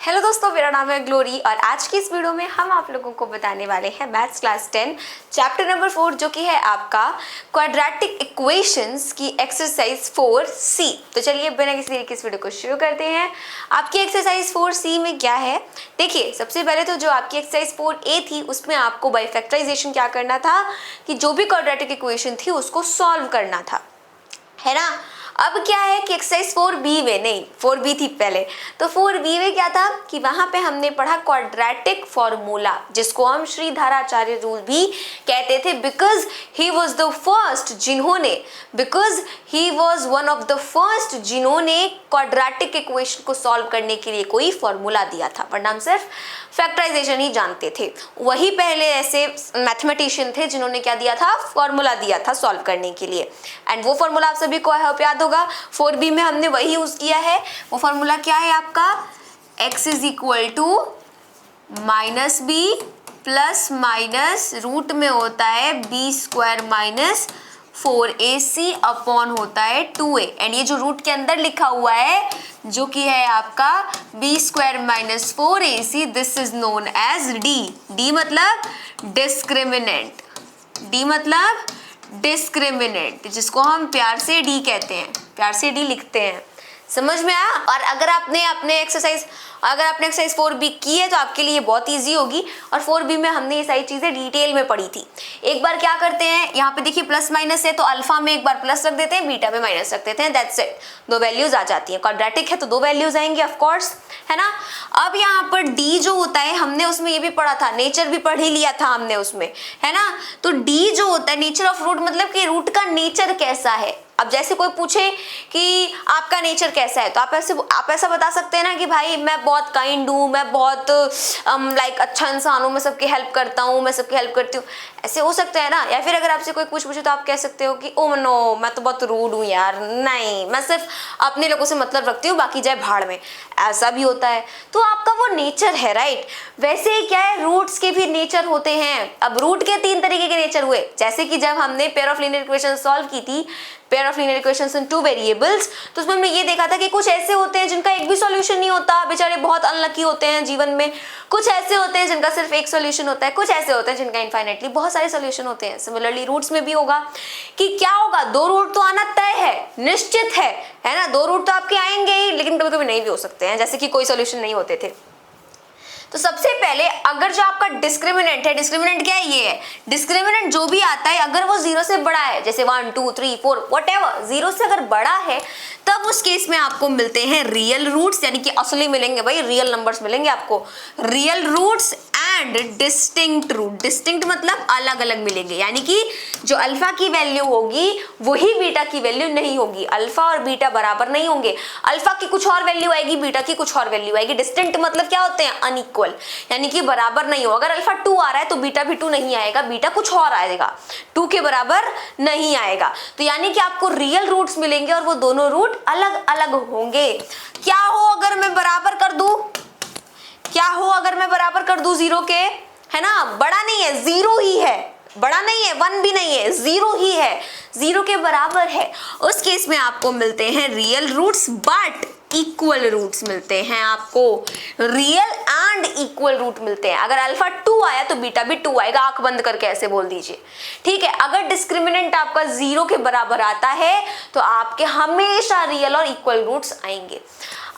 Hello दोस्तों, मेरा नाम है ग्लोरी और आज की इस वीडियो में हम आप लोगों को बताने वाले हैं मैथ्स क्लास 10 चैप्टर नंबर 4 जो कि है आपका क्वाड्रेटिक इक्वेशंस की एक्सरसाइज 4C। तो चलिए बिना किसी देरी के इस वीडियो को शुरू करते हैं। आपकी एक्सरसाइज 4C में क्या है, देखिए सबसे पहले तो जो आपकी एक्सरसाइज 4A थी उसमें आपको बाय फैक्टराइजेशन क्या करना था कि जो भी क्वाड्रेटिक इक्वेशन थी उसको सॉल्व करना था, है ना। अब क्या है कि एक्सरसाइज 4B में, नहीं 4B थी पहले, तो 4B में क्या था कि वहां पे हमने पढ़ा क्वाड्रेटिक फॉर्मूला जिसको हम श्रीधराचार्य रूल भी कहते थे, because he was one of the first जिन्होंने क्वाड्रेटिक इक्वेशन को सॉल्व करने के लिए कोई फॉर्मूला दिया था, वरना हम सिर्फ फैक्टराइजेशन ही जानते थे। वही पहले ऐसे मैथमेटिशियन थे जिन्होंने क्या दिया था, फॉर्मूला दिया था सॉल्व करने के लिए। एंड वो फॉर्मूला आप सभी को आई होप याद होगा, 4B में हमने वही यूज किया है। वो फॉर्मूला क्या है आपका, x is equal to minus b plus minus root में होता है b square minus 4ac upon होता है 2a। एंड ये जो रूट के अंदर लिखा हुआ है जो कि है आपका b square minus 4ac, this is known as d। d मतलब डिस्क्रिमिनेंट, d मतलब डिस्क्रिमिनेंट, जिसको हम प्यार से डी कहते हैं, प्यार से डी लिखते हैं। समझ में आया। और अगर आपने एक्सरसाइज 4B की है तो आपके लिए बहुत इजी होगी। और 4B में हमने ये सारी चीजें डिटेल में पढ़ी थी। एक बार क्या करते हैं, यहाँ पे देखिए प्लस माइनस है तो अल्फा में एक बार प्लस रख देते हैं, बीटा में माइनस रख देते हैं, दैट्स इट। दो वैल्यूज आ जाती हैं। क्वाड्रेटिक है तो दो वैल्यूज आएंगे ऑफ कोर्स, है ना। अब यहाँ पर डी जो होता है, हमने उसमें ये भी पढ़ा था, नेचर भी पढ़ ही लिया था हमने उसमें, है ना। तो डी जो होता है नेचर ऑफ रूट, मतलब कि रूट का नेचर कैसा है। अब जैसे कोई पूछे कि आपका नेचर कैसा है तो आप ऐसा बता सकते हैं ना कि भाई मैं बहुत काइंड हूँ, मैं बहुत लाइक अच्छा इंसान हूँ, मैं सबकी हेल्प करता हूँ, मैं सबकी हेल्प करती हूँ, ऐसे हो सकता है ना। या फिर अगर आपसे कोई कुछ पूछे तो आप कह सकते हो कि ओ नो मैं तो बहुत रूड हूँ यार, नहीं मैं सिर्फ अपने लोगों से मतलब रखती हूँ, बाकी जाए भाड़ में, ऐसा भी होता है। तो आपका वो नेचर है, राइट। वैसे ही क्या है, रूट्स के भी नेचर होते हैं। अब रूट के 3 तरीके के नेचर हुए, जैसे कि जब हमने pair of linear equation solve की थी, pair of linear equations in 2 variables, तो उसमें हमने ये देखा था कि कुछ ऐसे होते हैं जिनका एक भी सॉल्यूशन नहीं होता, बेचारे बहुत अनलकी होते हैं जीवन में। कुछ ऐसे होते हैं जिनका सिर्फ एक सॉल्यूशन होता है, कुछ ऐसे होते हैं जिनका इनफाइनाइटली बहुत सारे सॉल्यूशन होते हैं। सिमिलरली रूट्स में भी होगा कि क्या होगा, 2 रूट तो आना तय है, निश्चित है ना। 2 रूट तो आपके आएंगे ही, लेकिन कभी कभी नहीं भी हो सकते हैं, जैसे कि कोई सॉल्यूशन नहीं होते थे। तो सबसे पहले अगर जो आपका डिस्क्रिमिनेंट है, डिस्क्रिमिनेंट क्या है, ये है डिस्क्रिमिनेंट जो भी आता है अगर वो 0 से बड़ा है, जैसे 1 2 3 4 व्हाटएवर, 0 से अगर बड़ा है तब उस केस में आपको मिलते हैं रियल रूट्स, यानी कि असली मिलेंगे भाई, रियल नंबर्स मिलेंगे आपको, real roots and distinct root. Distinct मतलब अलग अलग मिलेंगे, यानी कि जो अल्फा की वैल्यू होगी वही बीटा की वैल्यू नहीं होगी। अल्फा और बीटा बराबर नहीं होंगे, अल्फा की कुछ और वैल्यू आएगी, बीटा की कुछ और वैल्यू आएगी। डिस्टिंक्ट मतलब क्या होते हैं, अनइक्वल, यानी कि बराबर नहीं हो। अगर अल्फा 2 आ रहा है तो बीटा भी 2 नहीं आएगा, बीटा कुछ और आएगा, 2 के बराबर नहीं आएगा। तो यानी कि आपको रियल रूट्स मिलेंगे और वो दोनों रूट अलग अलग होंगे। क्या हो अगर मैं बराबर कर दूं, क्या हो अगर मैं बराबर कर दूं 0 के, है ना, बड़ा नहीं है, 0 ही है, बड़ा नहीं है, 1 भी नहीं है, 0 ही है, 0 के बराबर है। उस केस में आपको मिलते हैं real roots but equal roots मिलते हैं आपको, रियल एंड इक्वल रूट मिलते हैं। अगर अल्फा 2 आया तो बीटा भी 2 आएगा, आंख बंद करके ऐसे बोल दीजिए, ठीक है। अगर डिस्क्रिमिनेंट आपका 0 के बराबर आता है तो आपके हमेशा रियल और इक्वल रूट्स आएंगे।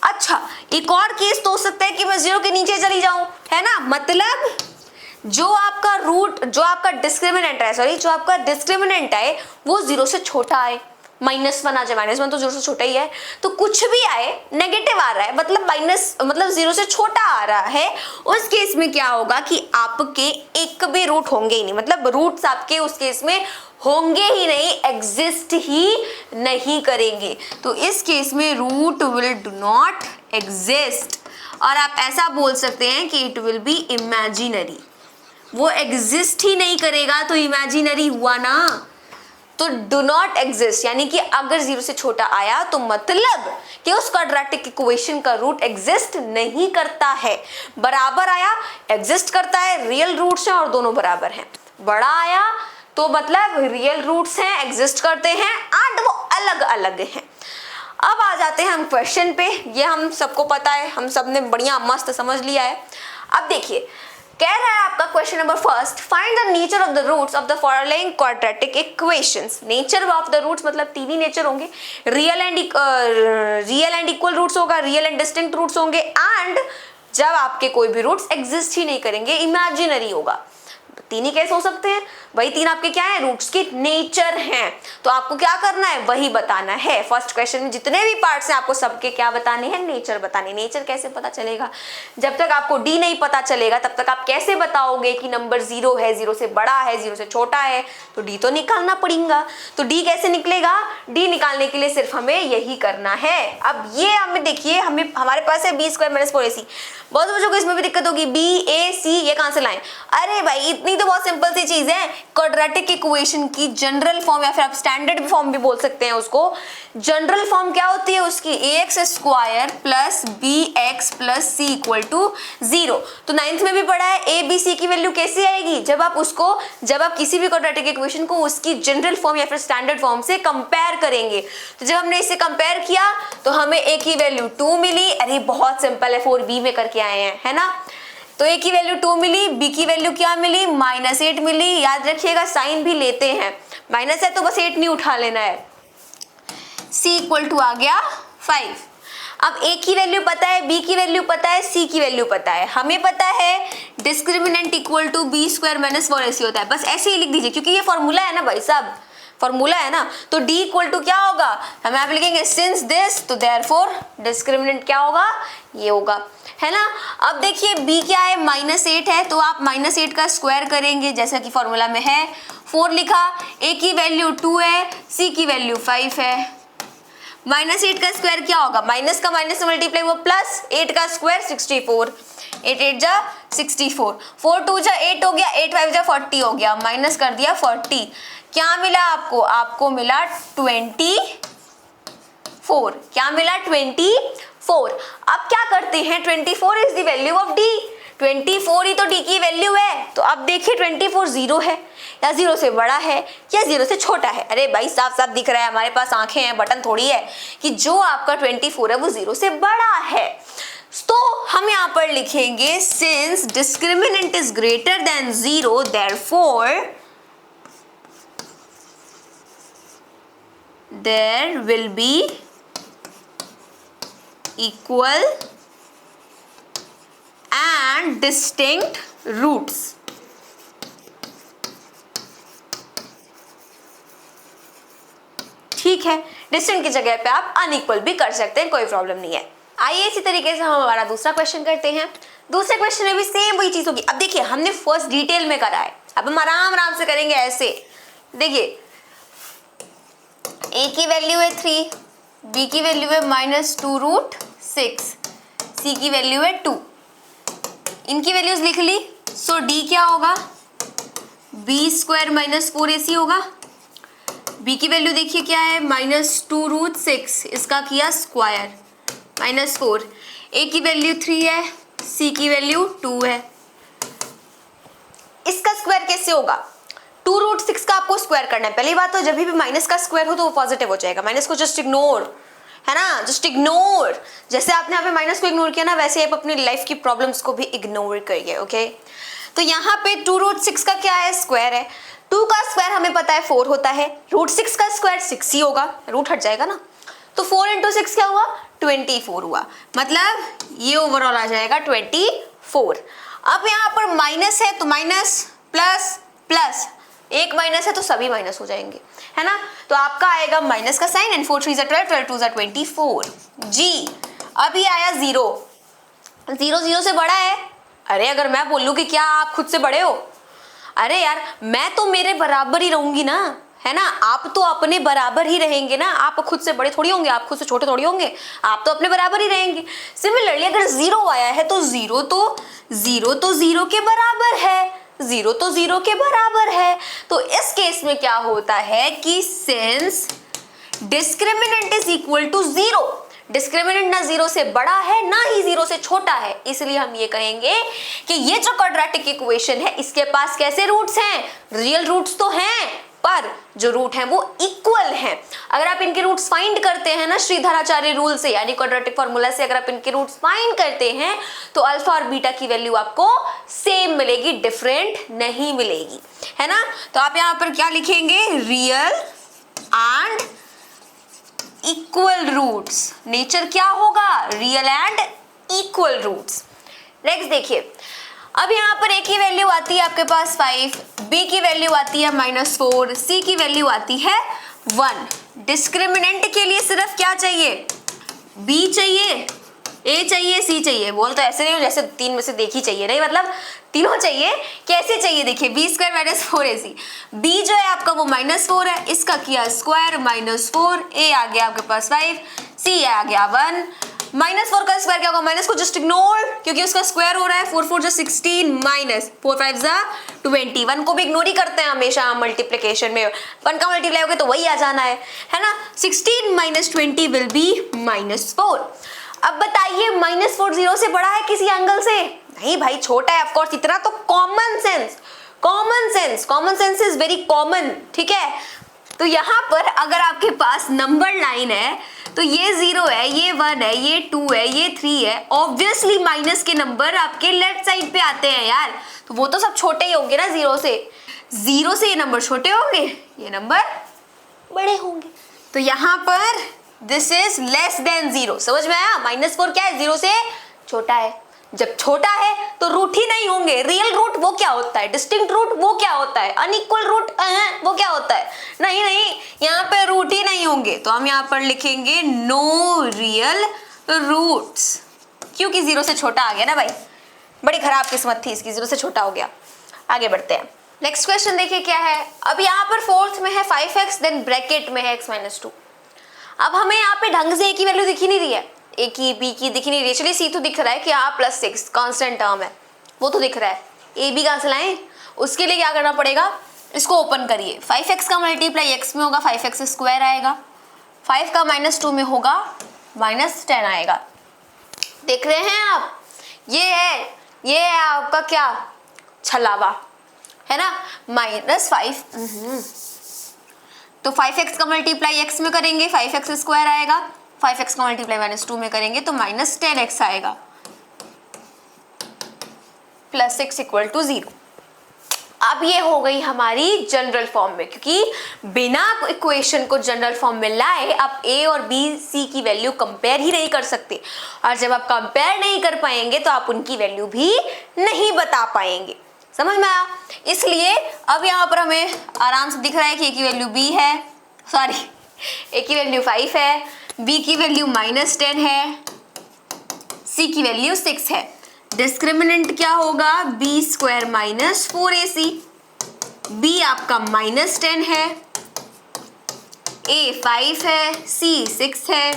अच्छा, एक और केस तो हो सकता है कि मैं 0 के नीचे चली जाऊं, है ना, मतलब जो आपका रूट, जो आपका डिस्क्रिमिनेंट है, सॉरी जो आपका डिस्क्रिमिनेंट है वो 0 से छोटा आए, -1 आ जाए, -1 तो 0 से छोटा ही है, तो कुछ भी आए, नेगेटिव आ रहा है मतलब 0 से छोटा आ रहा है, उस केस में क्या होगा कि आपके एक भी रूट होंगे ही नहीं, मतलब रूट्स आपके उस केस में होंगे ही नहीं, एग्जिस्ट ही नहीं करेंगे। तो इस केस में root will do not exist, और आप ऐसा बोल सकते हैं कि इट विल बी इमेजिनरी, वो एग्जिस्ट ही नहीं करेगा तो इमेजिनरी हुआ ना। तो डू नॉट एग्जिस्ट यानी कि अगर 0 से छोटा आया तो मतलब कि उस क्वाड्रेटिक इक्वेशन का रूट एग्जिस्ट नहीं करता है। बराबर आया एग्जिस्ट करता है, रियल रूट्स हैं और दोनों बराबर हैं। बड़ा आया तो मतलब रियल रूट्स हैं, एग्जिस्ट करते हैं एंड वो अलग अलग हैं। अब आ जाते हैं हम क्वेश्चन पे। ये हम सबको पता है, हम सब ने बढ़िया मस्त समझ लिया है। अब देखिए कह रहा है आपका question number first, find the nature of the roots of the following quadratic equations. Nature of the roots मतलब तीन ही नेचर होंगे, रियल एंड इक्वल रूट्स होगा, रियल एंड डिस्टिंक्ट रूट्स होंगे, एंड जब आपके कोई भी रूट्स एग्जिस्ट ही नहीं करेंगे, इमेजिनरी होगा। तीन ही कैसे हो सकते हैं? वही तीन आपके क्या है? रूट्स के नेचर हैं। तो आपको क्या करना है? वही बताना है। फर्स्ट क्वेश्चन में जितने भी पार्ट्स हैं आपको सबके क्या बताने हैं? नेचर बताने। नेचर कैसे पता चलेगा? जब तक आपको डी नहीं पता चलेगा तब तक आप कैसे बताओगे कि नंबर 0 है, 0 से बड़ा है, 0 से छोटा है? तो डी तो निकालना पड़ेगा। तो डी कैसे निकलेगा? डी निकालने के लिए सिर्फ हमें यही करना है। अब ये हमें देखिए, हमें हमारे पास है b² - 4ac। बहुत बच्चों को इसमें भी दिक्कत होगी, BAC ये कहां से लाएं? अरे भाई इतनी तो बहुत सिंपल सी चीज है, क्वाड्रेटिक इक्वेशन की जनरल फॉर्म या फिर आप स्टैंडर्ड फॉर्म भी बोल सकते हैं उसको। जनरल फॉर्म क्या होती है उसकी? ax² plus bx plus c equal to 0। तो 9th में भी पढ़ा है, a b c की वैल्यू कैसे आएगी? जब आप किसी भी क्वाड्रेटिक इक्वेशन को उसकी जनरल फॉर्म या फिर स्टैंडर्ड फॉर्म से कंपेयर करेंगे। तो जब हमने इसे कंपेयर किया तो हमें a की वैल्यू 2 मिली। अरे बहुत सिंपल है, 4b में करके आए हैं, है ना? तो a की वैल्यू 2 मिली, b की वैल्यू क्या मिली? -8 मिली। याद रखिएगा साइन भी लेते हैं, माइनस है तो बस 8 नहीं उठा लेना है। c इक्वल टू आ गया 5। अब a की वैल्यू पता है, b की वैल्यू पता है, c की वैल्यू पता है। हमें पता है discriminant equal to b² - 4ac होता है। बस ऐसे ही लिख दीजिए क्योंकि ये फॉर्मूला है ना भाई साहब, फॉर्मूला है ना। तो d इक्वल टू क्या होगा? हम यहाँ पे लिखेंगे सिंस दिस, तो देयरफॉर डिस्क्रिमिनेंट क्या होगा? ये होगा, है ना। अब देखिए b क्या है? -8 है, तो आप -8 का स्क्वायर करेंगे जैसा कि फॉर्मूला में है। 4 लिखा, a की वैल्यू 2 है, c की वैल्यू 5 है। -8 का स्क्वायर क्या होगा? माइनस का माइनस से मल्टीप्लाई हुआ प्लस, 8 का स्क्वायर 64, 8 8 जा 64, 4 2 जा 8 हो गया, 8 5 जा 40 हो गया, माइनस कर दिया 40। क्या मिला आपको? आपको मिला 24। क्या मिला? 24। अब क्या करते हैं? 24 is the value of d। 24 ही तो d की वैल्यू है। तो अब देखिए 24 0 है या 0 से बड़ा है या 0 से छोटा है? अरे भाई साफ साफ दिख रहा है, हमारे पास आंखें हैं, बटन थोड़ी है, कि जो आपका 24 है वो 0 से बड़ा है। तो हम यहाँ पर लिखेंगे since discriminant is greater than 0 therefore there will be equal and distinct roots। ठीक है, डिस्टिंक्ट की जगह पे आप अनइक्वल भी कर सकते हैं, कोई प्रॉब्लम नहीं है। आइए इसी तरीके से हम हमारा दूसरा क्वेश्चन करते हैं। दूसरे क्वेश्चन में भी सेम वही चीज होगी। अब देखिए हमने फर्स्ट डिटेल में करा है, अब हम आराम आराम से करेंगे ऐसे। देखिए a की वैल्यू है 3, b की वैल्यू है -2√6, c की वैल्यू है 2। इनकी वैल्यूज लिख ली। सो d क्या होगा? b² - 4ac होगा। b की वैल्यू देखिए क्या है? -2√6, इसका किया स्क्वायर, -4। a की वैल्यू 3 है, c की वैल्यू 2 है। इसका स्क्वायर कैसे होगा? 2√6 का आपको स्क्वायर करना है। पहली बात तो जब भी माइनस का स्क्वायर हो तो वो पॉजिटिव हो जाएगा, माइनस को जस्ट इग्नोर, है ना, जस्ट इग्नोर। जैसे आपने यहाँ पे माइनस को इग्नोर किया ना, वैसे आप अपनी लाइफ की प्रॉब्लम्स को भी इग्नोर करिए। ओके, तो यहाँ पे 2√6 का क्या है? स्क्वायर है। 2 का स्क्वायर हमें पता है 4 होता है, √6 का स्क्वायर 6 ही होगा, रूट हट जाएगा ना। तो 4 × 6 क्या हुआ? 24 हुआ, मतलब ये ओवरऑल आ जाएगा 24। अब यहाँ पर माइनस है तो माइनस, प्लस प्लस, एक माइनस है तो सभी माइनस हो जाएंगे, है ना। तो आपका आएगा माइनस का साइन, एंड 4 3 = 12, 12 2 = 24 जी। अभी आया 0, 0 0 से बड़ा है। अरे अगर मैं बोलूं कि क्या आप खुद से बड़े हो? अरे यार मैं तो मेरे बराबर ही रहूंगी ना, है ना। आप तो अपने बराबर ही रहेंगे ना, आप खुद से बड़े थोड़ी होंगे, आप खुद से छोटे थोड़ी होंगे, आप तो अपने बराबर ही रहेंगे। सिमिलरली अगर 0 आया है तो 0 तो 0 के बराबर है, 0 तो 0 के बराबर है। तो इस केस में क्या होता है कि since discriminant is equal to 0, discriminant ना 0 से बड़ा है ना ही 0 से छोटा है, इसलिए हम ये कहेंगे कि ये जो क्वाड्रेटिक इक्वेशन है इसके पास कैसे रूट्स हैं? रियल रूट्स तो हैं पर जो रूट हैं वो इक्वल हैं। अगर आप इनके रूट्स फाइंड करते हैं ना श्रीधराचार्य रूल से, यानी क्वाड्रेटिक फॉर्मूला से अगर आप इनके रूट्स फाइंड करते हैं तो अल्फा और बीटा की वैल्यू आपको सेम मिलेगी, डिफरेंट नहीं मिलेगी, है ना। तो आप यहाँ पर क्या लिखेंगे, real and equal roots. Nature क्या होगा, real and equal roots. Next देखिए, अब यहाँ पर ए की वैल्यू आती है आपके पास 5, बी की वैल्यू आती है -4, सी की वैल्यू आती है 1। डिस्क्रिमिनेंट के लिए सिर्फ क्या चाहिए, बी चाहिए, ए चाहिए, सी चाहिए। बोल तो ऐसे नहीं हो जैसे 3 में से देख ही चाहिए, नहीं मतलब तीनों चाहिए। कैसे चाहिए, देखिए b² - 4ac। b जो है आपका वो -4 है, इसका किया स्क्वायर -4, a आ गया आपके पास 5, c आ गया 1। -4 का स्क्वायर क्या होगा, माइनस को जस्ट इग्नोर, क्योंकि उसका स्क्वायर हो रहा है। 4 4 जा 16 माइनस 4 5 जा 20। 1 को भी इग्नोर ही करते हैं हमेशा मल्टीप्लिकेशन में, 1 का मल्टीप्लाई हो गया तो वही आ जाना है ना। 16 - 20 विल बी -4। अब बताइए -4 0 से बड़ा है किसी एंगल से, नहीं भाई छोटा है ऑफकोर्स। इतना तो common sense is very common, ठीक है। तो यहाँ पर अगर आपके पास नंबर लाइन है तो ये 0 है, ये 1 है, ये 2 है, ये 3 है। ऑब्वियसली माइनस के नंबर आपके लेफ्ट साइड पे आते हैं यार, तो वो तो सब छोटे ही होंगे ना। 0 से ये नंबर छोटे होंगे, ये नंबर बड़े होंगे। तो यहाँ पर दिस इज लेस देन 0, समझ में आया। -4 क्या है, 0 से छोटा है। जब छोटा है तो रूट ही नहीं होंगे। रियल रूट वो क्या होता है, डिस्टिंक्ट रूट वो क्या होता है, अनइक्वल रूट वो क्या होता है, नहीं यहाँ पे रूट ही नहीं होंगे। तो हम यहाँ पर लिखेंगे नो रियल रूट्स, क्योंकि 0 से छोटा आ गया ना भाई। बड़ी खराब किस्मत थी इसकी, 0 से छोटा हो गया। आगे बढ़ते हैं, नेक्स्ट क्वेश्चन देखिए क्या है। अब यहाँ पर फोर्थ में है 5x, देन ब्रैकेट में है x - 2। अब हमें यहाँ पे ढंग से a की वैल्यू दिख ही नहीं रही है, ए की बी की दिख नहीं रही है। चलिए सी तो दिख रहा है कि यहाँ +6 कांस्टेंट टर्म है, वो तो दिख रहा है। ए बी कहाँ से लाएं, उसके लिए क्या करना पड़ेगा, इसको ओपन करिए। 5x का मल्टीप्लाई x में होगा, 5x² आएगा। 5 का -2 में होगा, -10 आएगा। देख रहे हैं आप, ये है आपका क्या, छलावा, है ना। -5 तो 5x का मल्टीप्लाई x में करेंगे, 5x² आएगा। 5x का मल्टीप्लाई -2 में करेंगे तो -10x आएगा, +6 = 0। अब ये हो गई हमारी जनरल फॉर्म में, क्योंकि बिना इक्वेशन को जनरल फॉर्म में लाए आप a और b c की वैल्यू कंपेयर ही नहीं कर सकते, और जब आप कंपेयर नहीं कर पाएंगे तो आप उनकी वैल्यू भी नहीं बता पाएंगे। समझ में आया। इसलिए अब यहाँ पर हमें आराम से दिख रहा है कि a की वैल्यू b है, सॉरी a की वैल्यू 5 है, b की वैल्यू -10 है, c की वैल्यू 6 है। डिस्क्रिमिनेंट क्या होगा, b² - 4ac। b आपका -10 है, a 5 है, c 6 है,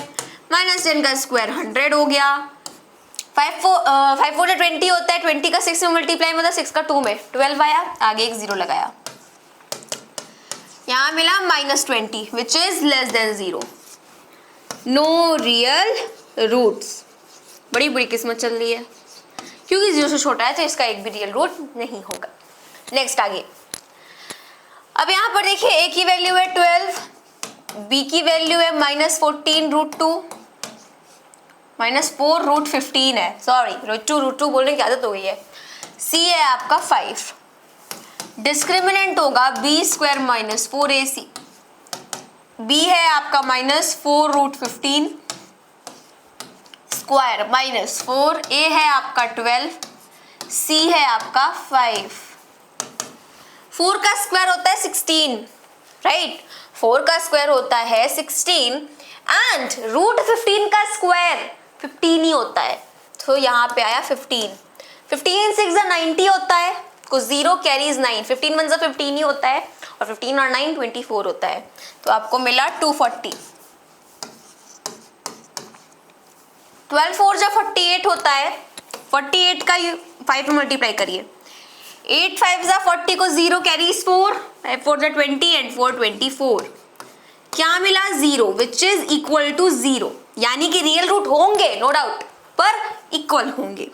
-10 का स्क्वायर 100 हो गया। 5 4 20 होता है, 20 का 6 में मल्टीप्लाई मतलब 6 का 2 में 12 आया, आगे एक 0 लगाया, यहाँ मिला -20 which is less than 0। No real roots, बड़ी बुरी किस्मत चल रही है, क्योंकि 0 से छोटा है तो इसका एक भी रियल रूट नहीं होगा। नेक्स्ट आगे, अब यहाँ पर देखिए a की वैल्यू है 12, b की वैल्यू है -14√2, -4√15 है, सॉरी √2 बोलने की आदत हो गई है। c है आपका 5, डिस्क्रिमिनेंट होगा b² - 4ac। b है आपका -4√15 स्क्वायर -4, a है आपका 12, c है आपका 5। 4 का स्क्वायर होता है 16, राइट। 4 का स्क्वायर होता है 16 एंड √15 का स्क्वायर 15 ही होता है, तो यहाँ पे आया 15। 15 6 जा 90 होता है, को 0 कैरीज 9, 15 1 जा 15 ही होता है, और 15 और 9 24 होता है, तो आपको मिला 240। 12 4 जा 48 होता है, 48 का 5 में मल्टीप्लाई करिए, 8 5 जा 40 को 0 कैरीज 4, 5 4 जा 20 एंड 4 24, क्या मिला 0 विच इज इक्वल टू 0, यानी कि रियल रूट होंगे नो डाउट, पर इक्वल होंगे।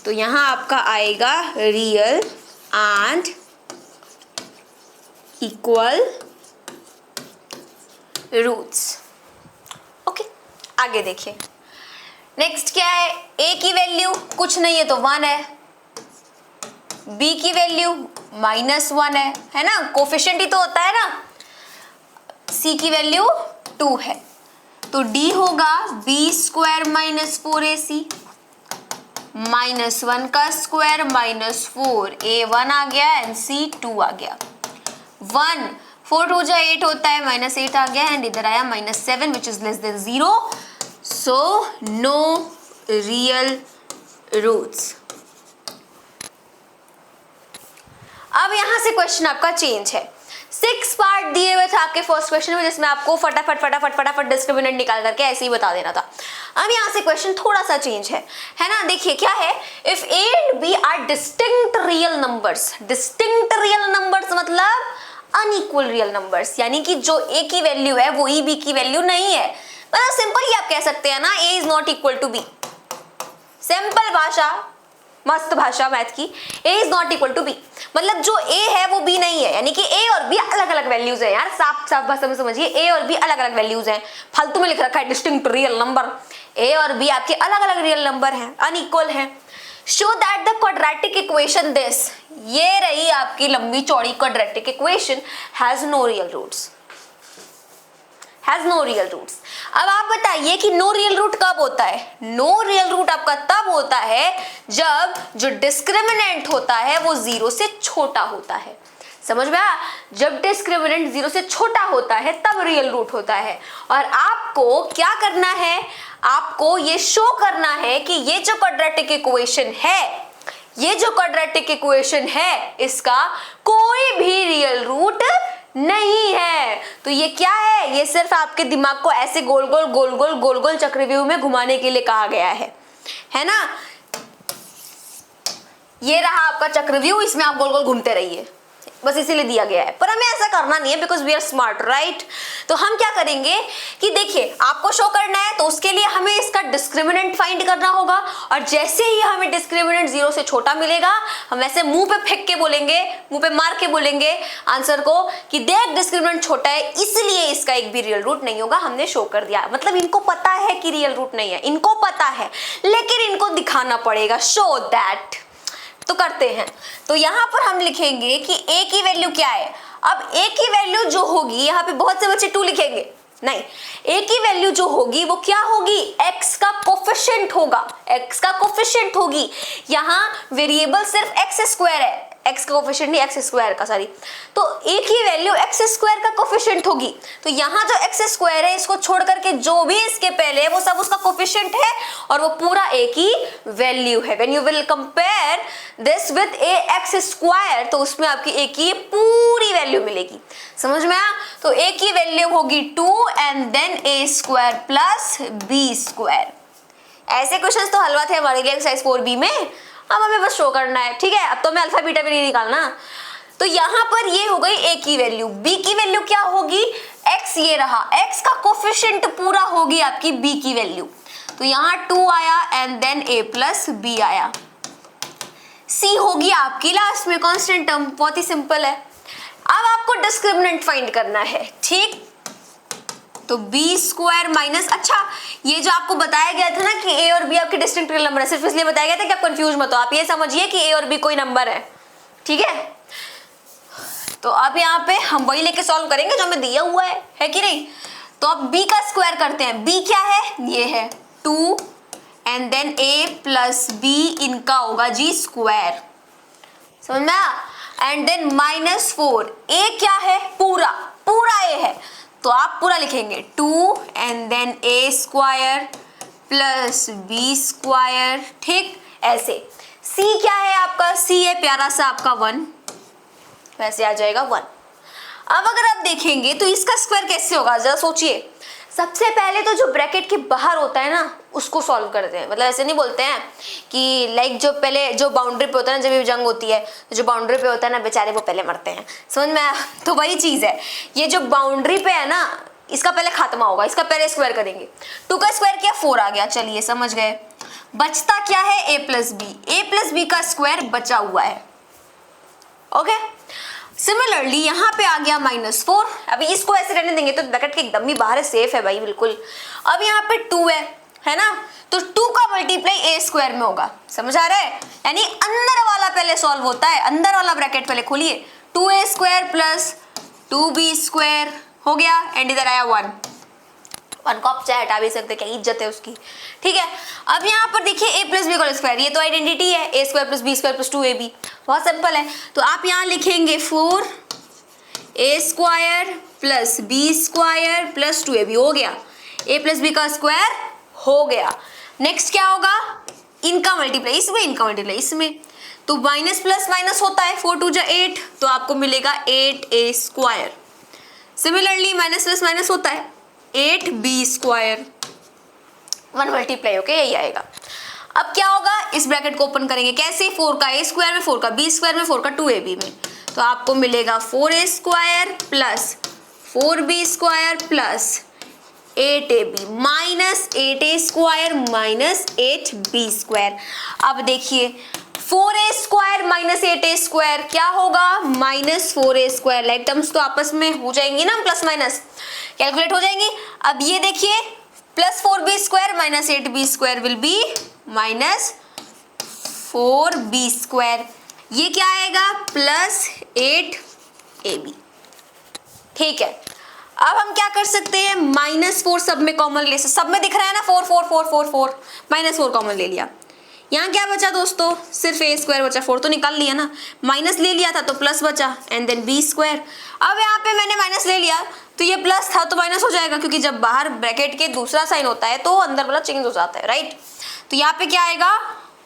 तो यहाँ आपका आएगा real and equal roots. Okay, आगे देखिए नेक्स्ट क्या है, a की वैल्यू कुछ नहीं है तो 1 है, b की वैल्यू -1 है ना, कोफिशिएंट ही तो होता है ना, c की वैल्यू 2 है, तो d होगा b² - 4ac -1 का स्क्वायर -4, a1 आ गया एंड c 2 आ गया, 1 4 2 जा 8 होता है, -8 आ गया एंड इधर आया -7 which is less than 0, so no real roots. अब यहां से क्वेश्चन आपका चेंज है, 6 पार्ट दिए हुए थे आपके फर्स्ट क्वेश्चन में जिसमें आपको फटाफट डिस्क्रिमिनेंट निकाल करके ऐसे ही बता देना था। अब यहां से क्वेश्चन थोड़ा सा चेंज है ना, देखिए क्या है, if a and b are distinct real numbers, distinct real numbers मतलब अनइक्वल रियल नंबर्स, यानी कि जो a की वैल्यू है वो ही b की वैल्यू नहीं है, मतलब सिंपल ही आप कह सकते हैं ना, a is not equal to b, simple भाषा, मस्त भाषा मैथ की, a is not equal to b, मतलब जो a है वो b नहीं है, यानी कि a और b अलग अलग वैल्यूज है यार, साफ साफ भाषा में समझिए, a और b अलग अलग वैल्यूज हैं, फालतू में लिख रखा है डिस्टिंक्ट रियल नंबर, a और b आपके अलग अलग रियल नंबर हैं, अनइक्वल हैं। Show that the quadratic equation this, ये रही आपकी लंबी चौड़ी quadratic equation, has no real roots, has no real roots. अब आप बताइए कि नो रियल रूट कब होता है, नो रियल रूट आपका तब होता है जब जो डिस्क्रिमिनेंट होता है वो 0 से छोटा होता है, समझ में आया, जब डिस्क्रिमिनेंट 0 से छोटा होता है तब रियल रूट होता है। और आपको क्या करना है, आपको ये शो करना है कि ये जो क्वाड्रेटिक इक्वेशन है, ये जो क्वाड्रेटिक इक्वेशन है इसका कोई भी रियल रूट नहीं है। तो ये क्या है, ये सिर्फ आपके दिमाग को ऐसे गोल गोल चक्रव्यूह में घुमाने के लिए कहा गया है ना, ये रहा आपका चक्रव्यूह, इसमें आप गोल गोल घूमते रहिए, बस इसीलिए दिया गया है, पर हमें ऐसा करना नहीं है because we are smart, right. तो हम क्या करेंगे कि देखिए आपको शो करना है तो उसके लिए हमें इसका डिस्क्रिमिनेंट फाइंड करना होगा, और जैसे ही हमें डिस्क्रिमिनेंट 0 से छोटा मिलेगा हम ऐसे मुंह पे फेंक के बोलेंगे, मुंह पे मार के बोलेंगे आंसर को कि देख डिस्क्रिमिनेंट छोटा है इसलिए इसका एक भी रियल रूट नहीं होगा, हमने शो कर दिया। मतलब इनको पता है कि रियल रूट नहीं है, इनको पता है, लेकिन इनको दिखाना पड़ेगा, शो दैट, तो करते हैं। तो यहां पर हम लिखेंगे कि a की वैल्यू क्या है, अब a की वैल्यू जो होगी, यहाँ पे बहुत से बच्चे 2 लिखेंगे, नहीं, a की वैल्यू जो होगी वो क्या होगी, x का कोफिशिएंट होगा, x का कोफिशिएंट होगी, यहाँ वेरिएबल सिर्फ x² है, x का कोफिशिएंट नहीं, x² का, सॉरी, तो a की वैल्यू x² का कोफिशिएंट होगी, तो यहाँ जो x² है इसको छोड़ करके जो भी इसके पहले है वो सब उसका कोफिशिएंट है और वो पूरा a की वैल्यू है। When you will compare this with ax², तो उसमें आपकी a की पूरी वैल्यू मिलेगी, समझ में आया। तो a की वैल्यू होगी 2 and then a² plus b²। ऐसे क्वेश्चंस तो हलवा थे हमारे लिए एक्सरसाइज 4b में, अब हमें बस शो करना है, ठीक है, अब तो हमें अल्फा बीटा भी नहीं निकालना। तो यहाँ पर ये हो गई a की वैल्यू, b की वैल्यू क्या होगी, x, ये रहा x का कोफिशिएंट पूरा होगी आपकी b की वैल्यू, तो यहाँ 2 आया and then a plus b आया, c होगी आपकी लास्ट में कांस्टेंट टर्म, बहुत ही सिंपल है। अब आपको डिस्क्रिमिनेंट फाइंड करना है, ठीक, तो b² माइनस, अच्छा ये जो आपको बताया गया था ना कि a और b आपके डिस्टिंक्ट रियल नंबर है, सिर्फ इसलिए बताया गया था कि आप कंफ्यूज मत हो, आप ये समझिए कि a और b कोई नंबर है, ठीक है। तो अब यहाँ पे हम वही लेके सॉल्व करेंगे जो हमें दिया हुआ है कि नहीं। तो अब b का स्क्वायर करते हैं, b क्या है, ये है 2 and then a plus b, इनका होगा जी स्क्वायर, समझ में आया, एंड देन -4, a क्या है, पूरा a है, तो आप पूरा लिखेंगे 2 and then a² plus b², ठीक, ऐसे। c क्या है आपका, c है प्यारा सा आपका 1, वैसे आ जाएगा 1। अब अगर आप देखेंगे तो इसका स्क्वायर कैसे होगा, जरा सोचिए। सबसे पहले तो जो ब्रैकेट के बाहर होता है ना उसको सॉल्व करते हैं, मतलब ऐसे नहीं बोलते हैं कि लाइक जो पहले जो बाउंड्री पे होता है ना, जब ये जंग होती है तो जो बाउंड्री पे होता है ना बेचारे वो पहले मरते हैं, समझ में आया। तो वही चीज है, ये जो बाउंड्री पे है ना इसका पहले खात्मा होगा, इसका पहले स्क्वायर करेंगे, 2 का स्क्वायर किया 4 आ गया, चलिए समझ गए। बचता क्या है, a प्लस बी का स्क्वायर बचा हुआ है, ओके। सिमिलरली यहाँ पे आ गया -4। अभी इसको ऐसे रहने देंगे तो ब्रैकेट के एकदम ही बाहर है, सेफ है भाई बिल्कुल। अब यहाँ पे 2 है ना, तो 2 का मल्टीप्लाई ए स्क्वायर में होगा, समझ आ रहा है? यानी अंदर वाला पहले सॉल्व होता है, अंदर वाला ब्रैकेट पहले खोलिए, 2a square plus 2b square हो गया, एंड इधर आया 1 को आप चाहे हटा भी सकते, क्या इज्जत है उसकी, ठीक है। अब यहाँ पर देखिए a plus b whole square, ये तो आइडेंटिटी है, a square plus B square plus 2ab, बहुत सिंपल है। तो आप यहाँ लिखेंगे 4a square plus B square plus 2ab, हो गया, a प्लस बी का स्क्वायर हो गया। नेक्स्ट क्या होगा, इनका मल्टीप्लाई इसमें, इनका मल्टीप्लाई इसमें, तो माइनस प्लस माइनस होता है, 4 2 जा 8, तो आपको मिलेगा 8a square. Similarly minus plus minus होता है 8b स्क्वायर, 1 मल्टीप्लाई होके यही आएगा। अब क्या होगा, इस ब्रैकेट को ओपन करेंगे कैसे, 4 का a स्क्वायर में, 4 का b स्क्वायर में, 4 का 2ab में, तो आपको मिलेगा 4a square plus 4b square plus 8ab minus 8a square minus 8b square. अब देखिए 4a square minus 8a square क्या होगा, -4a स्क्वायर। लाइक टर्म्स तो आपस में हो जाएंगी ना, प्लस माइनस कैलकुलेट हो जाएंगी। अब ये देखिए plus 4b square minus 8b square will be -4b square, ये क्या आएगा प्लस 8ab, ठीक है। अब हम क्या कर सकते हैं, -4 सब में कॉमन ले, सब में दिख रहा है ना 4 4 4 4 4, -4 कॉमन ले लिया। यहाँ क्या बचा दोस्तों, सिर्फ a स्क्वायर बचा, 4 तो निकाल लिया ना, माइनस ले लिया था तो प्लस बचा, एंड देन b स्क्वायर। अब यहाँ पे मैंने माइनस ले लिया तो ये प्लस था तो माइनस हो जाएगा, क्योंकि जब बाहर ब्रैकेट के दूसरा साइन होता है तो अंदर वाला चेंज हो जाता है, राइट। तो यहाँ पे क्या आएगा,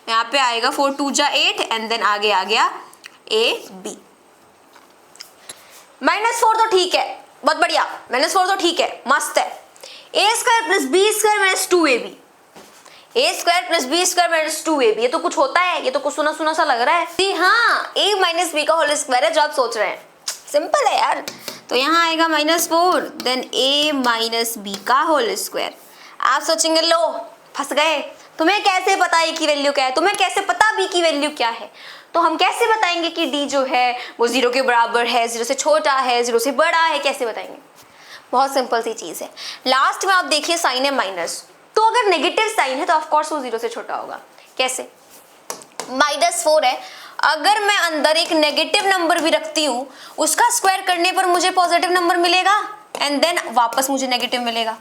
यहाँ पे आएगा 4 2 जा 8, एंड देन आगे आ गया ab। -4 तो ठीक है, बहुत बढ़िया, -4 तो ठीक है, मस्त है। a square plus b square minus 2ab, a square plus B square minus 2ab, ये तो कुछ होता है, ये तो कुछ सुना सुना सा लग रहा है। जी हाँ, a माइनस बी का होल स्क्वायर है जो आप सोच रहे हैं, सिंपल है यार। तो यहाँ आएगा -4 देन a माइनस बी का होल स्क्वायर। आप सोचेंगे लो फंस गए, तुम्हें कैसे पता a की वैल्यू क्या है, तुम्हें कैसे पता b की वैल्यू क्या है। तो हम कैसे बताएंगे कि d जो है वो 0 के बराबर है, 0 से छोटा है, 0 से बड़ा है, कैसे बताएंगे, बहुत सिंपल सी चीज है। लास्ट में आप देखिए साइन है माइनस, तो अगर नेगेटिव साइन है तो ऑफ कोर्स वो 0 से छोटा होगा। कैसे, -4 है, अगर मैं अंदर एक नेगेटिव नंबर भी रखती हूँ, उसका स्क्वायर करने पर मुझे पॉजिटिव नंबर मिलेगा, एंड देन वापस मुझे नेगेटिव मिलेगा,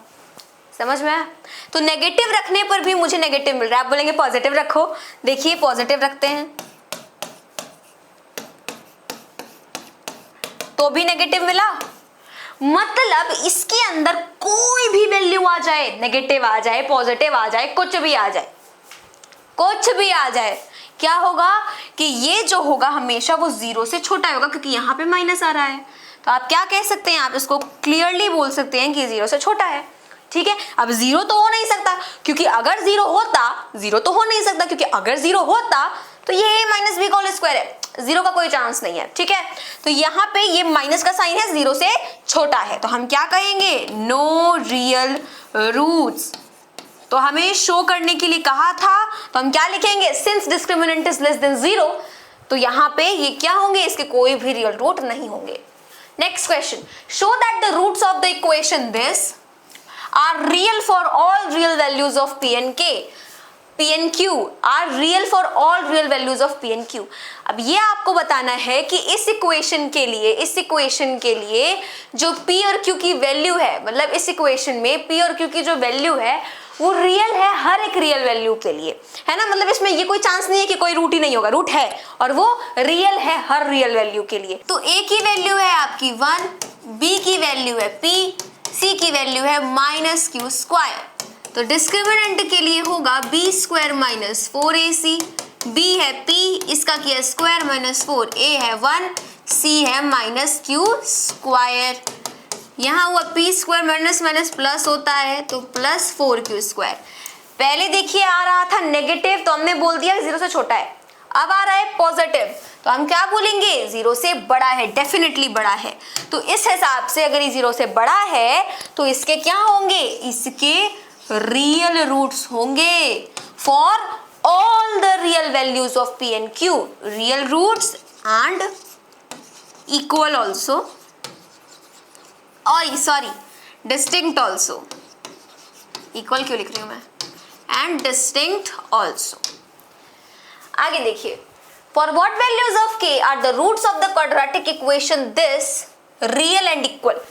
समझ में आया। तो नेगेटिव रखने पर भी मुझे नेगेटिव मिल रहा है। आप बोलेंगे पॉजिटिव रखो, देखिए पॉजिटिव रखते हैं तो भी नेगेटिव मिला, मतलब इसके अंदर कोई भी वैल्यू आ जाए, नेगेटिव आ जाए, पॉजिटिव आ जाए, कुछ भी आ जाए, कुछ भी आ जाए, क्या होगा कि ये जो होगा हमेशा वो 0 से छोटा होगा, क्योंकि यहाँ पे माइनस आ रहा है। तो आप क्या कह सकते हैं, आप इसको क्लियरली बोल सकते हैं कि 0 से छोटा है, ठीक है। अब 0 तो हो नहीं सकता, क्योंकि अगर 0 होता, 0 तो हो नहीं सकता, क्योंकि अगर 0 होता तो ये a माइनस बी का होल स्क्वायर है, 0 का कोई चांस नहीं है, ठीक है। तो यहाँ पे ये माइनस का साइन है, 0 से छोटा है, तो हम क्या कहेंगे, नो रियल रूट्स। तो हमें शो करने के लिए कहा था, तो हम क्या लिखेंगे, since discriminant is less than 0, तो यहाँ पे ये क्या होंगे, इसके कोई भी रियल रूट नहीं होंगे। Next question, show that the roots of the equation this are real for all real values of p and k, p and q are real for all real values of p and q। अब ये आपको बताना है कि इस equation के लिए जो p और q की वैल्यू है, मतलब इस इक्वेशन में p और q की जो वैल्यू है वो रियल है हर एक रियल वैल्यू के लिए, है ना। मतलब इसमें ये कोई चांस नहीं है कि कोई रूट ही नहीं होगा, रूट है और वो रियल है हर रियल वैल्यू के लिए। तो a की वैल्यू है आपकी 1, b की वैल्यू है p, c की वैल्यू है -q स्क्वायर। तो डिस्क्रिमिनेंट के लिए होगा b square minus 4ac, b है p, इसका किया स्क्वायर माइनस 4, a है 1, c है -q स्क्वायर। यहाँ हुआ p square minus minus plus होता है तो प्लस 4q स्क्वायर। पहले देखिए आ रहा था नेगेटिव तो हमने बोल दिया 0 से छोटा है, अब आ रहा है पॉजिटिव तो हम क्या बोलेंगे, 0 से बड़ा है, डेफिनेटली बड़ा है। तो इस हिसाब से अगर ये 0 से बड़ा है तो इसके क्या होंगे, इसके रियल रूट्स होंगे for all the real values of p and q, real roots and equal also, और सॉरी डिस्टिंक्ट ऑल्सो, इक्वल क्यों लिख रही हूं मैं, एंड डिस्टिंक्ट ऑल्सो। आगे देखिए, for what values of k are the roots of the quadratic equation this real and equal.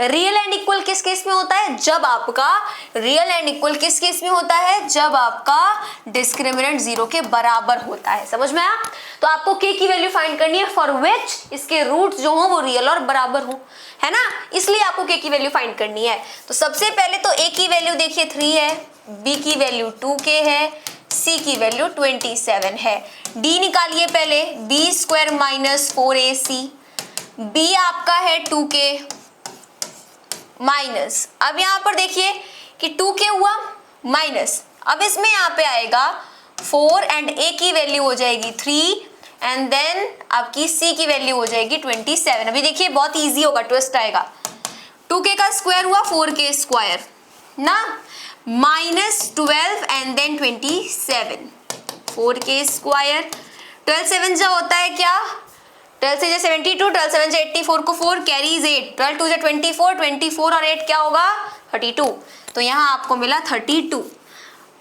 Real and equal किस case में होता है, जब आपका रियल एंड इक्वल किस केस में होता है, जब आपका डिस्क्रिमिनेंट 0 के बराबर होता है। समझ में आया? तो आपको k की वैल्यू फाइंड करनी है फॉर विच इसके रूट्स जो हो वो रियल और बराबर हो, है ना, इसलिए आपको k की वैल्यू फाइंड करनी है। तो सबसे पहले तो a की वैल्यू देखिए 3 है, b की वैल्यू 2k है, c की वैल्यू 27 है। d निकालिए पहले, b square minus 4ac, b आपका है 2k माइनस, अब यहाँ पर देखिए कि 2k हुआ माइनस, अब इसमें यहाँ पे आएगा 4 एंड a की वैल्यू हो जाएगी 3 एंड देन आपकी c की वैल्यू हो जाएगी 27। अभी देखिए बहुत इजी होगा, ट्विस्ट आएगा। 2k का स्क्वायर हुआ 4k स्क्वायर ना, minus 12 and then 27, 4k square, 12 7 जा होता है क्या, 12 से 72, 12 7 से 84 को 4 कैरीज 8, 12 2 से 24, 24 और 8 क्या होगा 32, तो यहाँ आपको मिला 32।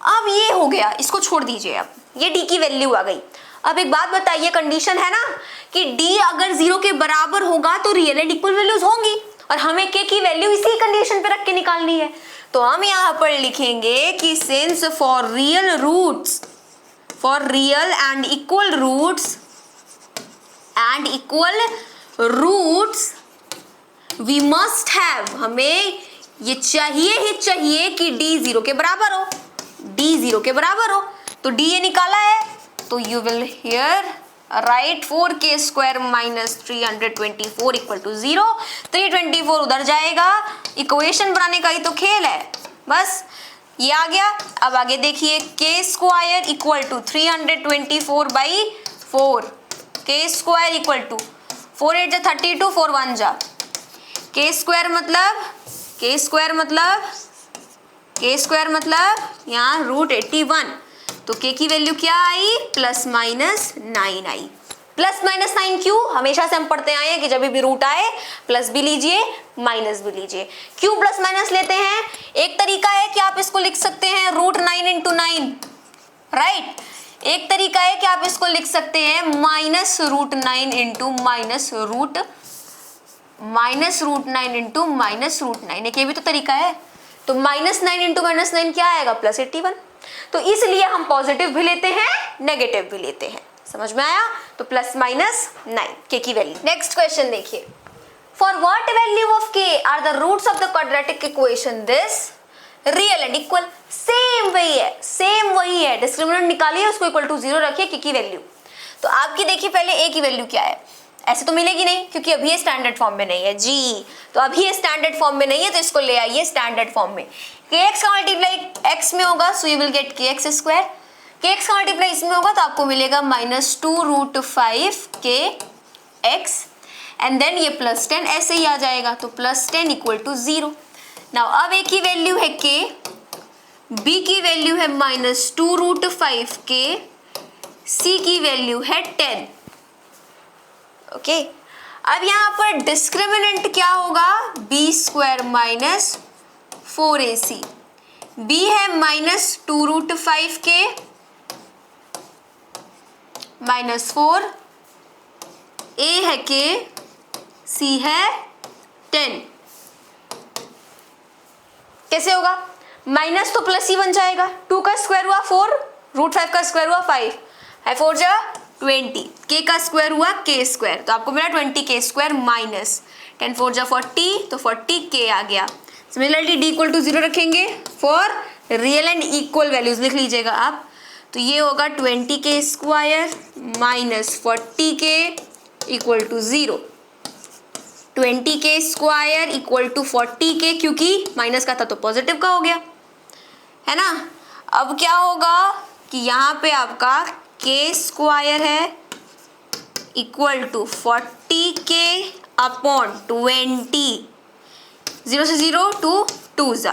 अब ये हो गया, इसको छोड़ दीजिए, अब ये d की वैल्यू आ गई। अब एक बात बताइए, कंडीशन है ना कि d अगर 0 के बराबर होगा तो रियल एंड इक्वल वैल्यूज होंगी, और हमें k की वैल्यू इसी कंडीशन पे रख के निकालनी है। तो हम यहाँ पर लिखेंगे कि since for real roots, for real and equal roots and equal roots we must have, हमें ये चाहिए ही चाहिए कि d 0 के बराबर हो, d 0 के बराबर हो, तो d ये निकाला है, तो you will here write 4k square minus 324 equal to 0, 324 उधर जाएगा, इक्वेशन बनाने का ही तो खेल है, बस ये आ गया। अब आगे देखिए, k square equal to 324 by 4, k square equal to 4 8 जा 32, 4 1 जा, k स्क्वायर मतलब k स्क्वायर मतलब यहाँ रूट 81, तो k की वैल्यू क्या आई, प्लस माइनस 9 आई। प्लस माइनस 9 क्यों, हमेशा से हम पढ़ते आए हैं कि जब भी रूट आए प्लस भी लीजिए माइनस भी लीजिए। क्यों प्लस माइनस लेते हैं, एक तरीका है कि आप इसको लिख सकते हैं रूट 9 इंटू 9, राइट, एक तरीका है कि आप इसको लिख सकते हैं minus root 9 into minus root 9, एक ये भी तो तरीका है। तो माइनस 9 इंटू माइनस 9 क्या आएगा, प्लस 81। तो इसलिए हम पॉजिटिव भी लेते हैं नेगेटिव भी लेते हैं, समझ में आया? तो प्लस माइनस 9 k की वैल्यू। नेक्स्ट क्वेश्चन देखिए, for what value of k are the roots of the quadratic equation this real and equal. Same वही है, डिस्क्रिमिनेंट निकालिए, उसको इक्वल टू 0 रखिए, k की वैल्यू। तो आपकी देखिए पहले a की वैल्यू क्या है, ऐसे तो मिलेगी नहीं क्योंकि अभी ये स्टैंडर्ड फॉर्म में नहीं है जी, तो अभी ये स्टैंडर्ड फॉर्म में नहीं है, तो इसको ले आइए स्टैंडर्ड फॉर्म में। kx का मल्टीप्लाई x में होगा, so you will get kx square, kx का मल्टीप्लाई इसमें होगा तो आपको मिलेगा minus 2 root 5 kx and then ये प्लस 10 ऐसे ही आ जाएगा, तो प्लस 10 इक्वल टू 0। नाउ अब a की वैल्यू है k, b की वैल्यू है माइनस 2 रूट 5 k, c की वैल्यू है 10। ओके, अब यहाँ पर डिस्क्रिमिनेंट क्या होगा, b square minus 4ac, b है minus 2 root 5 k minus 4, a है k, c है 10। कैसे होगा, माइनस तो प्लस ही बन जाएगा, 2 का स्क्वायर हुआ 4, रूट 5 का स्क्वायर हुआ 5 है, 4 जा 20, k का स्क्वायर हुआ k स्क्वायर, तो आपको मिला 20k स्क्वायर माइनस 10 4 जा 40, तो 40k आ गया। सिमिलरली d इक्वल टू 0 रखेंगे for real and equal values, लिख लीजिएगा आप, तो ये होगा 20k square minus 40k equal to 0, 20k square equal to 40k, क्योंकि माइनस का था तो पॉजिटिव का हो गया, है ना। अब क्या होगा कि यहाँ पे आपका k स्क्वायर है इक्वल टू 40k अपॉन 20, 0 से 0 टू 2 जा,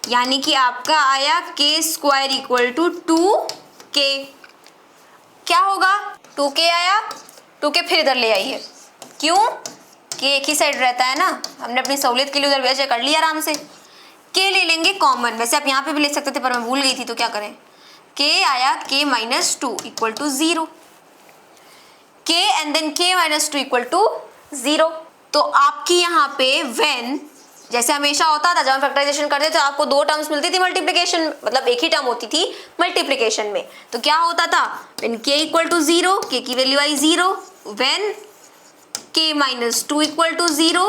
यानी कि आपका आया k square equal to 2k। क्या होगा, 2k आया, 2k फिर इधर ले आइए, क्यों, के एक ही साइड रहता है ना, हमने अपनी सहूलियत के लिए उधर वैसे कर लिया आराम से। के ले लेंगे कॉमन, वैसे आप यहाँ पे भी ले सकते थे पर मैं भूल गई थी, तो क्या करें, के आया k minus 2 equal to 0, k and then k minus 2 equal to 0। तो आपकी यहाँ पे व्हेन, जैसे हमेशा होता था जब हम फैक्टराइजेशन करते थे तो आपको दो टर्म्स मिलती थी मल्टीप्लिकेशन, मतलब एक ही टर्म होती थी मल्टीप्लिकेशन में, तो क्या होता था, when k equal to 0, k की वैल्यू आई 0, when k minus 2 equal to 0,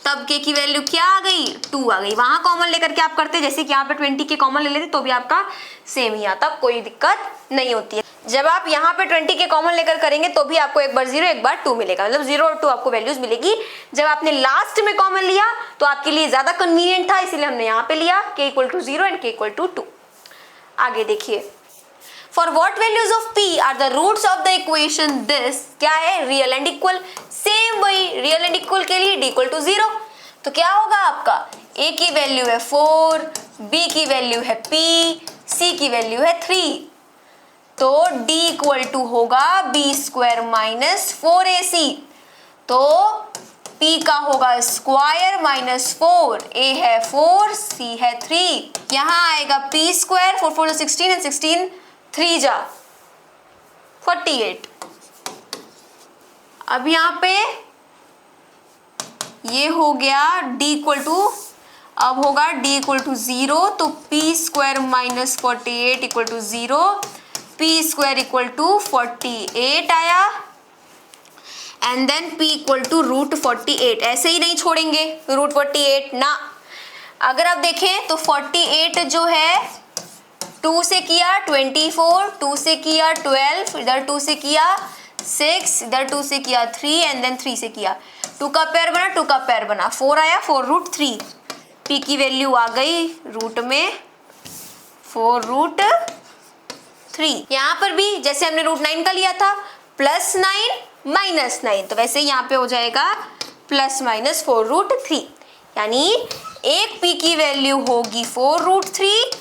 तब k की वैल्यू क्या आ गई, 2 आ गई। वहां कॉमन लेकर के आप करते, जैसे कि यहाँ पे 20 के कॉमन ले लेते तो भी आपका सेम ही आता, कोई दिक्कत नहीं होती है। जब आप यहाँ पे 20 के कॉमन लेकर करेंगे तो भी आपको एक बार 0 एक बार 2 मिलेगा, मतलब 0 और 2 आपको वैल्यूज मिलेगी। जब आपने लास्ट में कॉमन लिया तो आपके लिए ज्यादा कन्वीनियंट था, इसीलिए हमने यहाँ पे लिया k equal to 0 and k equal to 2। आगे देखिए, for what values of p are the roots of the equation this, क्या है, रियल एंड इक्वल, सेम वही रियल एंड इक्वल के लिए d इक्वल टू 0, तो क्या होगा आपका a की वैल्यू है 4, b की वैल्यू है p, c की वैल्यू है 3, तो d इक्वल टू होगा b स्क्वायर माइनस 4ac, तो p का होगा स्क्वायर माइनस 4, a है 4, c है 3, यहाँ आएगा p स्क्वायर, 4 4 16 एंड 16 3 जा 48। अब यहाँ पे ये हो गया d इक्वल टू, अब होगा d इक्वल टू 0, तो p square minus 48 equal to 0, p square equal to 48 आया, and then p equal to root 48। ऐसे ही नहीं छोड़ेंगे रूट 48 ना, अगर आप देखें तो 48 जो है 2 से किया 24, 2 से किया 12, इधर 2 से किया 6, इधर 2 से किया 3 एंड देन 3 से किया, 2 का पेयर बना, 2 का पेयर बना, 4 आया, 4 रूट 3, p की वैल्यू आ गई रूट में 4 रूट 3। यहाँ पर भी जैसे हमने रूट 9 का लिया था, प्लस 9 माइनस 9, तो वैसे यहाँ पे हो जाएगा प्लस माइनस 4 रूट 3, यानी एक p की वैल्यू होगी 4 रूट 3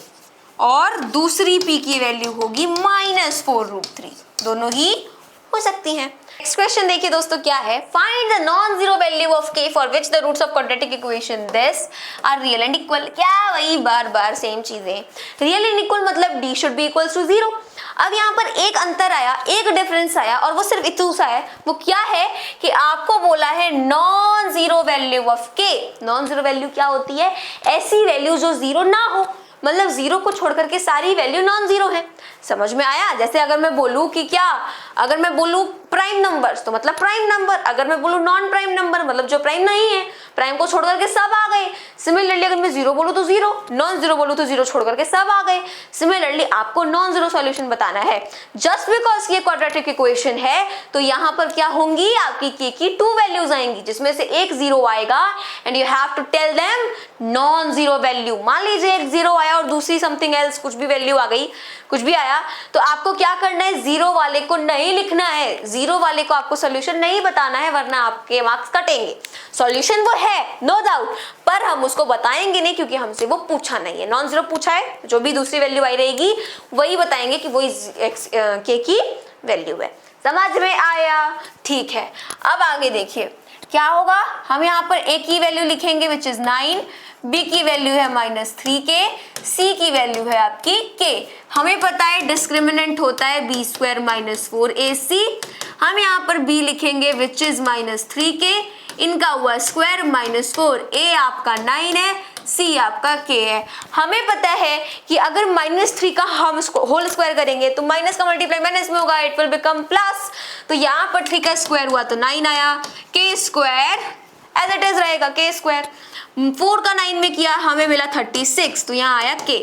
और दूसरी p की वैल्यू होगी माइनस 4 रूट 3, दोनों ही हो सकती हैं। नेक्स्ट क्वेश्चन देखिए दोस्तों, क्या है, find the non zero value of k for which the roots of quadratic equation this are real and equal. क्या वही बार बार सेम चीजें, रियल एंड इक्वल मतलब d should be equals to 0। अब यहाँ पर एक अंतर आया, एक डिफरेंस आया, और वो सिर्फ इतना सा है, वो क्या है कि आपको बोला है non zero value of k। Non zero value क्या होती है, ऐसी वैल्यू जो जीरो ना हो, मतलब जीरो को छोड़ करके सारी वैल्यू नॉन जीरो है। समझ में आया? जैसे अगर मैं बोलूं कि क्या, अगर मैं बोलूं प्राइम नंबर्स तो मतलब प्राइम नंबर, अगर मैं बोलूं नॉन प्राइम नंबर मतलब जो प्राइम नहीं है, प्राइम को छोड़ करके सब आ गए। सिमिलरली अगर मैं जीरो बोलूं तो जीरो, नॉन जीरो बोलूं तो जीरो छोड़ करके सब आ गए। सिमिलरली आपको नॉन जीरो सॉल्यूशन बताना है। जस्ट बिकॉज ये क्वाड्रेटिक इक्वेशन है तो यहाँ पर क्या होंगी, आपकी k की 2 वैल्यूज आएंगी, जिसमें से एक जीरो आएगा and you have to tell them non zero value. मान लीजिए एक जीरो आया और दूसरी समथिंग एल्स कुछ भी वैल्यू आ गई, कुछ भी आया, तो आपको क्या करना है, जीरो वाले को नहीं लिखना है, जीरो वाले को आपको सॉल्यूशन नहीं बताना है, वरना आपके मार्क्स कटेंगे। सॉल्यूशन वो है नो डाउट, पर हम उसको बताएंगे नहीं क्योंकि हमसे वो पूछा नहीं है। नॉन जीरो पूछा है, जो भी दूसरी वैल्यू आई रहेगी वही बताएंगे कि वही k की वैल्यू है। समझ में आया? ठीक है, अब आगे देखिए क्या होगा। हम यहाँ पर a की वैल्यू लिखेंगे विच इज 9, b की वैल्यू है -3k, c की वैल्यू है आपकी k। हमें पता है डिस्क्रिमिनेंट होता है b स्क्वायर माइनस 4ac। हम यहाँ पर b लिखेंगे विच इज -3k, इनका हुआ स्क्वायर -4, a आपका 9 है, c आपका k है। हमें पता है कि अगर -3 का हम होल स्क्वायर करेंगे तो माइनस का मल्टीप्लाई माइनस में होगा, इट विल बिकम प्लस। तो यहाँ पर 3 का स्क्वायर हुआ तो 9 आया, k square as it is रहेगा k स्क्वायर। 4 का 9 में किया हमें मिला 36, तो यहाँ आया k।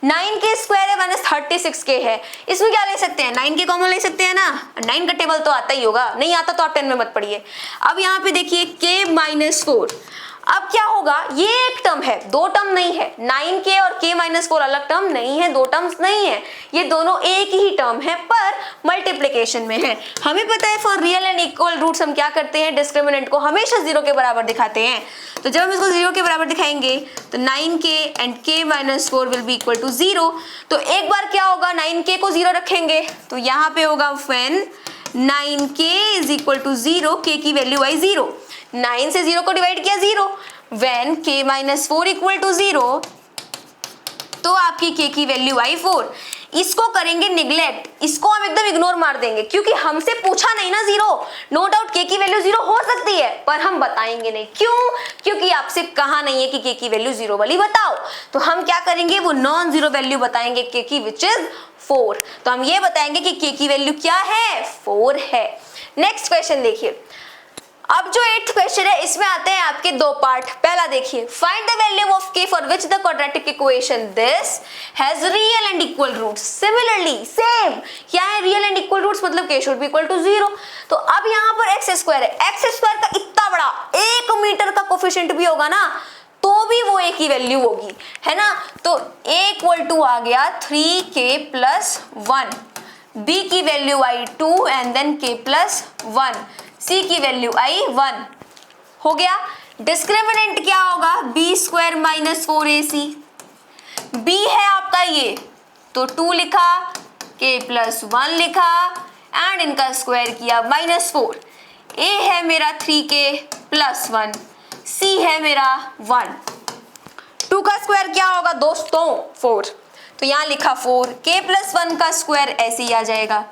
9k स्क्वायर है माइनस 36k है, इसमें क्या ले सकते हैं, 9k कॉमन ले सकते हैं ना, 9 का टेबल तो आता ही होगा, नहीं आता तो आप 10 में मत पढ़िए। अब यहाँ पे देखिए k माइनस 4, अब क्या होगा, ये एक टर्म है, दो टर्म नहीं है। 9k और k माइनस 4 अलग टर्म नहीं है, दो टर्म्स नहीं है, ये दोनों एक ही टर्म है पर मल्टीप्लिकेशन में है। हमें पता है for real and equal roots हम क्या करते हैं, डिस्क्रिमिनेंट को हमेशा 0 के बराबर दिखाते हैं। तो जब हम इसको 0 के बराबर दिखाएंगे तो 9k and k minus 4 will be equal to 0। तो एक बार क्या होगा, 9k को 0 रखेंगे तो यहाँ पे होगा when 9k is equal to 0, k की वैल्यू आई 0। 9 से 0 को डिवाइड किया 0। When k minus 4 equal to 0 तो आपकी k की वैल्यू आई 4। इसको करेंगे निग्लेक्ट, इसको हम एकदम इग्नोर मार देंगे क्योंकि हमसे पूछा नहीं ना 0। नो डाउट k की वैल्यू 0 हो सकती है पर हम बताएंगे नहीं। क्यों? क्योंकि आपसे कहा नहीं है कि k की वैल्यू 0 वाली बताओ। तो हम क्या करेंगे, वो नॉन जीरो वैल्यू बताएंगे k की, विच इज 4। तो हम ये बताएंगे कि k की वैल्यू क्या है, 4 है। नेक्स्ट क्वेश्चन देखिए। अब जो 8th क्वेश्चन है इसमें आते हैं आपके दो पार्ट। पहला देखिए, find the value of k for which the quadratic equation this has real and equal roots. Similarly same, क्या है रियल एंड इक्वल रूट्स, मतलब k should be equal to 0। तो अब यहाँ पर x स्क्वायर है, x स्क्वायर का इतना बड़ा 1 मीटर का कोफिशिएंट भी होगा ना तो भी वो a की वैल्यू होगी, है ना। तो a इक्वल टू आ गया 3k प्लस 1, b की वैल्यू आई 2 and then k plus 1, c की वैल्यू आई 1 हो गया। डिस्क्रिमिनेंट क्या होगा, b square minus 4ac। b है आपका ये तो 2 लिखा, k प्लस 1 लिखा एंड इनका स्क्वायर किया -4। a है मेरा 3k प्लस 1, c है मेरा 1। 2 का स्क्वायर क्या होगा दोस्तों, 4। तो यहाँ लिखा 4, k प्लस 1 का स्क्वायर ऐसे ही आ जाएगा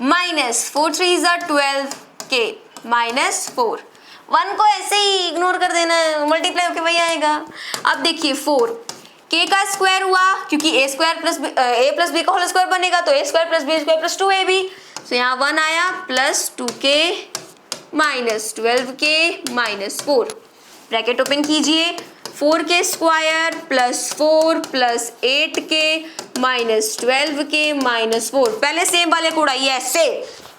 -4 3 12 k -4। 1 को ऐसे ही इग्नोर कर देना है, मल्टीप्लाई होके वही आएगा। अब देखिए 4 k का स्क्वायर हुआ क्योंकि a square plus a plus b का होल स्क्वायर बनेगा तो a square plus B square plus 2ab। तो यहाँ 1 आया plus 2k -12k -4। Bracket open कीजिए, 4k square plus 4 plus 8k -12k -4। पहले सेम वाले को उड़ाइए ऐसे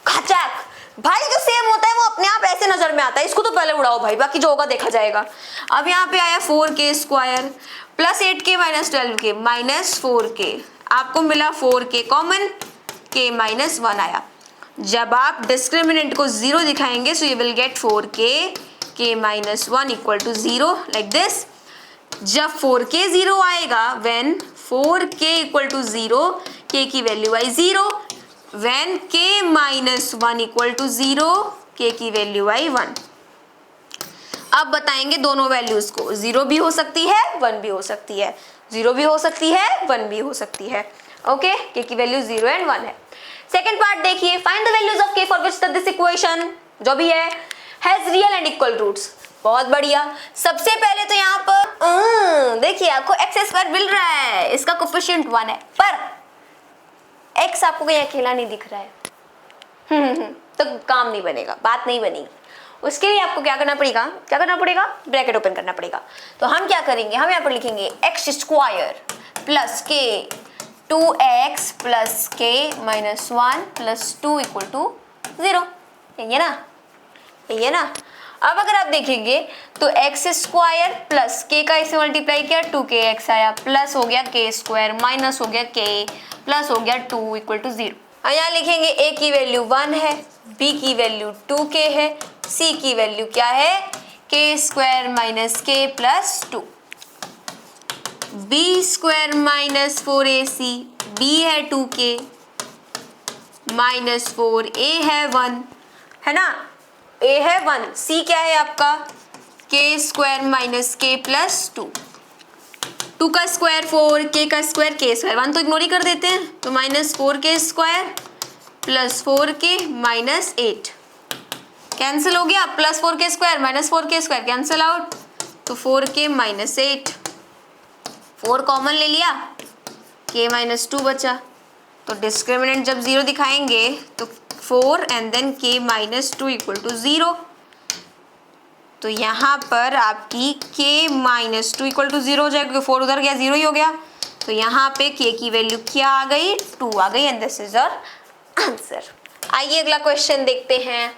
खचक। भाई जो सेम होता है वो अपने आप ऐसे नजर में आता है, इसको तो पहले उड़ाओ भाई, बाकी जो होगा देखा जाएगा। अब यहाँ पे आया 4k square plus 8k -12k -4k, आपको मिला 4k कॉमन, k -1 आया। जब आप डिस्क्रिमिनेंट को 0 दिखाएंगे so you will get 4k k -1 equal to 0 like this. जब 4k 0 आएगा, when 4k equal to 0, k की वैल्यू आई 0। When k -1 equal to 0, k की वैल्यू आई 1। अब बताएंगे दोनों वैल्यूज को, 0 भी हो सकती है 1 भी हो सकती है, 0 भी हो सकती है 1 भी हो सकती है। ओके, k की वैल्यू 0 एंड 1 है। सेकेंड पार्ट देखिए, find the values of k for which this equation जो भी है has real and equal roots. बहुत बढ़िया। सबसे पहले तो यहाँ पर देखिए आपको x स्क्वायर मिल रहा है, इसका कोफिशिएंट 1 है, पर x आपको कहीं अकेला नहीं दिख रहा है। तो काम नहीं बनेगा, बात नहीं बनेगी। उसके लिए आपको क्या करना पड़ेगा, ब्रैकेट ओपन करना पड़ेगा। तो हम क्या करेंगे, हम यहाँ पर लिखेंगे x square plus k 2x plus k -1 plus 2 equal to 0। यही है ना। अब अगर आप देखेंगे तो x स्क्वायर प्लस k का इसे मल्टीप्लाई किया 2kx आया, प्लस हो गया k स्क्वायर माइनस हो गया k प्लस हो गया 2 इक्वल टू 0। यहाँ लिखेंगे a की वैल्यू 1 है, b की वैल्यू 2k है, c की वैल्यू क्या है k square minus k plus 2। b square minus 4ac, b है 2k माइनस 4, a है 1, है ना, a है 1, c क्या है आपका k square minus k plus 2। 2 का स्क्वायर 4, k का स्क्वायर k स्क्वायर, 1 तो इग्नोर ही कर देते हैं, तो -4k square plus 4k -8 cancel हो गया, plus 4k square -4k square cancel out, तो 4k -8, 4 कॉमन ले लिया, k -2 बचा। तो डिस्क्रिमिनेंट जब 0 दिखाएंगे तो 4 and then k -2 equal to 0। तो यहाँ पर आपकी k -2 इक्वल टू 0 हो जाएगा, 4 उधर गया 0 ही हो गया। तो यहाँ पे k की वैल्यू क्या आ गई, 2 आ गई and this is your answer. आइए अगला क्वेश्चन देखते हैं।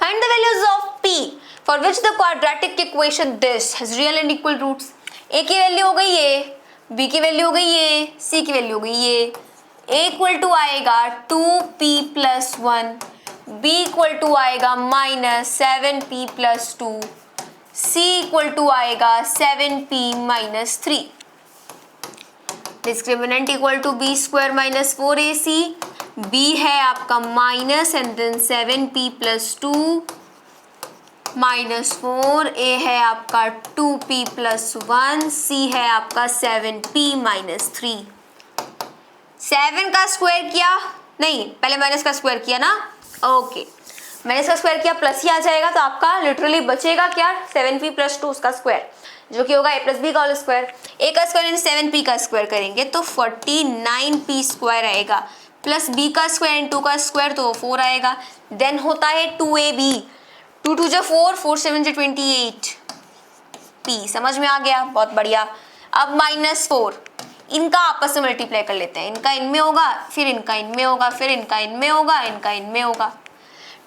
Find the values of p for which the quadratic equation this has real and equal roots. a की वैल्यू हो गई ये, b की वैल्यू हो गई ये, c की वैल्यू हो गई ये। a इक्वल टू आएगा 2p plus 1, b equal to आएगा -7p plus 2, c equal to आएगा 7p -3। Discriminant equal to b square minus 4ac, b है आपका minus and then 7p plus 2, -4, a है आपका 2p + 1, सी है आपका 7p - 3। 7 का स्क्वायर किया, नहीं पहले माइनस का स्क्वायर किया ना, ओके माइनस का स्क्वायर किया प्लस ही आ जाएगा, तो आपका लिटरली बचेगा क्या 7p + 2 उसका स्क्वायर, जो कि होगा a + b का होल स्क्वायर। a का स्क्वायर यानी 7p का स्क्वायर करेंगे तो 49p स्क्वायर आएगा, प्लस b का स्क्वायर एंड 2 का स्क्वायर तो 4 आएगा। देन होता है 2ab, 2 2 जा 4, 4 7 जा 28 p, समझ में आ गया, बहुत बढ़िया। अब -4, इनका आपस में मल्टीप्लाई कर लेते हैं, इनका इनमें होगा, फिर इनका इनमें होगा, फिर इनका इनमें होगा, इनका इनमें होगा।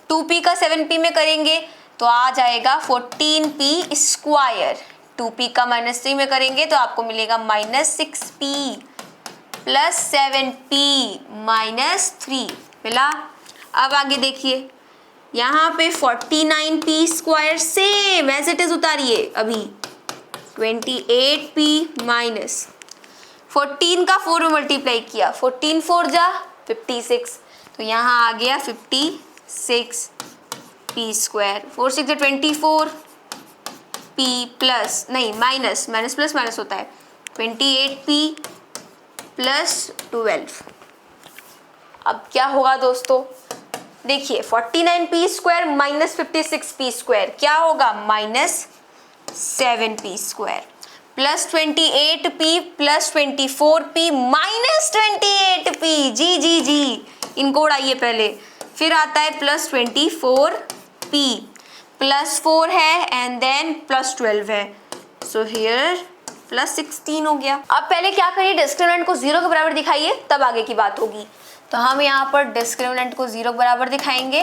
2p का 7p में करेंगे तो आ जाएगा 14p स्क्वायर, 2p का -3 में करेंगे तो आपको मिलेगा -6p + 7p - 3 मिला। अब आगे देखिए, यहाँ पे 49p square same as it is उतारिए अभी, 28p माइनस 14 का 4 में मल्टीप्लाई किया, 14 4 जा 56, तो यहाँ आ गया 56p स्क्वायर, 4 6 जा 24 p प्लस नहीं माइनस माइनस प्लस माइनस होता है 28p + 12। अब क्या होगा दोस्तों, देखिए 49p स्क्वायर - 56p स्क्वायर क्या होगा, -7p square plus 28p + 24p -28p, जी जी जी इनको उड़ाइए पहले, फिर आता है +24p, +4 है एंड देन +12 है, सो हियर +16 हो गया। अब पहले क्या करिए, डिस्क्रिमिनेंट को 0 के बराबर दिखाइए, तब आगे की बात होगी। तो हम यहाँ पर डिस्क्रिमिनेंट को 0 के बराबर दिखाएंगे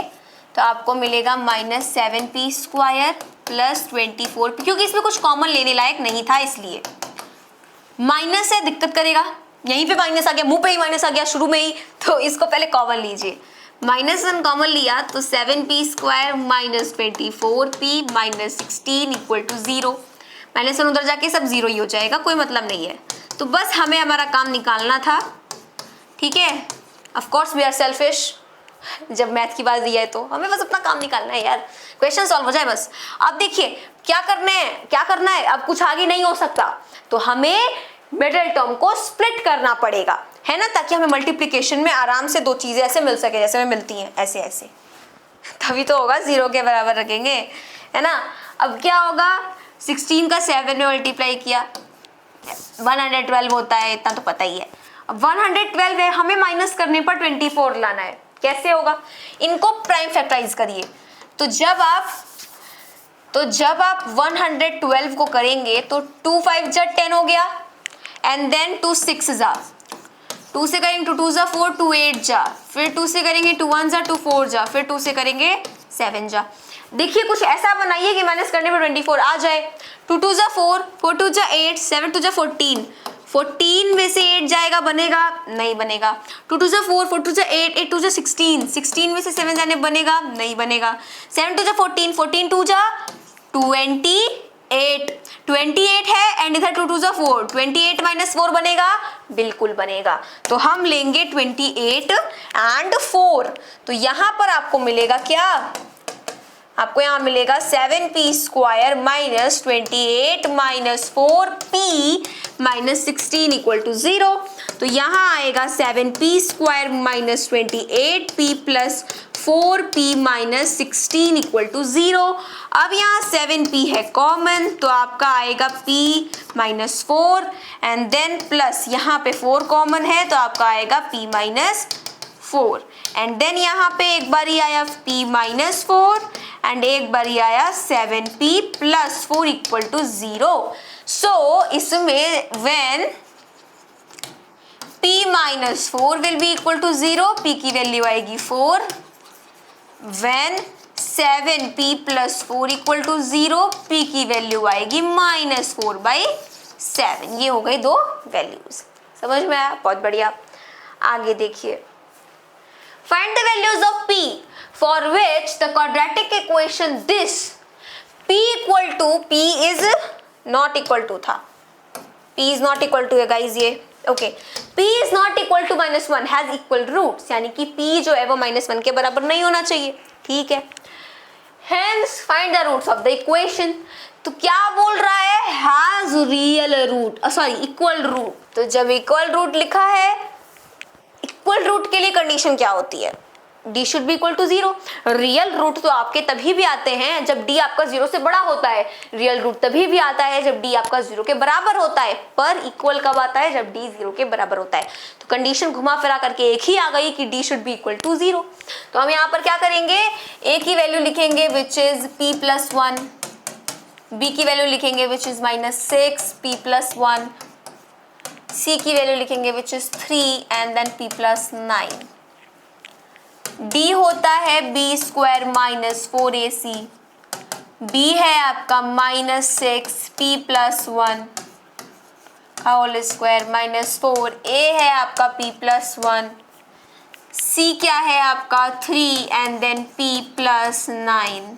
तो आपको मिलेगा -7p स्क्वायर + 24p, क्योंकि इसमें कुछ कॉमन लेने लायक नहीं था इसलिए माइनस है, दिक्कत करेगा, यहीं पे माइनस आ गया, मुंह पे ही माइनस आ गया शुरू में ही, तो इसको पहले कॉमन लीजिए। -1 कॉमन लिया तो 7p स्क्वायर -24p -16 = 0, -1 उधर जाके सब 0 ही हो जाएगा, कोई मतलब नहीं है। तो बस हमें हमारा काम निकालना था, ठीक है। Of course we are selfish, जब मैथ की बात दी है तो हमें बस अपना काम निकालना है यार, क्वेश्चन सॉल्व हो जाए बस। अब देखिए क्या करना है, अब कुछ आगे नहीं हो सकता, तो हमें मिडिल टर्म को स्प्लिट करना पड़ेगा, है ना, ताकि हमें मल्टीप्लिकेशन में आराम से दो चीजें ऐसे मिल सके जैसे हमें मिलती हैं, ऐसे ऐसे, तभी तो होगा 0 के बराबर रखेंगे, है ना। अब क्या होगा, 16 का 7 में मल्टीप्लाई किया 112 होता है, इतना तो पता ही है। अब 112 है, हमें माइनस करने पर 24 लाना है, कैसे होगा, इनको प्राइम फैक्टराइज करिए। तो जब आप 112 को करेंगे तो 2 5 जा 10 हो गया, एंड देन 2 6 जा, 2 से करेंगे 2 2 जा 4, 2 8 जा, फिर 2 से करेंगे 2 1 जा 2 4 जा, फिर 2 से करेंगे 7 जा। देखिए कुछ ऐसा बनाइए कि माइनस करने पर 24 आ जाए। 2 2 जा 4, 4 2 जा 8, 7 2 जा 14, 14 में से 8 जाएगा, बनेगा नहीं बनेगा। 2 2 जा 4, 4 2 जा 8, 8 2 जा 16, 16 में से 7 जाने बनेगा नहीं बनेगा। 7 2 जा 14, 14 2 जा 28, 28 है एंड इधर 2 2 जा 4, 28 - 4 बनेगा, बिल्कुल बनेगा। तो हम लेंगे 28 एंड 4, तो यहाँ पर आपको मिलेगा क्या, आपको यहाँ मिलेगा 7p स्क्वायर -28 -4p -16 = 0। तो यहाँ आएगा 7p स्क्वायर -28p + 4p -16 = 0। अब यहाँ 7p है कॉमन, तो आपका आएगा p -4 एंड देन प्लस यहाँ पे 4 कॉमन है तो आपका आएगा p -4 एंड देन यहाँ पे एक बार ही आया p -4 एंड एक बार ही आया 7p + 4 = 0। सो इसमें when p -4 will be equal to 0, p की वैल्यू आएगी 4, when 7p + 4 = 0, p की वैल्यू आएगी -4/7। ये हो गई दो वैल्यूज, समझ में आया, बहुत बढ़िया। आगे देखिए, find the values of p for which the quadratic equation this p is not equal to था, p is not equal to है गाइज ये, okay p is not equal to -1 has equal roots, यानी कि p जो है वो -1 के बराबर नहीं होना चाहिए, ठीक है। Hence find the roots of the equation. तो क्या बोल रहा है, has real root, sorry equal root. तो जब इक्वल रूट लिखा है, इक्वल रूट के लिए कंडीशन क्या होती है, d should be equal to 0। Real root तो आपके तभी भी आते हैं जब d आपका 0 से बड़ा होता है, रियल रूट तभी भी आता है जब d आपका 0 के बराबर होता है, पर इक्वल कब आता है, जब d 0 के बराबर होता है। तो कंडीशन घुमा फिरा करके एक ही आ गई कि d should be equal to 0। तो हम यहाँ पर क्या करेंगे, a की वैल्यू लिखेंगे विच इज p+1, b की वैल्यू लिखेंगे विच इज -6 p+1, c की वैल्यू लिखेंगे which is 3 and then p+9। d होता है b² - 4ac, b है आपका -6 p+1 होल स्क्वायर -4, a है आपका p+1, c क्या है आपका 3 एंड देन p+9।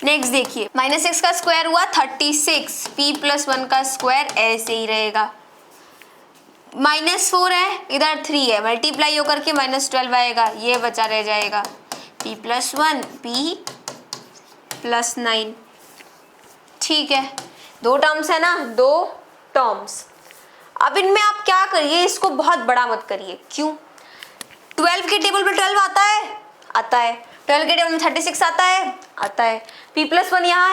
नेक्स्ट देखिए, -6 का स्क्वायर हुआ 36, p+1 का स्क्वायर ऐसे ही रहेगा, -4 है, इधर 3 है, मल्टीप्लाई होकर के -12 आएगा, ये बचा रह जाएगा p+1 p+9। ठीक है, दो टर्म्स है ना, दो टर्म्स। अब इनमें आप क्या करिए, इसको बहुत बड़ा मत करिए। क्यों, 12 के टेबल में 12 आता है, आता है, 12 के टेबल में 36 आता है, आता है, p+1 यहाँ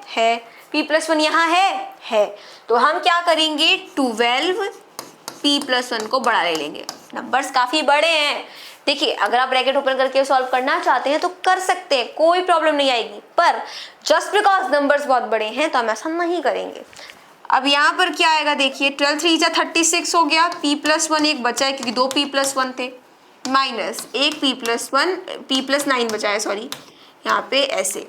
है, p+1 यहाँ है। तो हम क्या करेंगे, 12 p+1 को बड़ा ले लेंगे। नंबर्स काफी बड़े हैं, देखिए अगर आप ब्रैकेट ओपन करके सॉल्व करना चाहते हैं तो कर सकते हैं, कोई प्रॉब्लम नहीं आएगी, पर जस्ट बिकॉज नंबर्स बहुत बड़े हैं तो हम ऐसा नहीं करेंगे। अब यहाँ पर क्या आएगा, देखिए 12 3 जा 36 हो गया, p+1 एक बचा है क्योंकि 2 p+1 थे, माइनस एक p+9 बचा है, सॉरी यहाँ पे ऐसे।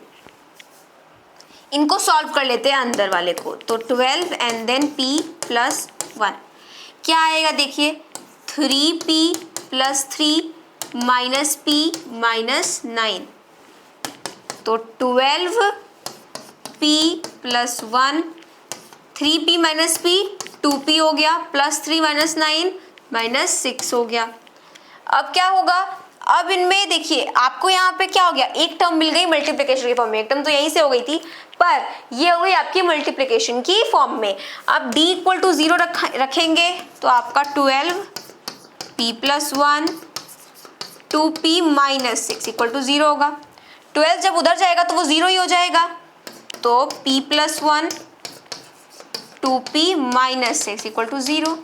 इनको सॉल्व कर लेते हैं अंदर वाले को, तो 12 एंड देन p+1 क्या आएगा, देखिए 3p + 3 -p -9, तो 12p + 1 3p - p 2p हो गया, +3 -9 -6 हो गया। अब क्या होगा, अब इनमें देखिए आपको यहाँ पे क्या हो गया, एक टर्म मिल गई मल्टीप्लिकेशन के फॉर्म में, एक टर्म तो यहीं से हो गई थी, पर ये हो गई आपकी मल्टीप्लिकेशन की फॉर्म में। अब d = 0 रखेंगे तो आपका 12p+1 2p -6 = 0 होगा। 12 जब उधर जाएगा तो वो 0 ही हो जाएगा, तो p+1 2p -6 = 0।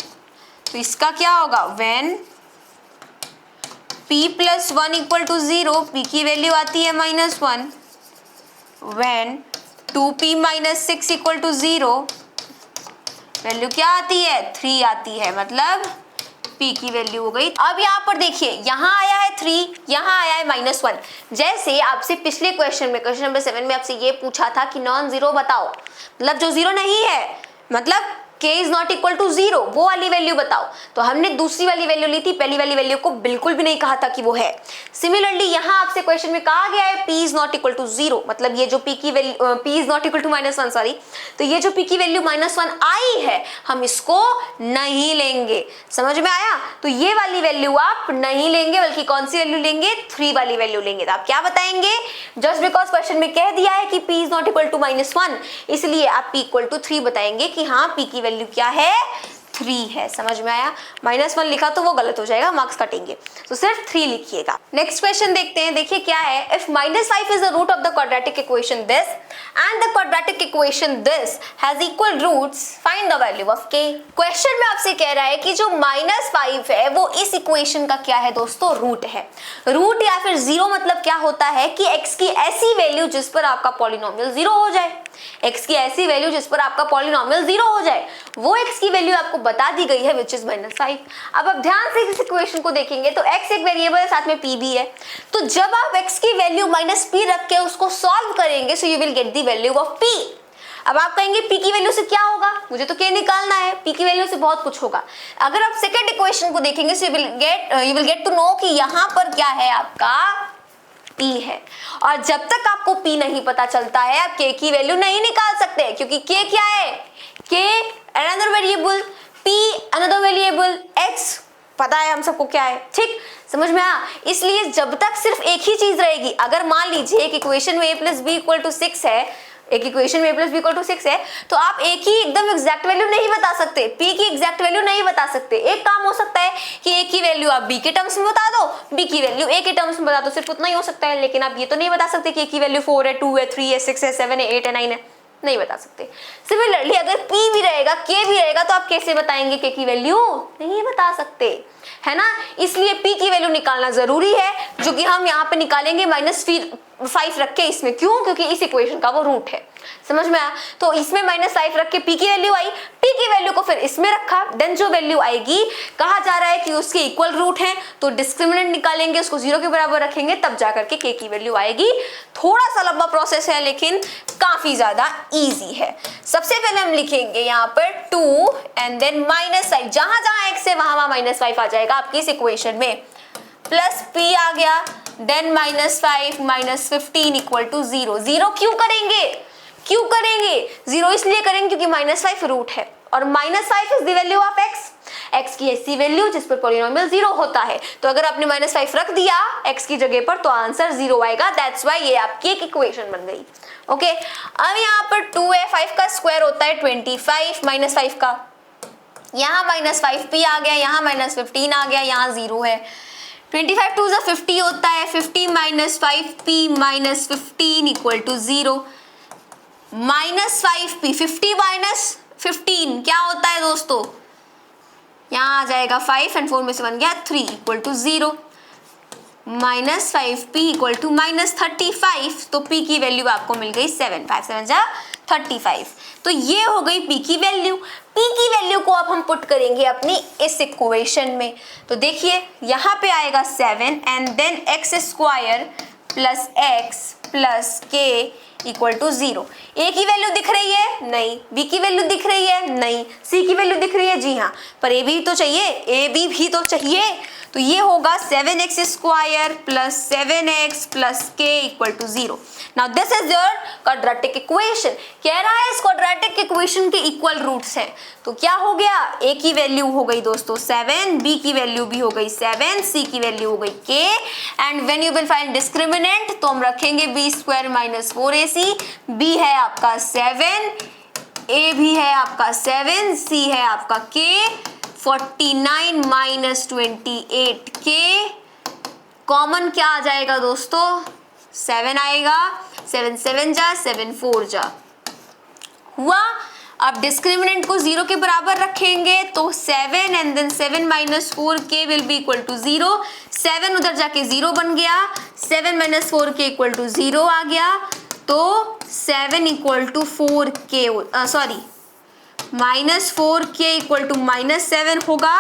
तो इसका क्या होगा, व्हेन p+1 = 0, p की वैल्यू आती है -1, व्हेन 2p -6 = 0, वैल्यू क्या आती है, 3 आती है, मतलब p की वैल्यू हो गई। अब यहाँ पर देखिए, यहाँ आया है 3, यहाँ आया है -1। जैसे आपसे पिछले क्वेश्चन में, क्वेश्चन नंबर 7 में आपसे ये पूछा था कि नॉन जीरो बताओ, मतलब जो जीरो नहीं है, मतलब k is not equal to 0, वो वाली वैल्यू बताओ। तो हमने दूसरी वाली वैल्यू ली थी, पहली वाली वैल्यू को बिल्कुल भी नहीं कहा था कि वो है। सिमिलरली यहाँ आपसे क्वेश्चन में कहा गया है p is not equal to 0, मतलब ये जो p की value p is not equal to -1, sorry, तो ये जो p की वैल्यू -1 आई है, हम इसको नहीं लेंगे। समझ में आया, तो ये वाली वैल्यू आप नहीं लेंगे, बल्कि कौन सी वैल्यू लेंगे, 3 वाली वैल्यू लेंगे। तो आप क्या बताएंगे, जस्ट बिकॉज क्वेश्चन में कह दिया है कि p is not equal to -1, इसलिए आप p इक्वल टू 3 बताएंगे कि हाँ p की वैल्यू क्या है, 3 है। समझ में आया, -1 लिखा तो वो गलत हो जाएगा, मार्क्स कटेंगे, तो सिर्फ 3 लिखिएगा। नेक्स्ट क्वेश्चन देखते हैं, देखिए क्या है, if -5 is the root of the quadratic equation this and the quadratic equation this has equal roots, find the value of k। Question में आपसे कह रहा है कि जो -5 है वो इस इक्वेशन का क्या है दोस्तों, रूट है। रूट या फिर 0 मतलब क्या होता है कि x की ऐसी वैल्यू जिस पर आपका पॉलिनोमियल 0 हो जाए, x की ऐसी वैल्यू जिस पर आपका पॉलिनोमियल 0 हो जाए, वो x की वैल्यू आपको बता दी गई है विच इज -5। अब आप ध्यान से इस इक्वेशन को देखेंगे तो x एक वेरिएबल है, साथ में p भी है, तो जब आप x की वैल्यू -p रख के उसको सॉल्व करेंगे सो you will get the value of p। अब आप कहेंगे p की वैल्यू से क्या होगा, मुझे तो k निकालना है, p की वैल्यू से बहुत कुछ होगा। अगर आप सेकंड इक्वेशन को देखेंगे so you will get to know कि यहाँ पर क्या है, आपका p है, और जब तक आपको p नहीं पता चलता है आप k की वैल्यू नहीं निकाल सकते, क्योंकि k क्या है, k another variable, p another variable, x पता है हम सबको क्या है, ठीक, समझ में आया। इसलिए जब तक सिर्फ एक ही चीज रहेगी, अगर मान लीजिए एक इक्वेशन में a plus b equal to 6 है, एक इक्वेशन में a plus b equal to 6 है, तो आप एक ही एकदम एग्जैक्ट वैल्यू नहीं बता सकते, p की एग्जैक्ट वैल्यू नहीं बता सकते। एक काम हो सकता है कि a की वैल्यू आप b के टर्म्स में बता दो, b की वैल्यू a के टर्म्स में बता दो, सिर्फ उतना ही हो सकता है। लेकिन आप ये तो नहीं बता सकते कि a की वैल्यू 4 है, 2 है, 3 है, 6 है, 7 है, 8 है, 9 है, नहीं बता सकते। सिमिलरली अगर p भी रहेगा, k भी रहेगा, तो आप कैसे बताएंगे k की वैल्यू, नहीं बता सकते, है ना। इसलिए p की वैल्यू निकालना जरूरी है, जो कि हम यहाँ पे निकालेंगे -5 रख के इसमें। क्यों? क्योंकि इस इक्वेशन का वो रूट है, समझ में आया। तो इसमें -5 रख के p की वैल्यू आई, p की वैल्यू को फिर इसमें रखा, देन जो वैल्यू आएगी, कहा जा रहा है कि उसके इक्वल रूट है, तो डिस्क्रिमिनेंट निकालेंगे, उसको 0 के बराबर रखेंगे, तब जाकर के k की वैल्यू आएगी। थोड़ा सा लंबा प्रोसेस है, लेकिन काफी ज्यादा इजी है। सबसे पहले हम लिखेंगे यहाँ पर 2 एंड देन -5, जहां जहां x है वहां वहां -5 आ जाएगा आपकी इस इक्वेशन में, प्लस p आ गया, देन -5 -15 इक्वल टू 0। 0 क्यों करेंगे, क्यों करेंगे 0? इसलिए करेंगे क्योंकि -5 रूट है और -5 is the value of x की ऐसी वैल्यू जिस पर पॉलिनोमियल 0 होता है। तो अगर आपने -5 रख दिया x की जगह पर, तो आंसर 0 आएगा। दैट्स व्हाई ये आपकी एक इक्वेशन बन गई। ओके, अब यहाँ पर 2 है, 5 का स्क्वायर होता है 25, -5 का, यहाँ -5p आ गया, यहाँ -15 आ गया, यहाँ 0 है। 25 2 50 होता है, 50 -5p -15 इक्वल टू 0, -5p, 50 -15 क्या होता है दोस्तों, यहाँ आ जाएगा 5 एंड 4 में से बन गया 3 equal to 0, -5p equal to -35, तो p की वैल्यू आपको मिल गई 7, 5 7 जा 35। तो ये हो गई p की वैल्यू। p की वैल्यू को अब हम पुट करेंगे अपनी इस इक्वेशन में। तो देखिए यहाँ पे आएगा 7 and then x square plus x plus k equal to 0। a की वैल्यू दिख रही है? नहीं। b की वैल्यू दिख रही है? नहीं। c की वैल्यू दिख रही है? जी हाँ। पर a भी तो चाहिए, a b भी तो चाहिए। तो ये होगा 7x square plus 7x plus k equal to 0। Now this is your quadratic equation. कह रहा है इस क्वाड्रेटिक इक्वेशन के इक्वल रूट्स हैं। तो क्या हो गया, a की वैल्यू हो गई दोस्तों 7, b की वैल्यू भी हो गई 7, c की वैल्यू हो गई k, and when you will find discriminant तो हम रखेंगे b square minus 4ac। b है आपका 7, a भी है आपका 7, c है आपका k, 49 माइनस 28k, कॉमन क्या आ जाएगा दोस्तों, 7 आएगा, 7 7 जा 7 4 जा हुआ। अब डिस्क्रिमिनेंट को 0 के बराबर रखेंगे तो 7 and then 7 minus 4k will be equal to 0। 7 उधर जाके 0 बन गया, 7 माइनस 4k इक्वल टू 0 आ गया, तो 7 equal to 4k sorry -4k equal to -7 होगा,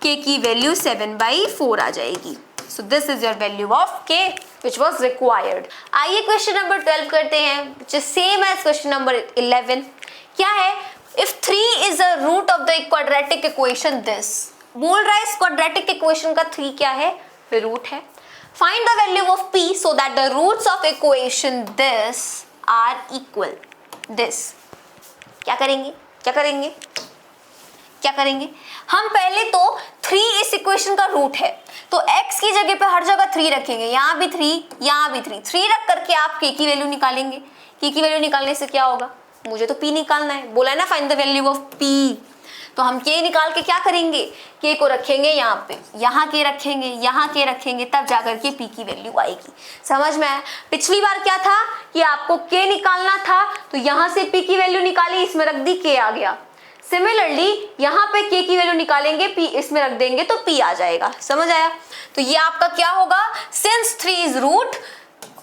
k की वैल्यू 7/4 आ जाएगी। So this is your value of k which was required। आइए क्वेश्चन नंबर 12 करते हैं, which is same as question number 11। क्या है, if 3 is a root of the quadratic equation this, बोल रहा है इस quadratic equation का 3 क्या है, रूट है। Find the value of p so that the roots of equation this are equal this। क्या करेंगे, क्या करेंगे, क्या करेंगे, हम पहले तो 3 इस इक्वेशन का रूट है, तो x की जगह पे हर जगह 3 रखेंगे, यहाँ भी 3, यहाँ भी 3, 3 रख करके आप k की वैल्यू निकालेंगे। k की वैल्यू निकालने से क्या होगा, मुझे तो p निकालना है, बोला है ना find the value of p। तो हम k निकाल के क्या करेंगे, k को रखेंगे यहाँ पे, यहाँ k रखेंगे, यहाँ k रखेंगे, तब जाकर के p की वैल्यू आएगी। समझ में आया? पिछली बार क्या था कि आपको k निकालना था, तो यहाँ से p की वैल्यू निकाली, इसमें रख दी, k आ गया। सिमिलरली यहाँ पे k की वैल्यू निकालेंगे, p इसमें रख देंगे तो p आ जाएगा। समझ आया? तो ये आपका क्या होगा, since 3 is root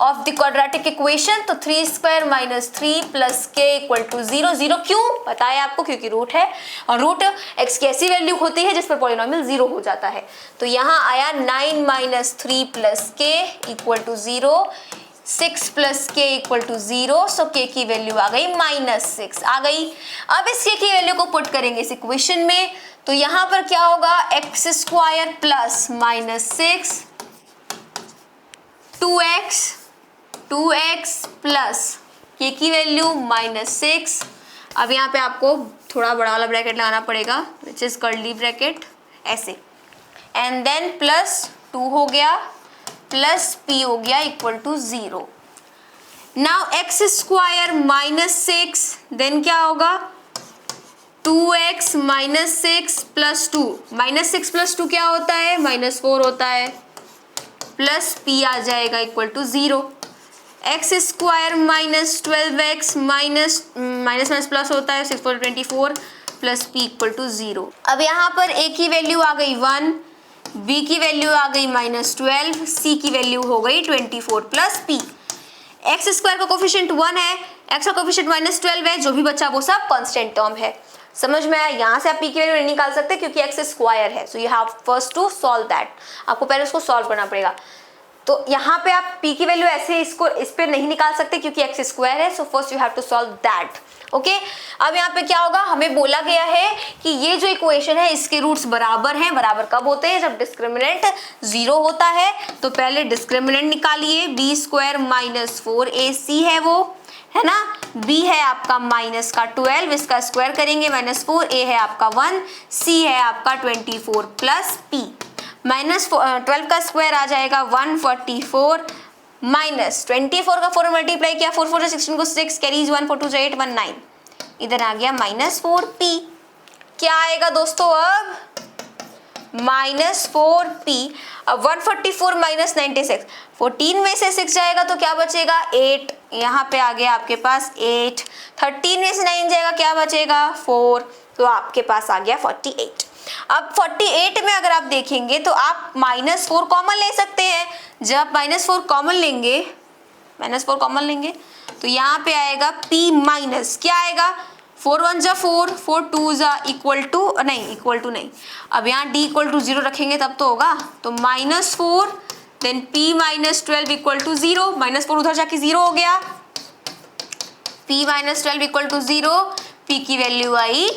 of the quadratic equation, तो 3 square minus 3 plus k equal to 0। 0 क्यों पता है आपको, क्योंकि रूट है, और रूट x की ऐसी वैल्यू होती है जिस पर पॉलिनोमियल 0 हो जाता है। तो यहाँ आया 9 minus 3 plus k equal to 0, 6 plus k equal to 0, so k की वैल्यू आ गई -6 आ गई। अब इस k की वैल्यू को पुट करेंगे इस इक्वेशन में, तो यहाँ पर क्या होगा, x square plus -6 2x plus k की वैल्यू -6। अब यहाँ पे आपको थोड़ा बड़ा वाला ब्रैकेट लगाना पड़ेगा, विच इज कर्ली ब्रैकेट, ऐसे एंड देन +2 हो गया प्लस p हो गया equal to 0। Now x square -6 then क्या होगा 2x -6 + 2 -6 + 2 क्या होता है -4 होता है प्लस p आ जाएगा equal to 0। x square -12x minus plus होता है 6 4 24 प्लस p इक्वल टू 0। अब यहाँ पर a की वैल्यू आ गई 1, b की वैल्यू आ गई -12, c की वैल्यू हो गई 24 प्लस p। x स्क्वायर का कोफिशिएंट 1 है, x का कोफिशिएंट -12 है, जो भी बचा वो सब कांस्टेंट टर्म है। समझ में आया? यहाँ से आप p की वैल्यू नहीं निकाल सकते क्योंकि x स्क्वायर है, so you have first to solve that. आपको पहले उसको सॉल्व करना पड़ेगा। तो यहाँ पे आप p की वैल्यू ऐसे इसको इस पे नहीं निकाल सकते क्योंकि x स्क्वायर है, so first you have to solve that. Okay, अब यहाँ पे क्या होगा, हमें बोला गया है कि ये जो इक्वेशन है इसके रूट्स बराबर हैं। बराबर कब होते हैं? जब डिस्क्रिमिनेंट 0 होता है। तो पहले डिस्क्रिमिनेंट निकालिए, b स्क्वायर -4ac है वो, है ना। b है आपका -12, इसका स्क्वायर करेंगे -4, a है आपका 1, c है आपका 24 प्लस p। -12 का स्क्वायर आ जाएगा 144 -24 का 4 मल्टीप्लाई किया 4 4 16 को 6 कैरीज 1 4 2 8 1 9, इधर आ गया -4p। क्या आएगा दोस्तों अब? -4p। अब 144 -96, 14 में से 6 जाएगा तो क्या बचेगा 8, यहाँ पे आ गया आपके पास 8, 13 में से 9 जाएगा क्या बचेगा 4, तो आपके पास आ गया 48। अब 48 में अगर आप देखेंगे तो आप -4 कॉमन ले सकते हैं। जब आप -4 कॉमन लेंगे तो यहाँ पे आएगा p माइनस क्या आएगा 4 1 जा 4 4 2 जा इक्वल टू नहीं, अब यहाँ d इक्वल टू 0 रखेंगे तब तो होगा। तो -4 देन p -12 इक्वल टू 0, -4 उधर जाके 0 हो गया, p -12 इक्वल टू 0, p की वैल्यू आई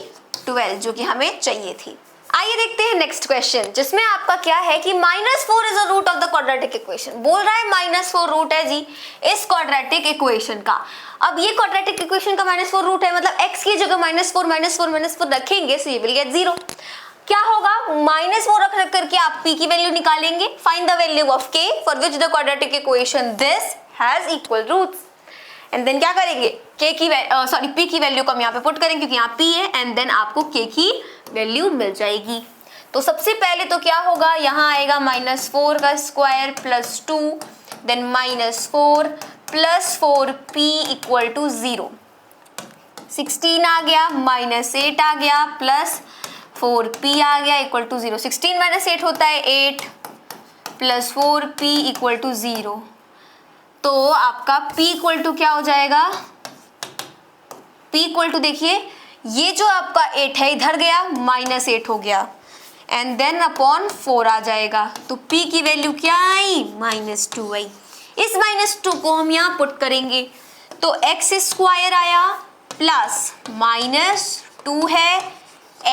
12 जो कि हमें चाहिए थी। आइए देखते हैं नेक्स्ट क्वेश्चन, जिसमें आपका क्या है कि -4 is a root of the quadratic equation. बोल रहा है -4 रूट है जी इस क्वाड्रेटिक इक्वेशन का। अब ये क्वाड्रेटिक इक्वेशन का -4 रूट है, मतलब x की जगह -4 रखेंगे सो यू विल गेट 0। क्या होगा, -4 रख करके आप p की वैल्यू निकालेंगे। Find the value of k for which the quadratic equation this has equal roots. And then क्या करेंगे, p की वैल्यू को हम यहाँ पे पुट करेंगे क्योंकि यहाँ p है, एंड देन आपको k की वैल्यू मिल जाएगी। तो सबसे पहले तो क्या होगा, यहाँ आएगा -4 का square plus 2 then -4 plus 4p equal to 0, 16 आ गया -8 आ गया प्लस 4p आ गया इक्वल टू 0। 16 - 8 होता है 8 प्लस 4p इक्वल टू 0। तो आपका p इक्वल टू क्या हो जाएगा, p इक्वल टू देखिए ये जो आपका 8 है इधर गया -8 हो गया एंड देन अपॉन 4 आ जाएगा। तो p की वैल्यू क्या आई -2 आई। इस -2 को हम यहाँ पुट करेंगे तो x स्क्वायर आया प्लस -2 है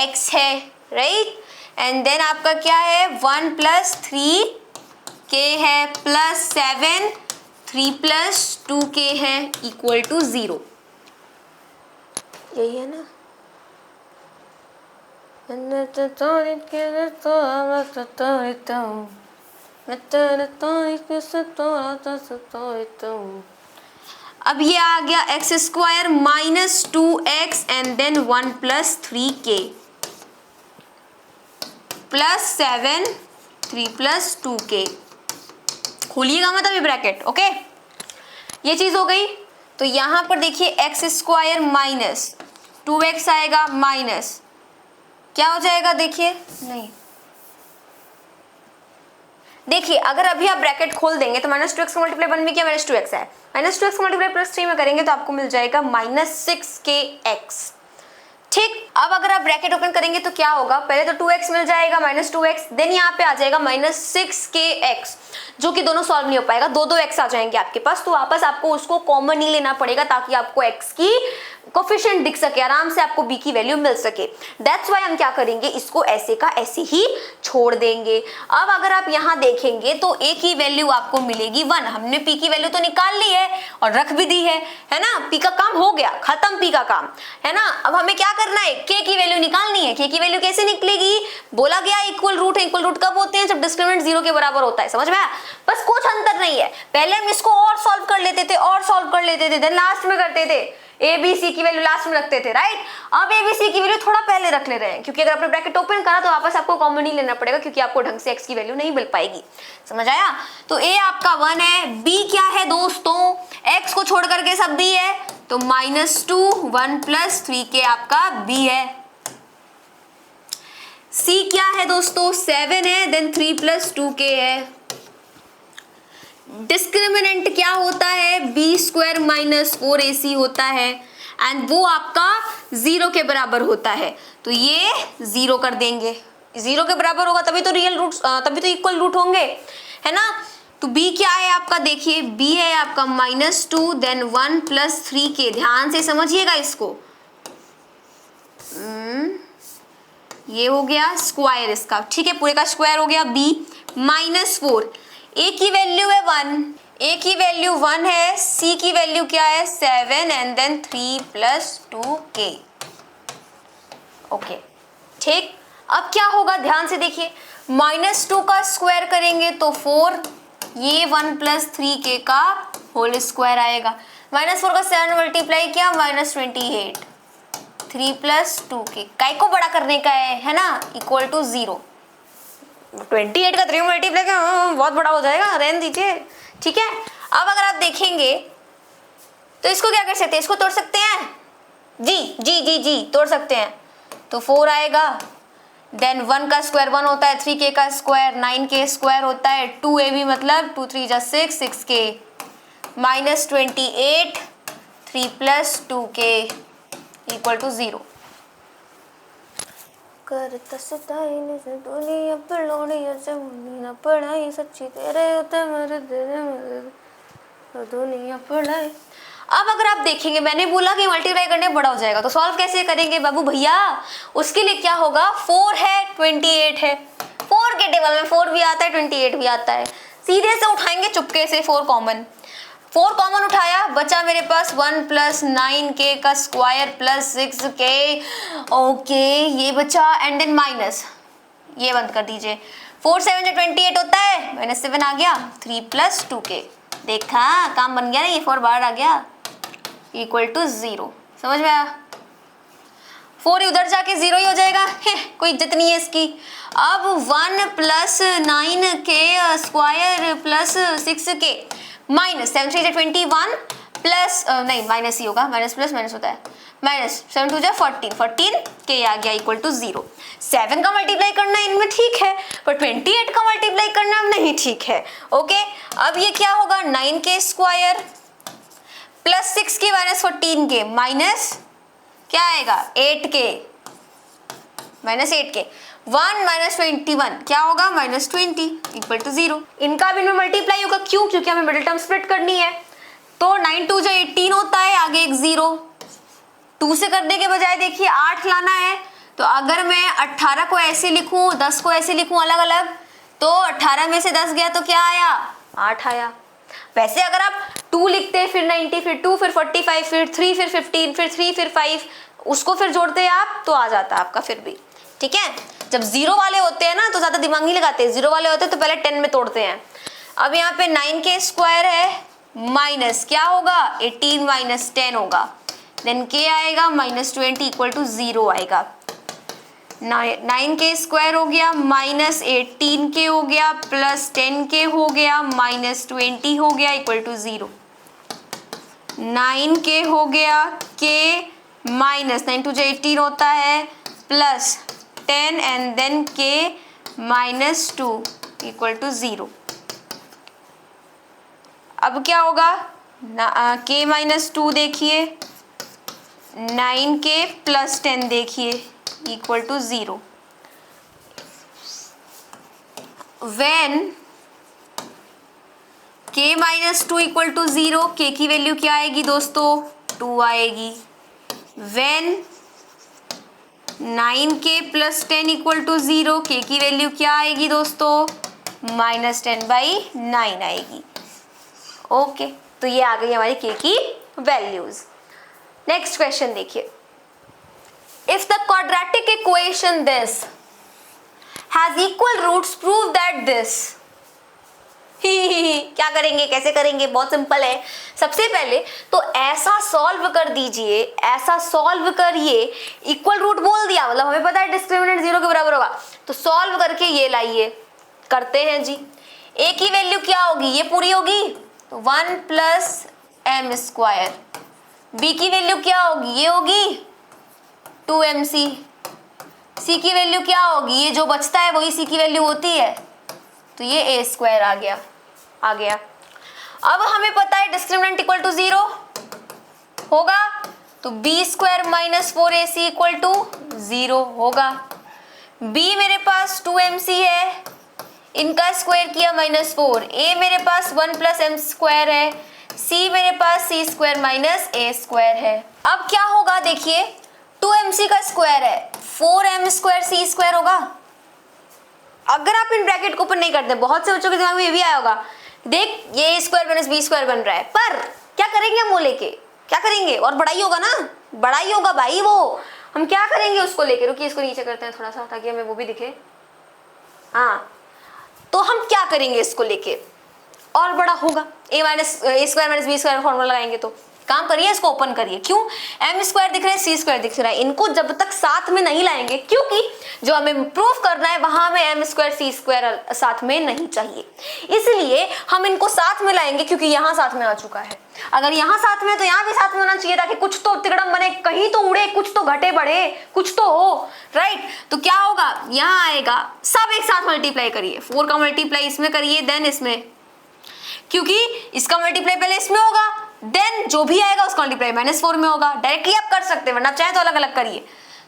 x है राइट, एंड देन आपका क्या है 1 + 3k है प्लस 7 3 + 2k है इक्वल टू 0। यही है ना। अब ये आ गया x square -2x and then 1 + 3k plus 7 3 + 2k, खोलिएगा मतलब ये ब्रैकेट। ओके, ये चीज हो गई। तो यहाँ पर देखिए x स्क्वायर -2x आएगा माइनस क्या हो जाएगा, देखिए नहीं देखिए अगर अभी आप ब्रैकेट खोल देंगे तो -2x का मल्टीप्लाई 1 में क्या -2x है, -2x का मल्टीप्लाई +3 में करेंगे तो आपको मिल जाएगा -6kx। ठीक, अब अगर आप ब्रैकेट ओपन करेंगे तो क्या होगा, पहले तो 2x मिल जाएगा -2x, देन यहाँ पे आ जाएगा -6kx, जो कि दोनों सॉल्व नहीं हो पाएगा, दो x आ जाएंगे आपके पास। तो वापस आपको उसको कॉमन नहीं लेना पड़ेगा ताकि आपको x की कोफिशिएंट दिख सके, आराम से आपको b की वैल्यू मिल सके। दैट्स व्हाई हम क्या करेंगे, इसको ऐसे का ऐसे ही छोड़ देंगे। अब अगर आप यहाँ देखेंगे तो a की वैल्यू आपको मिलेगी 1, हमने p की वैल्यू तो निकाल ली है और रख भी दी है ना, p का काम हो गया, खत्म p का काम, है ना। अब हमें क्या करना है, if the quadratic equation this has equal roots prove that this. क्या करेंगे, कैसे करेंगे, बहुत सिंपल है। सबसे पहले तो ऐसा सॉल्व कर दीजिए, ऐसा सॉल्व करिए, इक्वल रूट बोल दिया मतलब हमें पता है डिस्क्रिमिनेंट 0 के बराबर होगा, तो सॉल्व करके ये लाइए, करते हैं जी। ए की वैल्यू क्या होगी, ये पूरी होगी तो 1 प्लस एम स्क्वायर। बी की वैल्यू क्या होगी, ये होगी 2mc। सी की वैल्यू क्या होगी, ये जो बचता है वही सी की वैल्यू होती है, तो ये ए स्क्वायर आ गया। अब हमें पता है डिस्क्रिमिनेंट इक्वल टू 0 होगा, तो b square minus 4ac equal to 0 होगा। बी मेरे पास 2mc है, इनका स्क्वायर किया -4। ए मेरे पास 1 प्लस एम स्क्वायर है, सी मेरे पास सी स्क्वायर माइनस ए स्क्वायर है। अब क्या होगा देखिए, 2mc का स्क्वायर है, 4m स्क्वायर सी स्क्वायर होगा। अगर आप इन ब्रैकेट को ओपन नहीं करते, बहुत से बच्चों के दिमाग में ये भी आया होगा, देख ये a square minus B square बन रहा है, पर क्या करेंगे हम वो लेके, क्या करेंगे, और बड़ा ही होगा ना, बड़ा ही होगा भाई वो, हम क्या करेंगे उसको लेके। रुकिए इसको नीचे करते हैं थोड़ा सा ताकि हमें वो भी दिखे। हाँ, तो हम क्या करेंगे इसको लेके, और बड़ा होगा, A square minus B square formula लगाएंगे। तो काम करिए, इसको ओपन करिए। क्यों, एम स्क्वायर दिख रहा है, सी स्क्वायर दिख रहा है, इनको जब तक साथ में नहीं लाएंगे, क्योंकि जो हमें प्रूफ करना है वहां में एम स्क्वायर सी स्क्वायर साथ में नहीं चाहिए, इसलिए हम इनको साथ में लाएंगे, क्योंकि यहाँ साथ में आ चुका है। अगर यहाँ साथ में तो यहाँ भी साथ में होना चाहिए, ताकि कुछ तो तिकड़म बने, कहीं तो उड़े, कुछ तो घटे बढ़े, कुछ तो हो, राइट। तो क्या होगा, यहाँ आएगा, सब एक साथ मल्टीप्लाई करिए, 4 का मल्टीप्लाई इसमें करिए, देन इसमें, क्योंकि इसका मल्टीप्लाई पहले इसमें होगा, देन जो भी आएगा उसका मल्टीप्लाई -4 में होगा। डायरेक्टली आप कर सकते हैं, वरना चाहे तो अलग अलग करिए।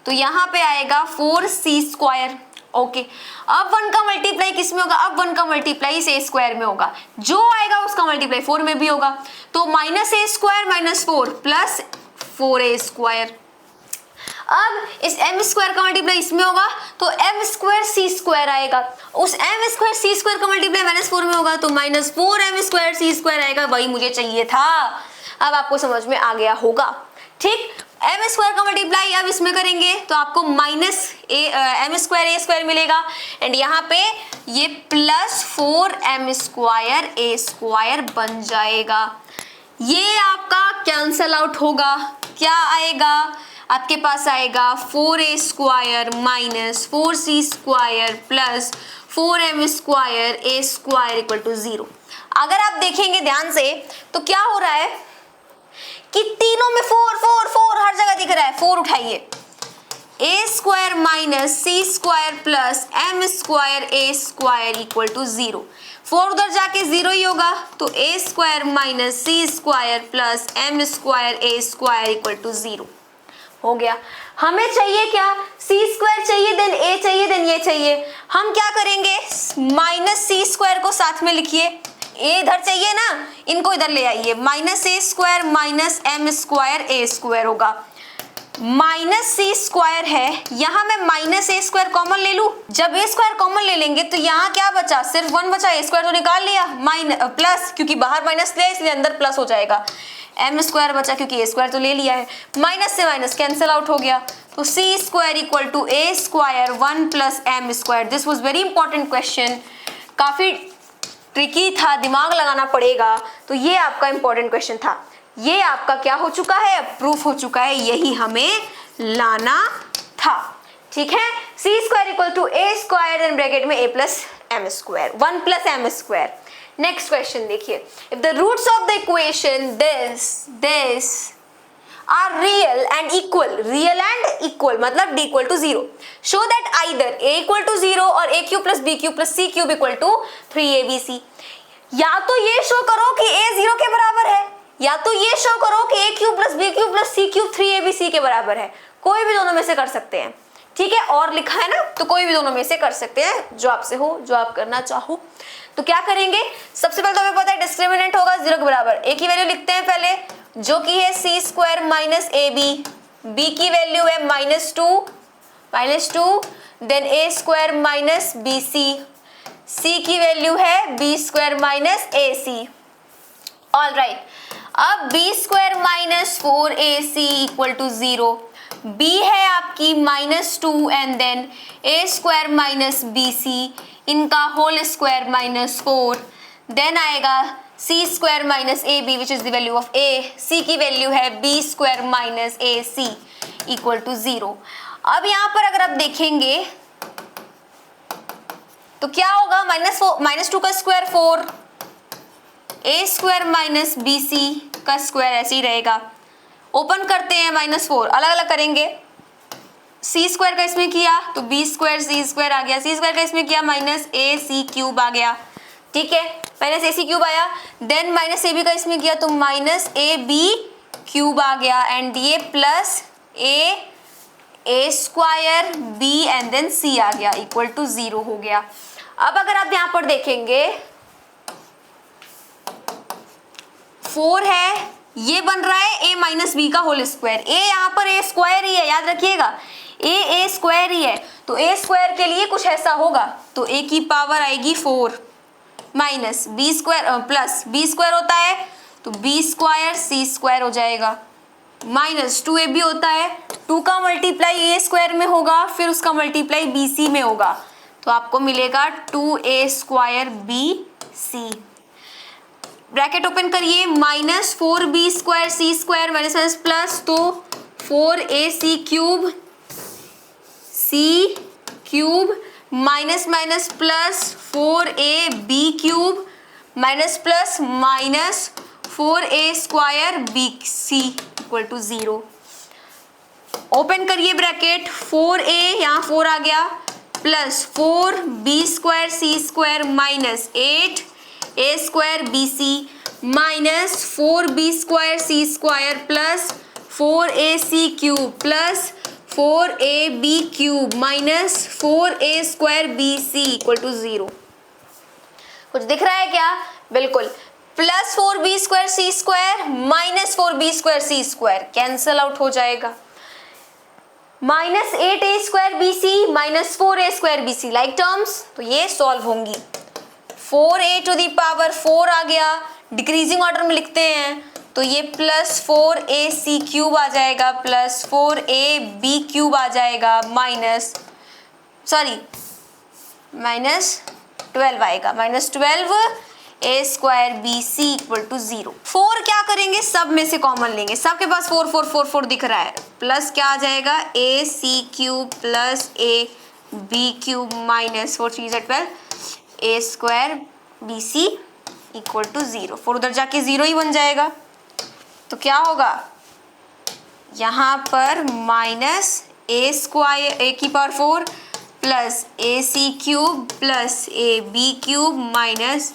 तो यहाँ पे आएगा 4c स्क्वायर, ओके। अब 1 का मल्टीप्लाई किस में होगा, अब 1 का मल्टीप्लाई इस a स्क्वायर में होगा, जो आएगा उसका मल्टीप्लाई 4 में भी होगा, तो -a square -4 plus 4a square. अब इस m स्क्वायर का मल्टीप्लाई इसमें होगा, तो m स्क्वायर c स्क्वायर आएगा, उस m स्क्वायर c स्क्वायर का मल्टीप्लाई -4 में होगा, तो -4m स्क्वायर c स्क्वायर आएगा, वही मुझे चाहिए था। अब आपको समझ में आ गया होगा, ठीक। m स्क्वायर का मल्टीप्लाई अब इसमें करेंगे तो आपको m स्क्वायर a स्क्वायर मिलेगा, एंड यहाँ पे ये +4m स्क्वायर a स्क्वायर बन जाएगा। ये आपका कैंसल आउट होगा, क्या आएगा आपके पास, आएगा 4a square minus 4c square plus 4m square a square equal to 0। अगर आप देखेंगे ध्यान से तो क्या हो रहा है कि तीनों में 4 हर जगह दिख रहा है। 4 उठाइए, a square minus c square plus m square a square equal to 0। 4 उधर जाके 0 ही होगा, तो a square minus c square plus m square a square equal to 0 हो गया। हमें चाहिए क्या, c स्क्वायर चाहिए, देन a चाहिए, देन ये चाहिए। हम क्या करेंगे, -c स्क्वायर को साथ में लिखिए, a इधर चाहिए ना, इनको इधर ले आइए, -a square minus m square a square होगा। -c स्क्वायर है, यहाँ मैं -a स्क्वायर कॉमन ले लूं, जब a स्क्वायर कॉमन ले लेंगे तो यहाँ क्या बचा, सिर्फ 1 बचा, a स्क्वायर तो निकाल लिया, प्लस, क्योंकि बाहर माइनस लिया इसलिए अंदर प्लस हो जाएगा, m स्क्वायर बचा क्योंकि a स्क्वायर तो ले लिया है, माइनस से माइनस कैंसिल आउट हो गया, तो c square equal to a square 1 plus m square. This was very important question, काफी ट्रिकी था, दिमाग लगाना पड़ेगा, तो ये आपका इंपॉर्टेंट क्वेश्चन था। ये आपका क्या हो चुका है, प्रूफ हो चुका है, यही हमें लाना था, ठीक है। c square equal to a square, then bracket में a plus m square, 1 plus m square. Next question देखिए, if the roots of the equation this are real and equal मतलब d equal to 0, show that either a equal to 0 or a cube plus b cube plus c cube equal to 3abc। या तो ये show करो कि a 0 के बराबर है, या तो ये शो करो कि a cube plus b cube plus c cube 3abc के बराबर है, कोई भी दोनों में से कर सकते हैं, ठीक है। और लिखा है ना, तो कोई भी दोनों में से कर सकते हैं, जो आपसे हो, जो आप करना चाहो। तो क्या करेंगे, सबसे पहले तो हमें पता है डिस्क्रिमिनेंट होगा 0 के बराबर, a की वैल्यू लिखते हैं पहले, जो कि है c square minus ab, b की वैल्यू है -2, then a square minus bc, c की वैल्यू है b square minus ac। All right, अब b square minus 4ac equal to 0, b है आपकी -2 and then a square minus b c, इनका whole square -4, then आएगा c square minus A b which is the value of a, c की value है b square minus A c equal to 0। अब यहाँ पर अगर आप देखेंगे तो क्या होगा, -2 का square 4, a square minus b c का स्क्वायर ऐसे ही रहेगा। ओपन करते हैं -4, अलग अलग करेंगे, c स्क्वायर का इसमें किया तो b स्क्वायर c स्क्वायर आ गया, c स्क्वायर का इसमें किया माइनस ए सी क्यूब आ गया, ठीक है, माइनस ए सी क्यूब आया, देन माइनस ए बी का इसमें किया तो माइनस ए बी क्यूब आ गया, एंड ये plus A square B and then C आ गया इक्वल टू 0 हो गया। अब अगर आप यहाँ पर देखेंगे 4 है, ये बन रहा है a माइनस बी का होल स्क्वायर, a यहाँ पर a स्क्वायर ही है, याद रखिएगा a स्क्वायर ही है, तो a स्क्वायर के लिए कुछ ऐसा होगा, तो a की पावर आएगी 4 minus B square plus B square होता है तो बी स्क्वायर सी स्क्वायर हो जाएगा, माइनस 2ab होता है, 2 का मल्टीप्लाई a स्क्वायर में होगा, फिर उसका मल्टीप्लाई bc में होगा, तो आपको मिलेगा 2a square bc। Bracket open करिए, -4b स्क्वायर सी स्क्वायर माइनस प्लस, तो 4ac cube c cube minus minus plus 4ab cube minus plus minus 4a square bc equal to 0। Open करिए ब्रैकेट, 4a यहाँ 4 आ गया plus 4b square C square minus 8a square bc minus 4b square C square plus 4ac cube plus 4ab cube minus 4a square bc equal to 0। कुछ दिख रहा है क्या? बिल्कुल, प्लस 4b स्क्वायर सी square minus 4b square सी square cancel out हो जाएगा, minus 8a square bc minus 4a square bc like terms, तो ये सॉल्व होंगी। 4a टू दी पावर 4 आ गया, डिक्रीजिंग ऑर्डर में लिखते हैं तो ये प्लस 4ac क्यूब आ जाएगा प्लस 4ab क्यूब आ जाएगा माइनस 12 आएगा, minus 12a square bc equal to 0। 4 क्या करेंगे, सब में से कॉमन लेंगे, सबके पास 4 4 4 4 दिख रहा है, प्लस क्या आ जाएगा ac cube plus ab cube minus 4 3 12 a square bc equal to 0। 4 उधर जाके 0 ही बन जाएगा, तो क्या होगा यहाँ पर माइनस a स्क्वायर a की power 4 plus ac cube plus ab cube minus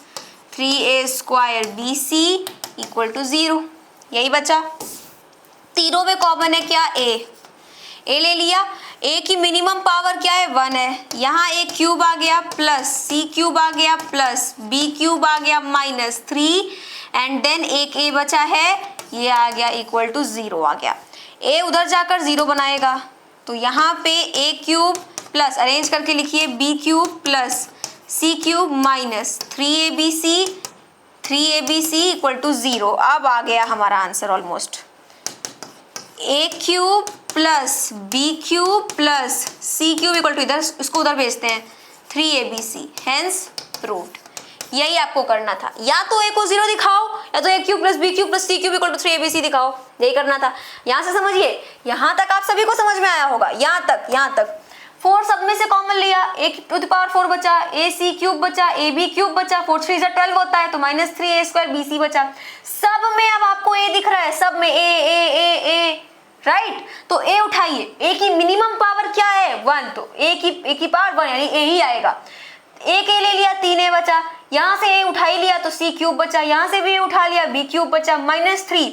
3a square bc equal to 0, यही बचा। तीनों में कॉमन है क्या, a ले लिया, a की मिनिमम पावर क्या है 1 है, यहाँ a क्यूब आ गया प्लस c क्यूब आ गया प्लस b क्यूब आ गया माइनस 3 एंड देन एक a बचा है, ये आ गया इक्वल टू 0 आ गया। a उधर जाकर 0 बनाएगा तो यहाँ पे a क्यूब प्लस अरेंज करके लिखिए b cube plus c cube minus 3abc equal to 0। अब आ गया हमारा answer almost, a cube plus b cube plus c cube equal to इधर, उसको उधर भेजते हैं 3abc, हेंस प्रूव्ड। यही आपको करना था, या तो a को 0 दिखाओ या तो a cube plus b cube plus c cube equal to 3abc दिखाओ, यही करना था। यहाँ से समझिए, यहाँ तक आप सभी को समझ में आया होगा, यहाँ तक 4 सब में से कॉमन लिया, a टू द पावर 4 बचा, ac क्यूब बचा, ab क्यूब बचा, 4 3 12 होता है तो माइनस 3a स्क्वायर bc बचा। सब में अब आपको a दिख रहा है, सब में a राइट, तो a उठाइए, a की मिनिमम पावर क्या है 1, तो a की पावर 1 यानी a ही आएगा। एक a ले लिया, 3a बचा, यहाँ से a उठा ही लिया तो c क्यूब बचा, यहाँ से भी a उठा लिया b क्यूब बचा माइनस 3,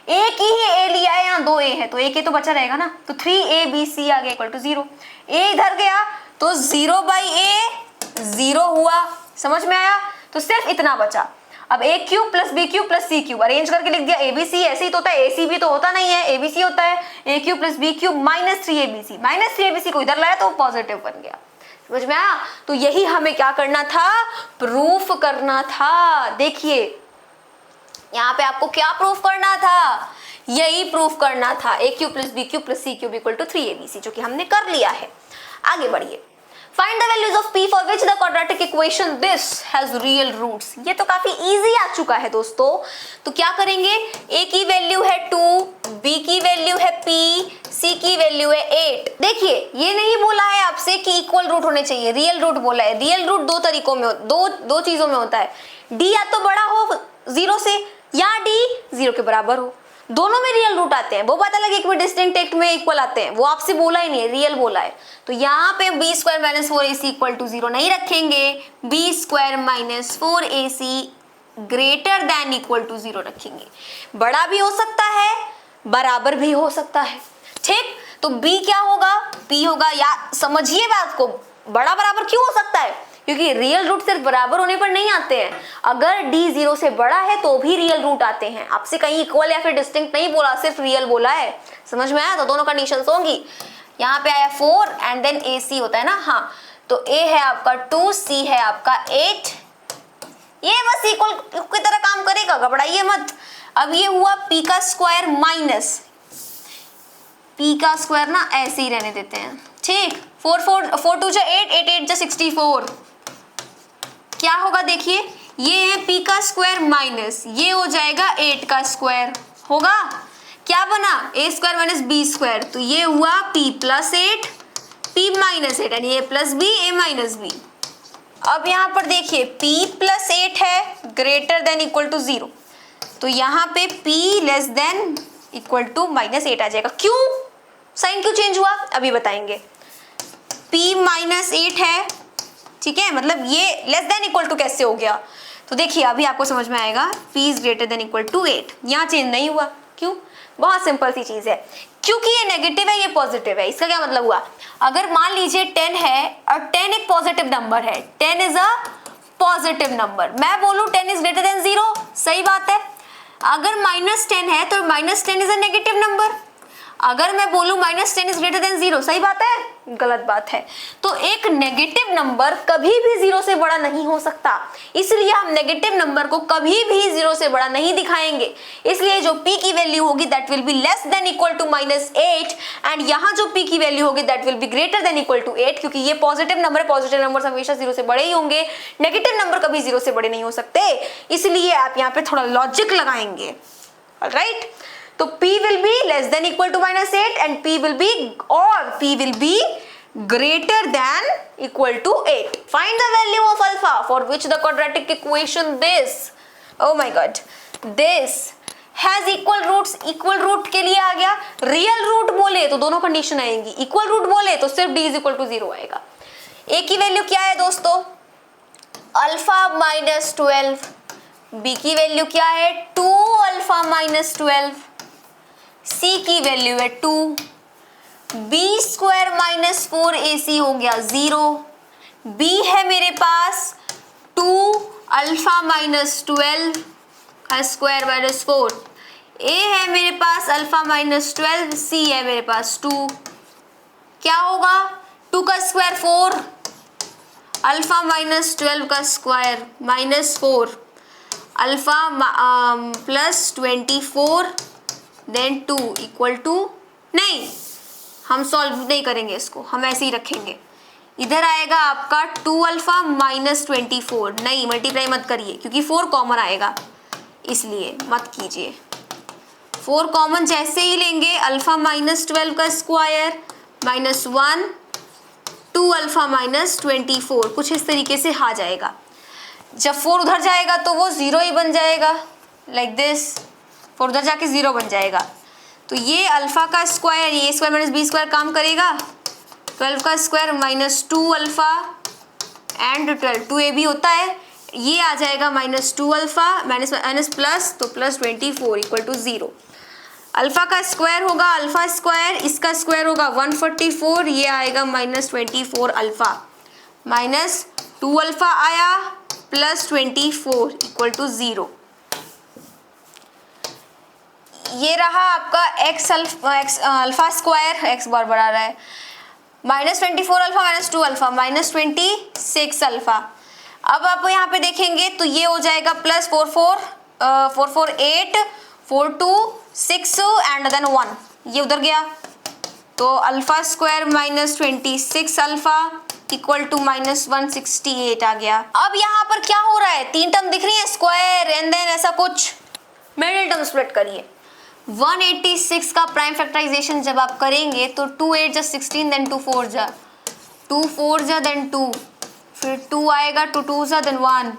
एक ही a लिया है, यहाँ 2a है तो एक a तो बचा रहेगा ना, तो 3abc आ गया इक्वल टू 0। a इधर गया तो 0 बाई a 0 हुआ, समझ में आया, तो सिर्फ इतना बचा। अब a cube plus b cube plus c cube arrange करके लिख दिया, abc ऐसे ही तो होता है, ac भी तो होता नहीं है, abc होता है a cube plus b cube minus 3abc को इधर लाया तो पॉजिटिव बन गया, समझ में आया। तो यही हमें क्या करना था, प्रूफ करना था। देखिए यहाँ पे आपको क्या प्रूफ करना था यही प्रूफ करना था, A cube plus B cube plus C cube equal to 3abc, जो कि हमने कर लिया है। आगे बढ़िए, find the values of p for which the quadratic equation this has real roots. ये तो काफी इजी आ चुका है दोस्तों। तो क्या करेंगे, a की वैल्यू है 2, b की वैल्यू है p, c की वैल्यू है 8। देखिए ये नहीं बोला है आपसे कि इक्वल रूट होने चाहिए, रियल रूट बोला है। रियल रूट दो तरीकों में दो चीजों में होता है, d या तो बड़ा हो 0 से या d 0 के बराबर हो, दोनों में रियल रूट आते हैं। वो बात अलग, एक में डिस्टिंक्ट एक में इक्वल आते हैं, वो आपसे बोला ही नहीं है, रियल बोला है। तो यहाँ पे b square minus 4ac equal to 0 नहीं रखेंगे, b square minus 4ac greater than equal to 0 रखेंगे। बड़ा भी हो सकता है, बराबर भी हो सकता है, ठीक। तो b क्या होगा, p होगा, या समझिए बात को, बड़ा बराबर क्यों हो सकता है, क्योंकि रियल रूट सिर्फ बराबर होने पर नहीं आते हैं, अगर d 0 से बड़ा है तो भी रियल रूट आते हैं। आपसे कहीं इक्वल या फिर डिस्टिंक्ट नहीं बोला, सिर्फ रियल बोला है। समझ में आया, तो दोनों कंडीशंस होंगी। यहाँ पे आया 4 एंड देन ac होता है ना, हाँ, तो a है आपका 2, c है आपका 8। ये बस इक्वल की तरह काम करेगा, घबराइए मत। अब ये हुआ p का स्क्वायर माइनस p का स्क्वायर ना ऐसे ही रहने देते हैं, ठीक। 4 2 जा 8, 8 8 जा 64। क्या होगा देखिए, ये है p का स्क्वायर माइनस, ये हो जाएगा 8 का स्क्वायर, होगा क्या बना, a square minus b square. तो ये हुआ p प्लस 8, p माइनस 8, यानी a plus b, a minus b। अब यहाँ पर देखिए p प्लस 8 है ग्रेटर देन इक्वल टू 0, तो यहाँ पे p less than equal to minus 8 आ जाएगा। क्यों, साइन क्यों चेंज हुआ, अभी बताएंगे। p माइनस 8 है, ठीक है, मतलब ये लेस देन इक्वल टू कैसे हो गया, तो देखिए अभी आपको समझ में आएगा। p is greater than equal to 8, यहाँ चेंज नहीं हुआ, क्यों, बहुत सिंपल सी चीज है, क्योंकि ये नेगेटिव है, ये पॉजिटिव है। इसका क्या मतलब हुआ, अगर मान लीजिए 10 है और 10 एक पॉजिटिव नंबर है, 10 इज अ पॉजिटिव नंबर, मैं बोलूं 10 इज ग्रेटर देन 0, सही बात है। अगर -10 है तो -10 इज अ नेगेटिव नंबर, अगर मैं बोलूं -10 इज ग्रेटर देन 0, सही बात है, गलत बात है। तो एक नेगेटिव नंबर कभी भी 0 से बड़ा नहीं हो सकता, इसलिए हम नेगेटिव नंबर को कभी भी 0 से बड़ा नहीं दिखाएंगे। इसलिए जो p की वैल्यू होगी that will be less than equal to -8, and यहाँ जो p की वैल्यू होगी that will be greater than equal to 8, क्योंकि ये पॉजिटिव नंबर है, पॉजिटिव नंबर हमेशा 0 से बड़े ही होंगे, नेगेटिव नंबर कभी 0 से बड़े नहीं हो सकते। इसलिए आप यहाँ पे थोड़ा लॉजिक लगाएंगे, ऑलराइट। तो p will be less than equal to -8 and p will be greater than equal to 8. Find the value of alpha for which the quadratic equation this, oh my god, this has equal roots। equal root के लिए आ गया, real root बोले तो दोनों condition आएंगी, equal root बोले तो सिर्फ d is equal to 0 आएगा। a की वैल्यू क्या है दोस्तों, अल्फा -12, b की वैल्यू क्या है 2 अल्फा -12, c की वैल्यू है 2, b स्क्वायर माइनस 4ac हो गया 0, b है मेरे पास 2 अल्फा -12 का स्क्वायर माइनस 4, a है मेरे पास अल्फा -12, c है मेरे पास 2। क्या होगा, 2 का स्क्वायर 4, अल्फा -12 का square -4, alpha plus 24 then 2 equal to, नहीं हम सॉल्व नहीं करेंगे इसको, हम ऐसे ही रखेंगे। इधर आएगा आपका 2 अल्फा -24, नहीं मल्टीप्लाई मत करिए क्योंकि 4 कॉमन आएगा, इसलिए मत कीजिए। 4 कॉमन जैसे ही लेंगे, अल्फा -12 का स्क्वायर -1, 2 अल्फा -24, कुछ इस तरीके से आ जाएगा। जब 4 उधर जाएगा तो वो 0 ही बन जाएगा, लाइक दिस, 4 उधर जाके 0 बन जाएगा। तो ये अल्फा का स्क्वायर, ये स्क्वायर माइनस बी स्क्वायर काम करेगा, 12 का स्क्वायर -2 अल्फा एंड 12, 2ab होता है, ये आ जाएगा -2 अल्फा माइनस प्लस, तो प्लस 24 इक्वल टू 0। अल्फा का स्क्वायर होगा अल्फा स्क्वायर, इसका स्क्वायर होगा 144, ये आएगा -24 अल्फा, -2 अल्फा आया प्लस 24 इक्वल टू 0। ये रहा आपका x अल्फा स्क्वायर, x बार बढ़ा रहा है, -24 अल्फा -2 अल्फा -26 अल्फा। अब आप यहाँ पे देखेंगे तो ये हो जाएगा प्लस 4 4 8 4 2 6 एंड देन 1, ये उधर गया तो alpha square minus 26 alpha equal to minus 168 आ गया। अब यहाँ पर क्या हो रहा है, 3 टर्म दिख रही है, स्क्वायर एंड देन ऐसा कुछ, मिडिल टर्म स्प्लिट करिए। 186 का प्राइम फैक्टराइजेशन जब आप करेंगे तो 2 8 जा 16 देन 2 4 जा 2 4 जा देन 2, फिर 2 आएगा 2 2 जा देन 1,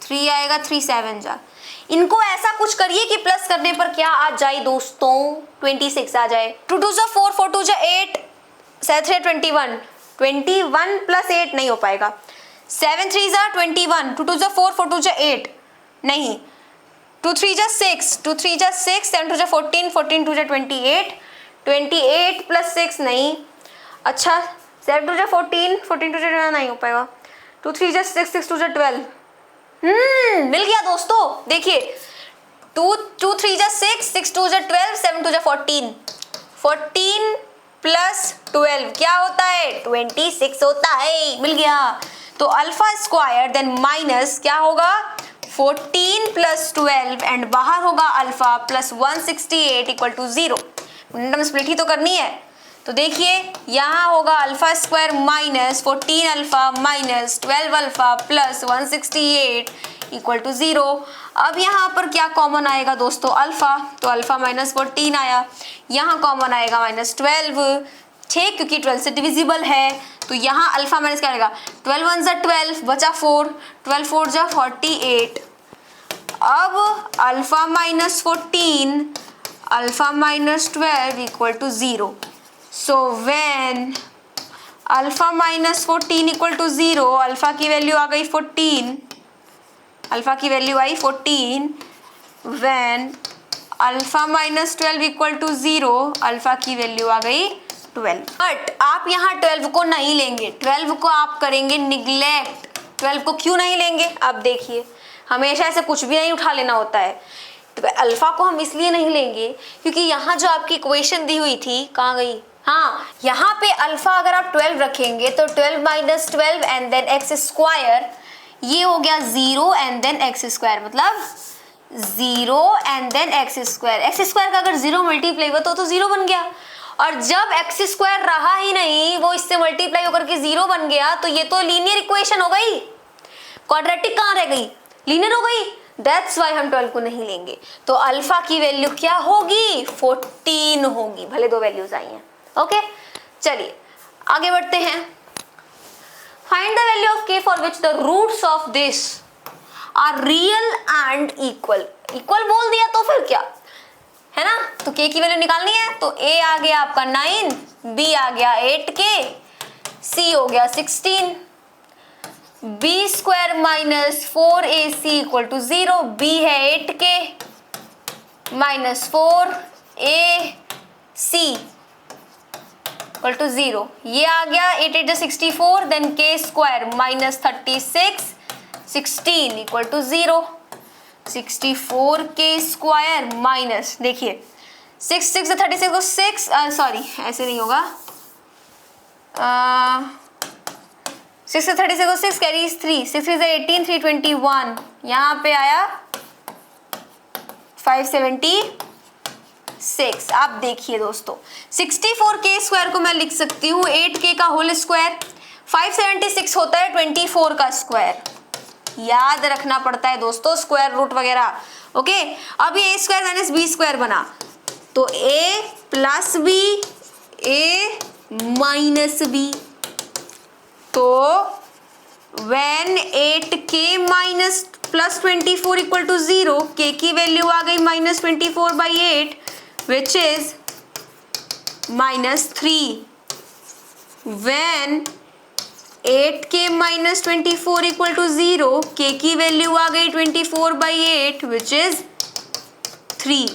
3 आएगा 3 7 जा। इनको ऐसा कुछ करिए कि प्लस करने पर क्या आ जाए दोस्तों, 26 आ जाए। 2 2 जा 4 4 2 जा 8 7 3 21, 21 प्लस 8 नहीं हो पाएगा। 7 3 जा 21, 2 2 जा 4 4 2 जा 8 नहीं, 2 3 जा 6 2 3 जा 6 7 2 जा 14 14 2 जा 28, 28 प्लस 6 नहीं, अच्छा 7 2 जा 14 14 2 जा नहीं हो पाएगा, 2 3 जा 6 6 2 जा 12, मिल गया दोस्तों। देखिए 2 3 जा 6 6 2 जा 12 7 2 जा 14, 14 प्लस 12 क्या होता है, 26 होता है, मिल गया। तो अल्फा स्क्वायर देन माइनस क्या होगा, 14 प्लस 12 एंड बाहर होगा अल्फा प्लस 168 इक्वल टू 0। मिनटम स्प्लिट ही तो करनी है, तो देखिए यहाँ होगा alpha square minus 14 alpha minus 12 alpha plus 168 equal to 0। अब यहाँ पर क्या कॉमन आएगा दोस्तों, अल्फा, तो अल्फा माइनस 14 आया, यहाँ कॉमन आएगा माइनस 12, ठीक, क्योंकि 12 से डिविजिबल है, तो यहाँ अल्फा माइनस क्या आएगा, 12 1 जा 12 बचा 4, 12 4 जा 48। अब alpha minus 14 alpha minus 12 equal to 0। So when alpha minus 14 equal to 0, alpha की वैल्यू आ गई 14, अल्फा की वैल्यू आई 14। When alpha minus 12 equal to 0, alpha की वैल्यू आ गई 12। बट आप यहाँ 12 को नहीं लेंगे, 12 को आप करेंगे निग्लेक्ट। 12 को क्यों नहीं लेंगे, अब देखिए, हमेशा ऐसे कुछ भी नहीं उठा लेना होता है। तो अल्फा को हम इसलिए नहीं लेंगे क्योंकि यहाँ जो आपकी इक्वेशन दी हुई थी, कहाँ गई, हाँ, यहाँ पे अल्फा अगर आप 12 रखेंगे तो 12 minus 12 and then x square, ये हो गया 0 एंड देन एक्स स्क्वायर, मतलब 0 and then x square. X square का अगर 0 मल्टीप्लाई हुआ तो 0 बन गया, और जब एक्स स्क्वायर रहा ही नहीं, वो इससे मल्टीप्लाई होकर के 0 बन गया, तो ये तो लीनियर इक्वेशन हो गई, क्वाड्रेटिक कहाँ रह गई, लीनियर हो गई। दैट्स वाई हम 12 को नहीं लेंगे। तो अल्फा की वैल्यू क्या होगी, 14 होगी, भले दो वैल्यूज आई हैं। ओके, चलिए आगे बढ़ते हैं। Find the value of k for which the roots of this are real and equal. Equal बोल दिया तो फिर क्या है ना, तो के की वैल्यू निकालनी है, तो ए आ गया आपका 9, बी आ गया 8k, सी हो गया 16, b square minus 4ac equal to 0, b है 8k minus 4ac equal to 0, ये आ गया 8 8 64, then k square minus 36 16 equal to 0, 64k square minus, देखिए 6 6 36 को 6, सॉरी ऐसे नहीं होगा, 6 से 36 को 6 कैरीज 3, 6 से 18 321, यहाँ पे आया 576। आप देखिए दोस्तों, 64k स्क्वायर को मैं लिख सकती हूँ 8k का होल स्क्वायर, 576 होता है 24 का स्क्वायर, याद रखना पड़ता है दोस्तों स्क्वायर रूट वगैरह। ओके, अब ये a square minus B square बना, तो a plus b, a minus b, तो when 8k minus plus 24 equal to 0, k की वैल्यू आ गई minus 24/8 which is -3। when 8k minus 24 equal to 0, k की वैल्यू आ गई 24/8 विच इज 3,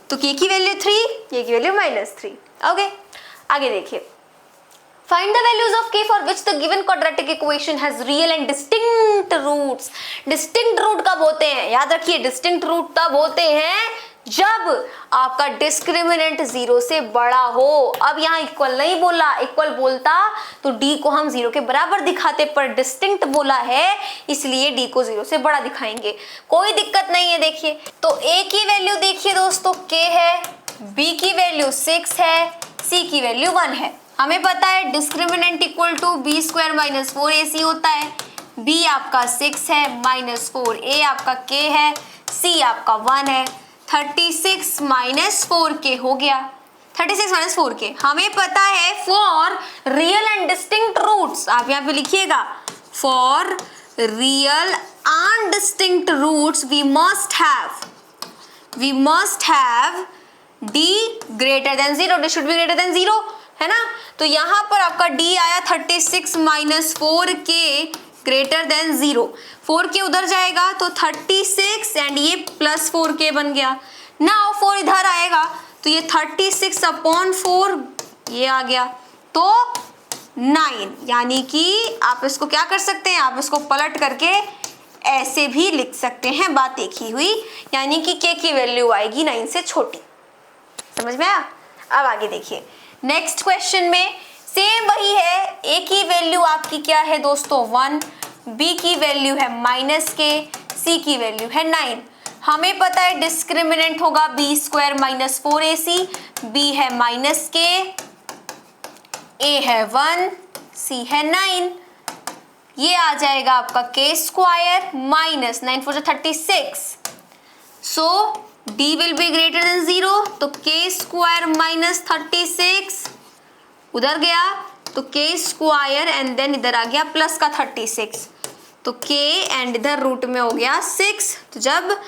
तो k की वैल्यू 3, k की वैल्यू -3। ओके, आगे देखिए। Find the values of k for which the given quadratic equation has real and distinct roots. Distinct root कब होते हैं, याद रखिए distinct root तब होते हैं जब आपका डिस्क्रिमिनेंट 0 से बड़ा हो। अब यहाँ इक्वल नहीं बोला, इक्वल बोलता तो d को हम 0 के बराबर दिखाते, पर डिस्टिंक्ट बोला है इसलिए d को 0 से बड़ा दिखाएंगे। कोई दिक्कत नहीं है। देखिए तो a की वैल्यू देखिए दोस्तों k है, b की वैल्यू 6 है, c की वैल्यू 1 है। हमें पता है discriminant equal to b square minus 4ac होता है। b आपका 6 है, माइनस 4, a आपका k है, c आपका 1 है। 36 माइनस 4k हो गया। 36 माइनस 4k हमें पता है for real and distinct roots, आप यहाँ पे लिखिएगा for real and distinct roots we must have d greater than 0, d should be greater than 0, है ना। तो यहाँ पर आपका d आया 36 minus 4k greater than 0, 4k उधर जाएगा तो 36 एंड ये प्लस 4k बन गया। नाउ 4 इधर आएगा तो ये 36 अपॉन 4 ये आ गया तो 9, यानी कि आप इसको क्या कर सकते हैं, आप इसको पलट करके ऐसे भी लिख सकते हैं, बात एक ही हुई, यानी कि k की वैल्यू आएगी 9 से छोटी। समझ में आया। अब आगे देखिए नेक्स्ट क्वेश्चन में सेम वही है, a की वैल्यू आपकी क्या है दोस्तों 1, b की वैल्यू है -k, c की वैल्यू है 9। हमें पता है डिस्क्रिमिनेंट होगा b square minus 4ac, b है -k, a है 1, c है 9, ये आ जाएगा आपका k square minus 9 4 36, so d will be greater than 0, तो k स्क्वायर माइनस 36 उधर गया तो k स्क्वायर एंड देन इधर आ गया प्लस का 36, तो k एंड इधर रूट में हो गया 6, तो जब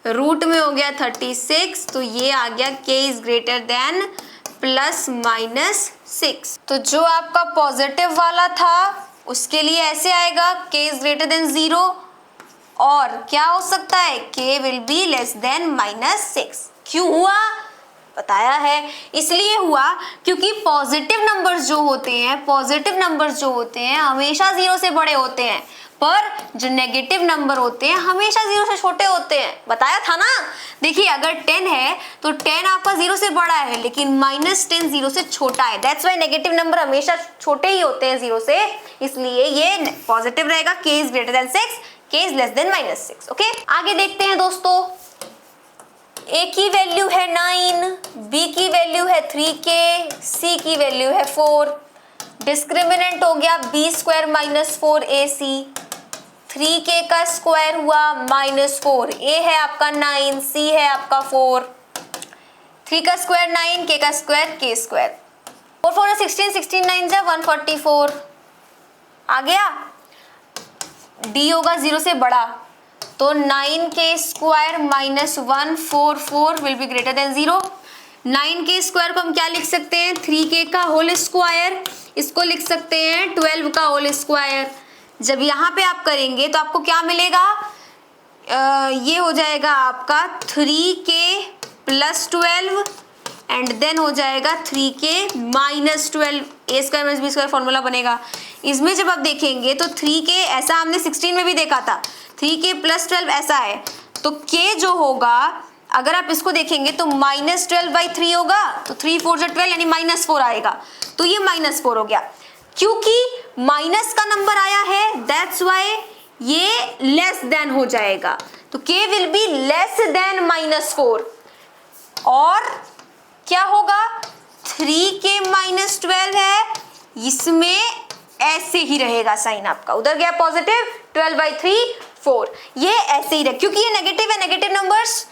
रूट में हो गया 36 तो ये आ गया k is greater then plus minus 6। तो जो आपका पॉजिटिव वाला था उसके लिए ऐसे आएगा k इज ग्रेटर देन 0, और क्या हो सकता है k will be less then -6। क्यों हुआ बताया है, इसलिए हुआ क्योंकि पॉजिटिव नंबर्स जो होते हैं हमेशा 0 से बड़े होते हैं, पर जो नेगेटिव नंबर होते हैं हमेशा 0 से छोटे होते हैं। बताया था ना। देखिए अगर 10 है तो 10 आपका 0 से बड़ा है, लेकिन -10 0 से छोटा है। दैट्स वाई नेगेटिव नंबर हमेशा छोटे ही होते हैं 0 से, इसलिए ये पॉजिटिव रहेगा। k is greater then 6, k is less then -6। Okay आगे देखते हैं दोस्तों। a की वैल्यू है 9, b की वैल्यू है 3k, c की वैल्यू है 4। डिस्क्रिमिनेंट हो गया b square minus 4ac, 3k का स्क्वायर हुआ -4, a है आपका 9, c है आपका 4, 3 का स्क्वायर 9, k का स्क्वायर k स्क्वायर, 4 4 16, 16 9 जा 144 आ गया। d होगा 0 से बड़ा तो 9k square minus 144 will be greater than 0। 9k square को हम क्या लिख सकते हैं 3k का होल स्क्वायर, इसको लिख सकते हैं 12 का होल स्क्वायर। जब यहाँ पे आप करेंगे तो आपको क्या मिलेगा, ये हो जाएगा आपका 3k प्लस 12 एंड देन हो जाएगा 3k minus 12, A square minus B square formula बनेगा। इसमें जब आप देखेंगे तो 3k ऐसा हमने 16 में भी देखा था, 3k प्लस 12 ऐसा है, तो k जो होगा अगर आप इसको देखेंगे तो -12/3 होगा, तो 3 4 12 यानी -4 आएगा, तो ये -4 हो गया। क्योंकि माइनस का नंबर आया है दैट्स वाई ये लेस देन हो जाएगा, तो k will be less then -4। और क्या होगा 3k माइनस 12 है, इसमें ऐसे ही रहेगा साइन आपका, उधर गया पॉजिटिव 12/3 4, ये ऐसे ही रहे क्योंकि ये नेगेटिव है, नेगेटिव नंबर्स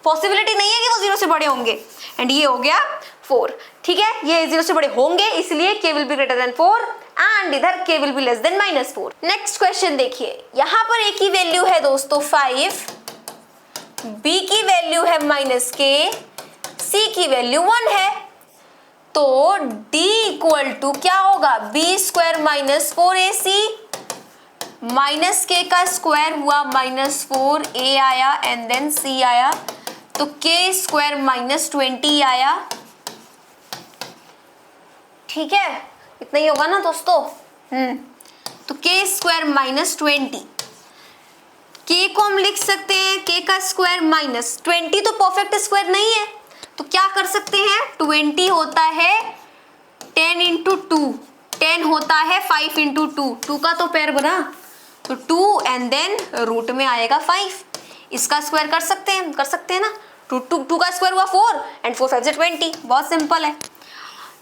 पॉसिबिलिटी नहीं है कि वो 0 से बड़े होंगे, एंड ये हो गया 4। ठीक है, ये 0 से बड़े होंगे इसलिए k will be greater then 4 and इधर k will be less then -4। Next question देखिए, यहाँ पर a की वैल्यू है दोस्तों 5, b की वैल्यू है -k, c की वैल्यू 1 है, तो d इक्वल टू क्या होगा b square minus 4ac, minus k का स्क्वायर हुआ -4a आया एंड देन c आया, तो k स्क्वायर -20 आया। ठीक है, इतना ही होगा ना दोस्तों। तो k स्क्वायर -20, k को हम लिख सकते हैं k का स्क्वायर माइनस 20 तो परफेक्ट स्क्वायर नहीं है, तो क्या कर सकते हैं, 20 होता है 10 इंटू 2, 10 होता है 5 इंटू 2, 2 का तो पैर बना, तो 2 एंड देन रूट में आएगा 5, इसका स्क्वायर कर सकते हैं ना, 2 का स्क्वायर हुआ 4 एंड 4 5 से 20, बहुत सिंपल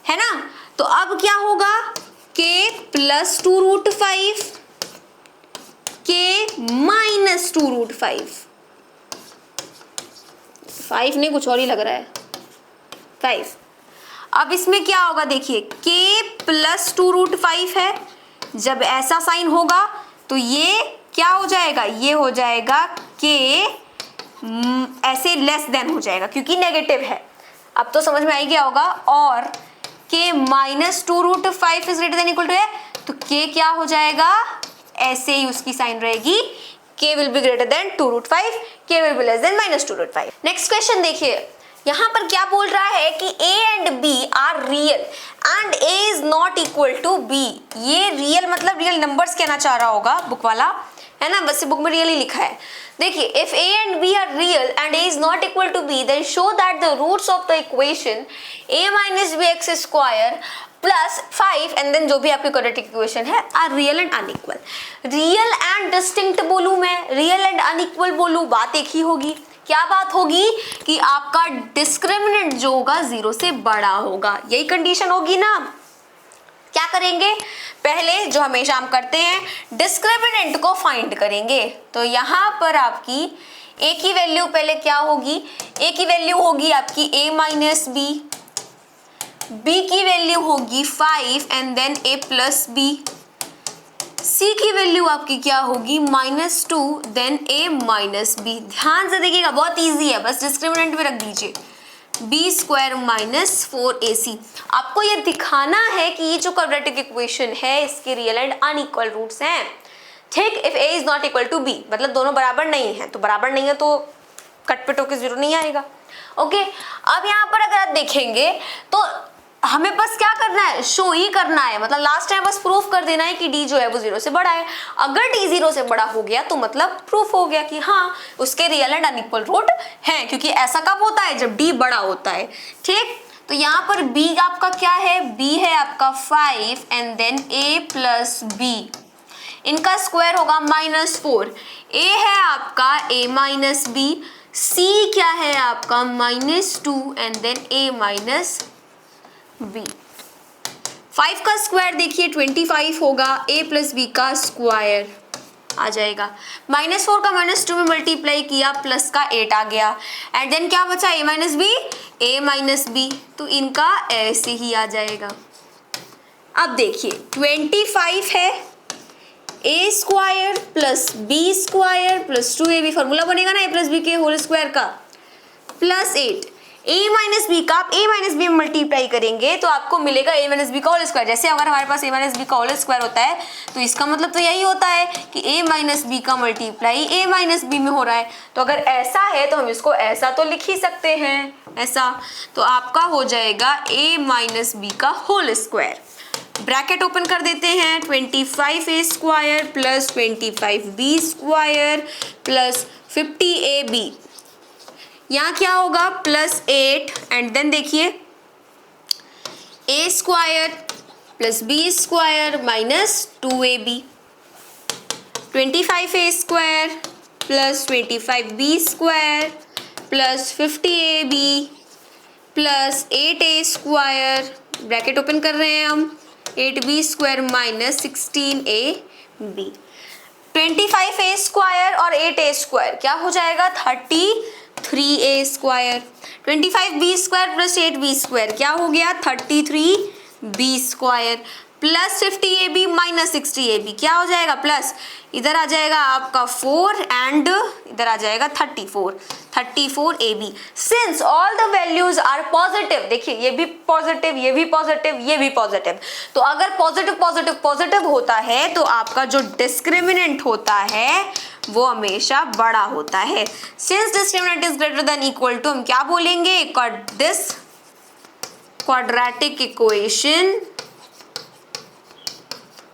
है ना। तो अब क्या होगा, k plus 2 root 5, k minus 2 root 5, 5 नहीं कुछ और ही लग रहा है 5। अब इसमें क्या होगा देखिए, k प्लस 2 रूट 5 है, जब ऐसा साइन होगा तो ये क्या हो जाएगा, ये हो जाएगा k ऐसे लेस देन हो जाएगा क्योंकि नेगेटिव है, अब तो समझ में आ गया होगा। और k minus 2 root 5 is greater than equal to है, तो k क्या हो जाएगा, ऐसे ही उसकी साइन रहेगी, k will be greater than 2 root 5, k will be less than minus 2 root 5। Next question देखिए, यहाँ पर क्या बोल रहा है कि a and b are real and a is not equal to b। ये रियल मतलब रियल नंबर्स कहना चाह रहा होगा बुक वाला, है ना, वैसे बुक में रियल ही लिखा है। देखिए, if a and b are real and a is not equal to b, then show that the roots of the equation a minus b x square plus 5 and then जो भी आपकी quadratic equation है are real and unequal. Real and distinct बोलूं मैं, real and unequal बोलूं, बात एक ही होगी। क्या बात होगी कि आपका डिस्क्रिमिनेंट जो होगा 0 से बड़ा होगा, यही कंडीशन होगी ना। क्या करेंगे, पहले जो हमेशा हम करते हैं डिस्क्रिमिनेंट को फाइंड करेंगे। तो यहाँ पर आपकी a की वैल्यू पहले क्या होगी, a की वैल्यू होगी आपकी a माइनस बी, b की वैल्यू होगी 5 and then a plus b, c की वैल्यू आपकी क्या होगी -2 देन a माइनस बी। ध्यान से देखिएगा, बहुत इजी है, बस डिस्क्रिमिनेंट में रख दीजिए b स्क्वायर माइनस 4ac। आपको ये दिखाना है कि ये जो क्वाड्रेटिक इक्वेशन है इसके रियल एंड अनइक्वल रूट्स हैं, ठीक। If a is not equal to b मतलब दोनों बराबर नहीं है, तो बराबर नहीं है तो कटपिट होकर 0 नहीं आएगा, ओके। अब यहाँ पर अगर आप देखेंगे तो हमें बस क्या करना है, शो ही करना है, मतलब लास्ट टाइम बस प्रूफ कर देना है कि d जो है वो 0 से बड़ा है। अगर d 0 से बड़ा हो गया तो मतलब प्रूफ हो गया कि हाँ उसके रियल एंड अनइक्वल रूट हैं, क्योंकि ऐसा कब होता है, जब d बड़ा होता है, ठीक। तो यहाँ पर b आपका क्या है, b है आपका 5 and then a plus b, इनका स्क्वायर होगा -4, a है आपका a माइनस b, c क्या है आपका -2 and then a minus b। 5 का स्क्वायर देखिए 25 होगा, a प्लस बी का स्क्वायर आ जाएगा, -4 का -2 में मल्टीप्लाई किया, प्लस का 8 आ गया एंड देन क्या बचा, a minus b, a minus b, तो इनका ऐसे ही आ जाएगा। अब देखिए 25 है, a square plus b square plus 2ab, formula बनेगा ना a प्लस बी के होल स्क्वायर का, प्लस 8, a माइनस बी का आप a माइनस बी में मल्टीप्लाई करेंगे तो आपको मिलेगा a माइनस बी का होल स्क्वायर। जैसे अगर हमारे पास a माइनस बी का होल स्क्वायर होता है तो इसका मतलब तो यही होता है कि a माइनस बी का मल्टीप्लाई a माइनस बी में हो रहा है। तो अगर ऐसा है तो हम इसको ऐसा तो लिख ही सकते हैं, ऐसा, तो आपका हो जाएगा a माइनस बी का होल स्क्वायर। ब्रैकेट ओपन कर देते हैं, 25a square plus 25b square plus 50ab, यहाँ क्या होगा +8 एंड देन देखिए a square plus b square minus 2ab, 25a square plus 25b square plus 50ab plus 8a square, bracket open कर रहे हैं हम, 8b square minus 16ab, 25a square और 8a square क्या हो जाएगा 33a square, 25b square plus 8b square क्या हो गया 33b square plus 50ab minus 60ab क्या हो जाएगा प्लस, इधर आ जाएगा आपका 4 एंड इधर आ जाएगा 34ab। Since all the values are positive, देखिए ये भी पॉजिटिव, ये भी पॉजिटिव, ये भी पॉजिटिव, तो अगर पॉजिटिव पॉजिटिव पॉजिटिव होता है तो आपका जो डिस्क्रिमिनेंट होता है वो हमेशा बड़ा होता है। Since discriminant is greater than equal to, हम क्या बोलेंगे, दिस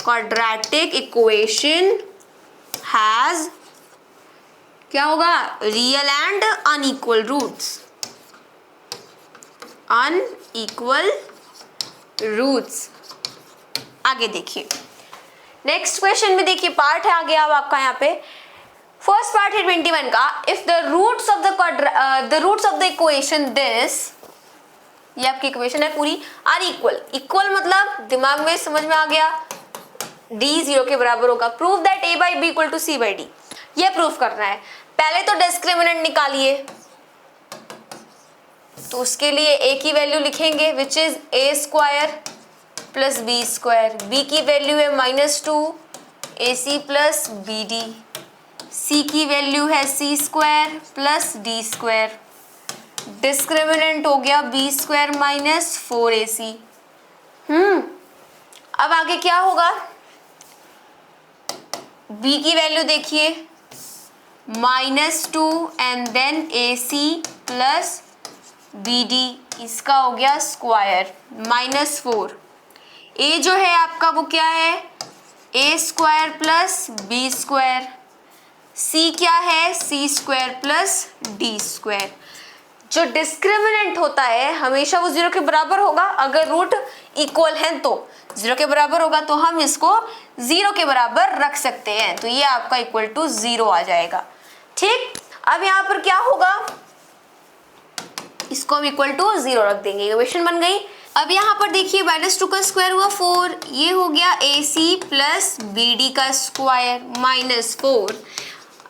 quadratic equation has क्या होगा, real and unequal roots, unequal roots. आगे देखिए नेक्स्ट क्वेश्चन में, देखिए पार्ट है आगे अब आपका यहाँ पे फर्स्ट पार्ट है 21 का। If the roots of the equation this, ये आपकी इक्वेशन है पूरी, आर इक्वल, इक्वल मतलब दिमाग में समझ में आ गया, d 0 के बराबर होगा। Prove that a by b equal to c by d, ये प्रूफ करना है। पहले तो डिस्क्रिमिनेंट निकालिए, तो उसके लिए a की वैल्यू लिखेंगे which is a square plus B square, b की वैल्यू है -2 ac plus B d, c की वैल्यू है c square plus D square, discriminant हो गया b स्क्वायर माइनस 4ac। अब आगे क्या होगा, b की वैल्यू देखिए -2 and then ac plus B d, इसका हो गया स्क्वायर -4। a जो है आपका वो क्या है, a square plus B square, c क्या है c square plus D square. जो डिस्क्रिमिनेंट होता है हमेशा वो 0 के बराबर होगा, अगर रूट इक्वल है तो 0 के बराबर होगा, तो हम इसको 0 के बराबर रख सकते हैं, तो ये आपका इक्वल टू 0 आ जाएगा। ठीक, अब यहाँ पर क्या होगा, इसको हम इक्वल टू 0 रख देंगे, इक्वेशन बन गई। अब यहाँ पर देखिए -2 का स्क्वायर हुआ 4, ये हो गया AC प्लस BD का स्क्वायर -4।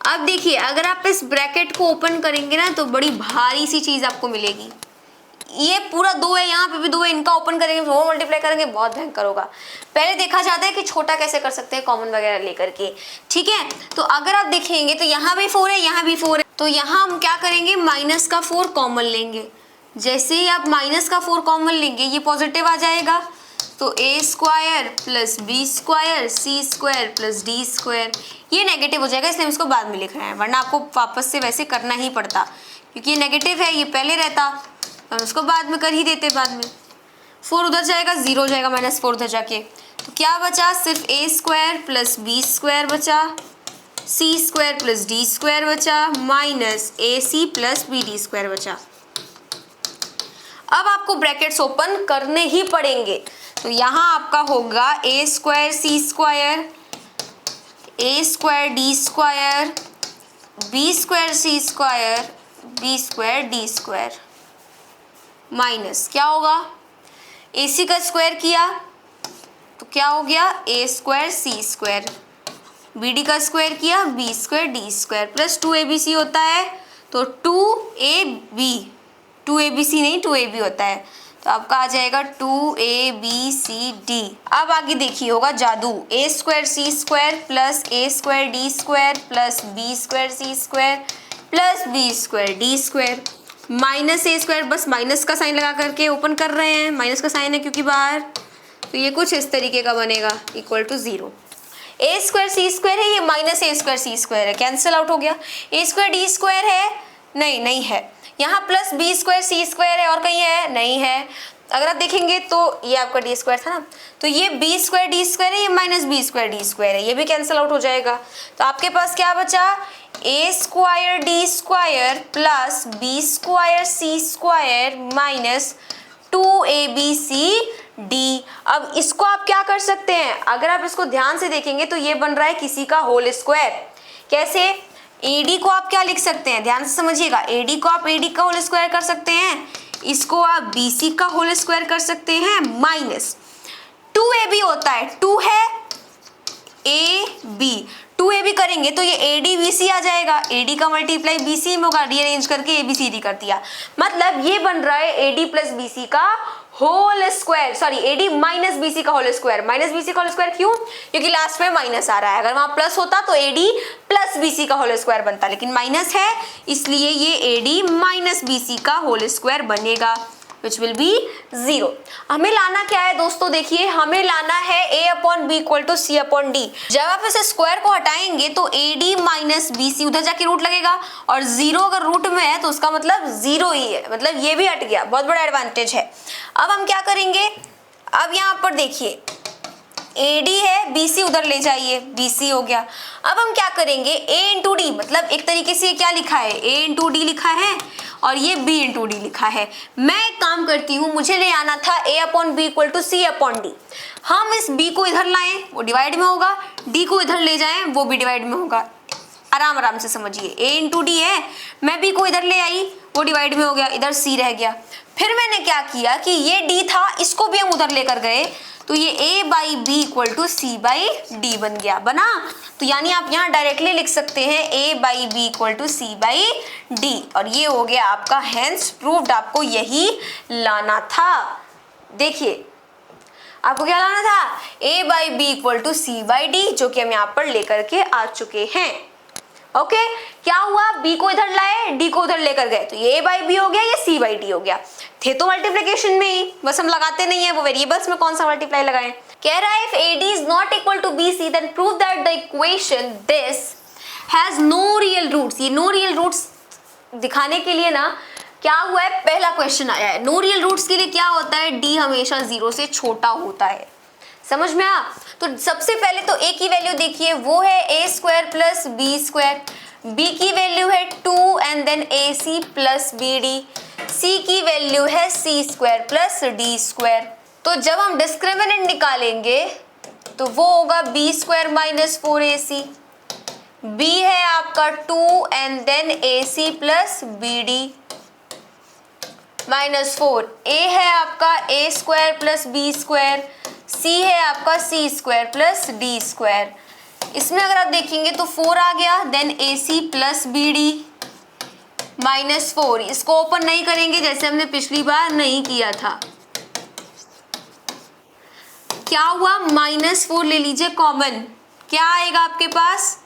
अब देखिए अगर आप इस ब्रैकेट को ओपन करेंगे ना तो बड़ी भारी सी चीज आपको मिलेगी, ये पूरा 2 है, यहाँ पे भी 2 है, इनका ओपन करेंगे 4 मल्टीप्लाई करेंगे बहुत भयंकर होगा। पहले देखा जाता है कि छोटा कैसे कर सकते हैं कॉमन वगैरह लेकर के, ठीक है। तो अगर आप देखेंगे तो यहाँ भी 4 है, यहाँ भी 4 है, तो यहाँ हम क्या करेंगे माइनस का 4 कॉमन लेंगे। जैसे ही आप माइनस का 4 कॉमन लेंगे ये पॉजिटिव आ जाएगा, तो a square plus B square c square plus D square, ये नेगेटिव हो जाएगा इसलिए हम इसको बाद में लिख रहे हैं, वरना आपको वापस से वैसे करना ही पड़ता, क्योंकि ये नेगेटिव है, ये पहले रहता हम इसको बाद में कर ही देते। बाद में 4 उधर जाएगा 0 हो जाएगा, -4 उधर जाके, तो क्या बचा, सिर्फ a square plus B square बचा, c square plus D square बचा, minus ac plus B D square बचा। अब आपको ब्रैकेट्स ओपन करने ही पड़ेंगे, तो यहाँ आपका होगा a square C square, a square D square, b square C square, b square D square, minus क्या होगा, ac का स्क्वायर किया तो क्या हो गया a square C square, bd का स्क्वायर किया b square D square plus 2abc होता है, तो 2abc नहीं 2ab होता है, तो आपका आ जाएगा 2abcd। अब आगे देखिए होगा जादू, a square C square plus a square D square plus b square C square plus b square D square, minus a square, बस माइनस का साइन लगा करके ओपन कर रहे हैं, माइनस का साइन है क्योंकि बाहर, तो ये कुछ इस तरीके का बनेगा equal to 0। a square C square है, ये minus a square C square है, कैंसिल आउट हो गया। a स्क्वायर डी स्क्वायर है, नहीं है, यहाँ प्लस बी स्क्वायर सी स्क्वायर है और कहीं है, नहीं है। अगर आप देखेंगे तो ये आपका डी स्क्वायर था ना, तो ये बी स्क्वायर डी स्क्वायर है, ये minus B square D square है, ये भी कैंसिल आउट हो जाएगा। तो आपके पास क्या बचा, A square D square plus B square C square minus 2abcd। अब इसको आप क्या कर सकते हैं, अगर आप इसको ध्यान से देखेंगे तो ये बन रहा है किसी का होल स्क्वायर। कैसे, AD को आप क्या लिख सकते हैं, ध्यान से समझिएगा, AD को आप AD का होल स्क्वायर कर सकते हैं, इसको आप BC का होल स्क्वायर कर सकते हैं, माइनस 2AB होता है, 2 है AB, 2AB करेंगे तो ये ADBC आ जाएगा, AD का मल्टीप्लाई BC में होगा, रीअरेंज करके ABCD कर दिया, मतलब ये बन रहा है AD प्लस BC का whole square, sorry AD minus BC का होल स्क्वायर। माइनस BC का होल स्क्वायर क्यों, क्योंकि लास्ट में माइनस आ रहा है, अगर वहां प्लस होता तो AD प्लस BC का होल स्क्वायर बनता, लेकिन माइनस है इसलिए ये AD माइनस BC का होल स्क्वायर बनेगा, which will be 0। हमें लाना क्या है दोस्तों, देखिए हमें लाना है a upon b equal to c upon d. जब आप इस स्क्वायर को हटाएंगे तो AD माइनस BC उधर जाके रूट लगेगा, और 0 अगर रूट में है तो उसका मतलब 0 ही है, मतलब ये भी हट गया, बहुत बड़ा एडवांटेज है। अब हम क्या करेंगे, अब यहाँ पर देखिए AD है, BC उधर ले जाइए, BC हो गया। अब हम क्या करेंगे, A इंटू डी, मतलब एक तरीके से ये क्या लिखा है, A इंटू डी लिखा है और ये B इंटू डी लिखा है। मैं एक काम करती हूँ, मुझे ले आना था A upon b equal to C upon d. हम इस B को इधर लाएं, वो डिवाइड में होगा, D को इधर ले जाएं, वो भी डिवाइड में होगा। आराम आराम से समझिए, A इंटू डी है, मैं B को इधर ले आई, वो डिवाइड में हो गया, इधर C रह गया। फिर मैंने क्या किया कि ये D था, इसको भी हम उधर लेकर गए, तो ये A by b equal to C by d बन गया, बना। तो यानी आप यहाँ डायरेक्टली लिख सकते हैं A by b equal to C by d, और ये हो गया आपका हेंस प्रूव्ड। आपको यही लाना था। देखिए आपको क्या लाना था, A by b equal to C by d, जो कि हम यहाँ पर लेकर के आ चुके हैं। ओके क्या हुआ, B को इधर लाए, D को उधर लेकर गए, तो ये A बाई बी हो गया, ये C बाई डी हो गया। थे तो मल्टीप्लिकेशन में ही, बस हम लगाते नहीं है, वो वेरिएबल्स में कौन सा मल्टीप्लाई लगाएं। कह रहा है if AD is not equal to BC then prove that the equation this has no real roots। ये no real roots दिखाने के लिए ना क्या हुआ है, पहला क्वेश्चन आया है। नो रियल रूट्स के लिए क्या होता है, D हमेशा 0 से छोटा होता है। समझ में आ? तो सबसे पहले तो A की वैल्यू देखिए, वो है a square plus B square, B की वैल्यू है 2 and then AC plus BD, C की वैल्यू है C square plus D square. तो जब हम डिस्क्रिमिनेंट निकालेंगे तो वो होगा B square minus 4AC, B है आपका 2 and then AC plus BD minus 4, A है आपका a square plus B square, C है आपका C square plus D square. इसमें अगर आप देखेंगे तो 4 आ गया, then AC plus BD minus 4। इसको ओपन नहीं करेंगे जैसे हमने पिछली बार नहीं किया था। क्या हुआ, माइनस 4 ले लीजिए कॉमन, क्या आएगा आपके पास,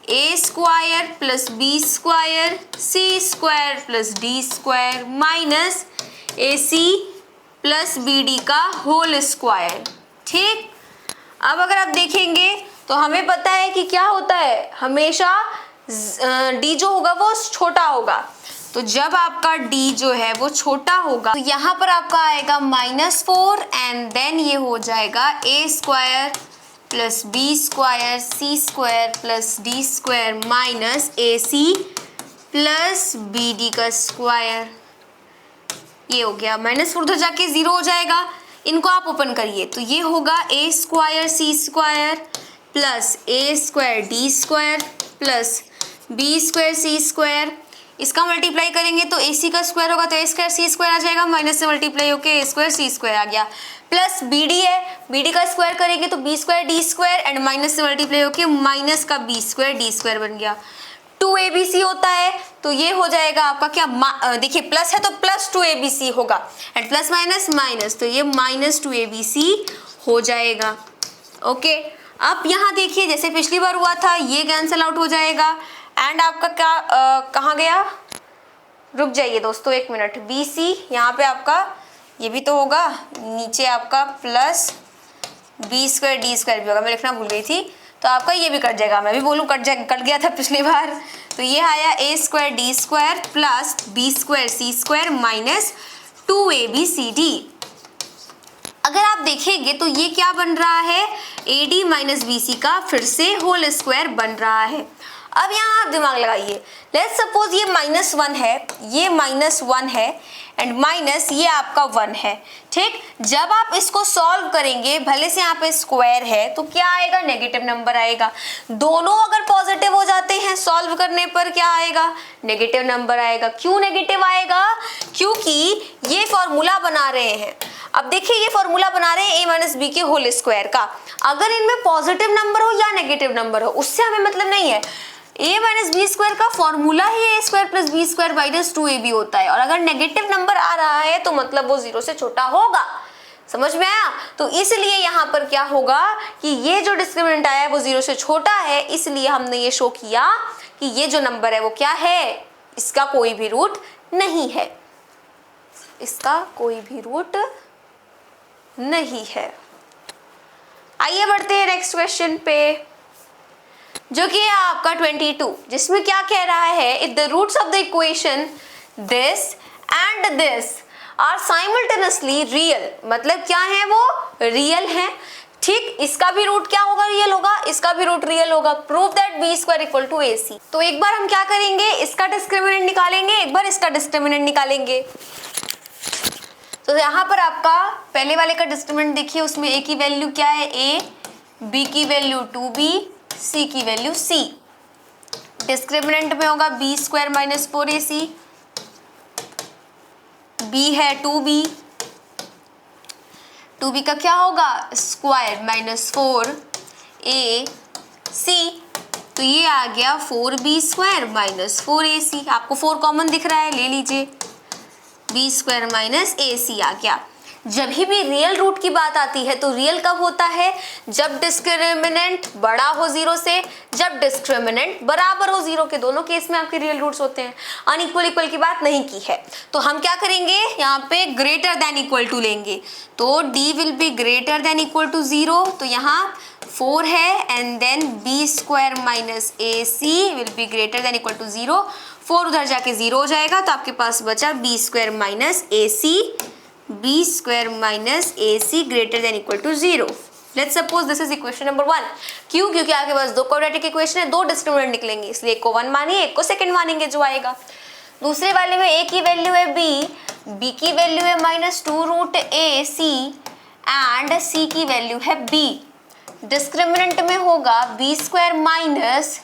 a square plus B square C square plus D square minus AC plus BD का होल स्क्वायर। ठीक, अब अगर आप देखेंगे तो हमें पता है कि क्या होता है, हमेशा D जो होगा वो छोटा होगा। तो जब आपका D जो है वो छोटा होगा तो यहाँ पर आपका आएगा -4 एंड देन ये हो जाएगा a square plus B square C square plus D square minus AC plus BD का स्क्वायर। ये हो गया, -4 उधर जाके 0 हो जाएगा, इनको आप ओपन करिए तो ये होगा a square C square plus a square D square plus b square C square. इसका मल्टीप्लाई करेंगे तो AC का स्क्वायर होगा तो a स्क्वायर C स्क्वायर आ जाएगा, माइनस से मल्टीप्लाई होके a स्क्वायर C स्क्वायर आ गया, प्लस BD है, BD का स्क्वायर करेंगे तो b square D square and minus से मल्टीप्लाई होके माइनस का b स्क्वायर D स्क्वायर बन गया। 2ABC होता है तो ये हो जाएगा आपका क्या, देखिए प्लस है तो प्लस 2ABC होगा एंड प्लस माइनस माइनस, तो ये माइनस 2ABC हो जाएगा। ओके अब यहाँ देखिए जैसे पिछली बार हुआ था, ये कैंसिल आउट हो जाएगा एंड आपका क्या कहाँ गया, रुक जाइए दोस्तों एक मिनट, BC यहाँ पे आपका ये भी तो होगा, नीचे आपका plus b square D square भी होगा, मैं लिखना भूल गई थी, तो आपका ये भी कट जाएगा, मैं भी बोलूँ कट गया था पिछली बार। तो ये आया a square D square plus b square C square minus 2ABCD। अगर आप देखेंगे तो ये क्या बन रहा है, AD माइनस BC का फिर से होल स्क्वायर बन रहा है। अब यहाँ आप दिमाग लगाइए, लेट्स सपोज ये -1 है, ये -1 है एंड माइनस ये आपका 1 है। ठीक, जब आप इसको सॉल्व करेंगे, भले से यहाँ पे स्क्वायर है तो क्या आएगा, नेगेटिव नंबर आएगा। दोनों अगर पॉजिटिव हो जाते हैं सॉल्व करने पर क्या आएगा, नेगेटिव नंबर आएगा। क्यों नेगेटिव आएगा, क्योंकि ये फॉर्मूला बना रहे हैं। अब देखिए ये फॉर्मूला बना रहे हैं a माइनस बी के होल स्क्वायर का, अगर इनमें पॉजिटिव नंबर हो या नेगेटिव नंबर हो उससे हमें मतलब नहीं है। a माइनस बी स्क्वायर का फॉर्मूला ही a square plus B square minus 2ab होता है, और अगर नेगेटिव नंबर आ रहा है तो मतलब वो 0 से छोटा होगा। समझ में आया? तो इसलिए यहाँ पर क्या होगा कि ये जो डिस्क्रिमिनेंट आया है वो 0 से छोटा है, इसलिए हमने ये शो किया कि ये जो नंबर है वो क्या है, इसका कोई भी रूट नहीं है, इसका कोई भी रूट नहीं है। आइए बढ़ते हैं नेक्स्ट क्वेश्चन पे, जो कि है आपका 22, जिसमें क्या कह रहा है, if the roots of the equation this and this are simultaneously real, मतलब क्या है वो रियल है। ठीक, इसका भी रूट क्या होगा, रियल होगा, इसका भी रूट रियल होगा। Prove that B square equal to A C. तो एक बार हम क्या करेंगे, इसका डिस्क्रिमिनेंट निकालेंगे, एक बार इसका डिस्क्रिमिनेंट निकालेंगे। तो यहाँ पर आपका पहले वाले का डिस्क्रिमिनेंट देखिए, उसमें ए की वैल्यू क्या है ए, बी की वैल्यू 2b, सी की वैल्यू c। डिस्क्रिमिनेंट में होगा B square minus 4ac, b है 2b, 2b का क्या होगा स्क्वायर माइनस 4ac, तो ये आ गया 4b स्क्वायर माइनस 4ac। आपको 4 कॉमन दिख रहा है, ले लीजिए, b स्क्वायर माइनस ac आ गया। जब भी रियल रूट की बात आती है तो रियल कब होता है, जब डिस्क्रिमिनेंट बड़ा हो 0 से, जब डिस्क्रिमिनेंट बराबर हो 0 के, दोनों केस में आपके रियल रूट्स होते हैं। अनइक्वल इक्वल की बात नहीं की है, तो हम क्या करेंगे यहाँ पे ग्रेटर देन इक्वल टू लेंगे, तो d will be greater than equal to 0, तो यहाँ 4 है and then b square minus ac will be greater than equal to 0, 4 उधर जाके 0 हो जाएगा, तो आपके पास बचा b square minus ac, b square minus ac greater than equal to 0। Let's suppose this is equation number 1। क्यों, क्योंकि आपके पास दो क्वाड्रेटिक इक्वेशन है, दो डिस्क्रिमिनेंट निकलेंगे, इसलिए एक को 1 मानिए, एक को सेकंड मानेंगे जो आएगा। दूसरे वाले में a की वैल्यू है b की वैल्यू है minus 2 root a c and c की वैल्यू है b। डिस्क्रिमिनेंट में होगा b square minus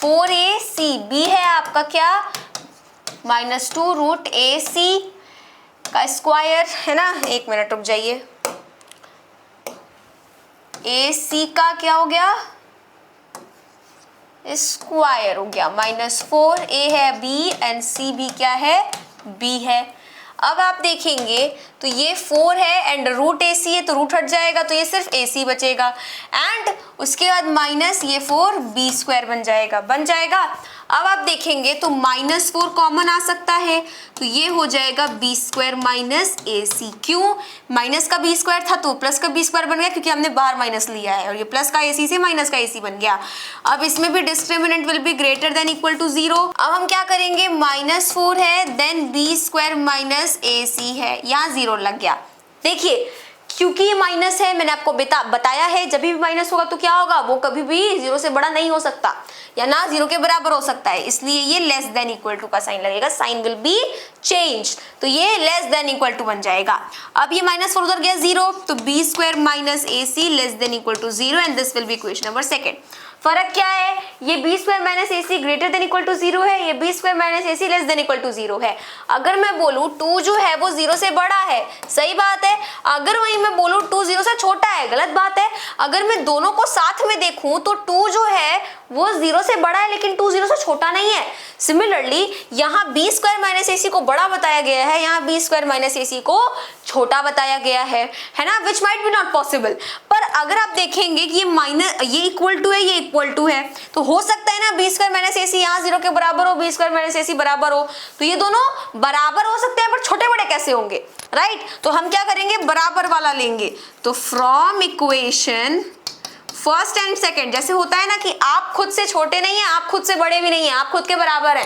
4ac, b है आपका क्या माइनस 2 रूट ac का स्क्वायर है ना, एक मिनट रुक जाइए, ac का क्या हो गया स्क्वायर हो गया माइनस 4, a है b एंड c भी क्या है b है। अब आप देखेंगे तो ये 4 है एंड रूट ac है, तो रूट हट जाएगा, तो ये सिर्फ ac बचेगा एंड उसके बाद माइनस ये 4 b स्क्वायर बन जाएगा। अब आप देखेंगे तो माइनस 4 कॉमन आ सकता है, तो ये हो जाएगा b स्क्वायर माइनस ac। क्यों, माइनस का b स्क्वायर था तो प्लस का b स्क्वायर बन गया, क्योंकि हमने बाहर माइनस लिया है, और ये प्लस का ac से माइनस का ac बन गया। अब इसमें भी discriminant will be greater than equal to 0। अब हम क्या करेंगे, माइनस 4 है then b square minus ac है, यहाँ 0 लग गया। देखिए क्योंकि ये माइनस है, मैंने आपको बताया है जब भी माइनस होगा तो क्या होगा, वो कभी भी 0 से बड़ा नहीं हो सकता या ना 0 के बराबर हो सकता है, इसलिए ये लेस देन इक्वल टू का साइन लगेगा, साइन विल बी चेंज, तो ये लेस देन इक्वल टू बन जाएगा। अब ये माइनस 4 उधर गया 0, तो b square minus ac less than equal to 0 and this will be equation number 2। फर्क क्या है, ये b square minus ac greater than equal to 0 है, ये b square minus ac less than equal to 0 है। अगर मैं बोलूँ 2 जो है वो 0 से बड़ा है, सही बात है, अगर वहीं मैं बोलूँ 2 0 से छोटा है, गलत बात है। अगर मैं दोनों को साथ में देखूं तो 2 जो है वो 0 से बड़ा है लेकिन 2 0 से छोटा नहीं है। सिमिलरली यहाँ b स्क्वायर माइनस ac को बड़ा बताया गया है, यहाँ b स्क्वायर माइनस ac को छोटा बताया गया है ना, which might be not possible. पर अगर आप देखेंगे कि ये इक्वल टू है, ये इक्वल टू है, तो हो सकता है ना b स्क्वायर माइनस ac यहाँ 0 के बराबर हो, b स्क्वायर माइनस ac बराबर हो, तो ये दोनों बराबर हो सकते हैं, पर छोटे बड़े कैसे होंगे, राइट। तो हम क्या करेंगे, बराबर वाला लेंगे, तो from equation first and second, जैसे होता है ना कि आप खुद से छोटे नहीं है, आप खुद से बड़े भी नहीं है, आप खुद के बराबर है,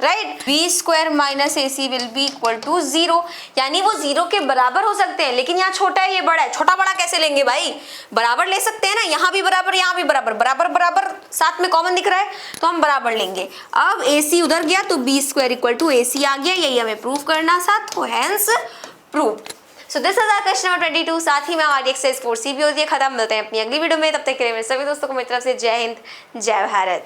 right. b square minus ac will be equal to 0, यानी वो 0 के बराबर हो सकते हैं, लेकिन यहाँ छोटा है ये बड़ा है, छोटा बड़ा कैसे लेंगे भाई, बराबर ले सकते हैं ना, यहाँ भी बराबर यहाँ भी बराबर, बराबर बराबर साथ में कॉमन दिख रहा है तो हम बराबर लेंगे। अब ac उधर गया तो b square equal to ac आ गया, यही हमें प्रूव करना था, तो hence proved. So this is our question number 22। साथ ही में हमारी एक्सरसाइज 4C भी होती है खत्म। मिलते हैं अपनी अगली वीडियो में, तब तक के लिए मेरे सभी दोस्तों को मेरी तरफ से जय हिंद, जय भारत।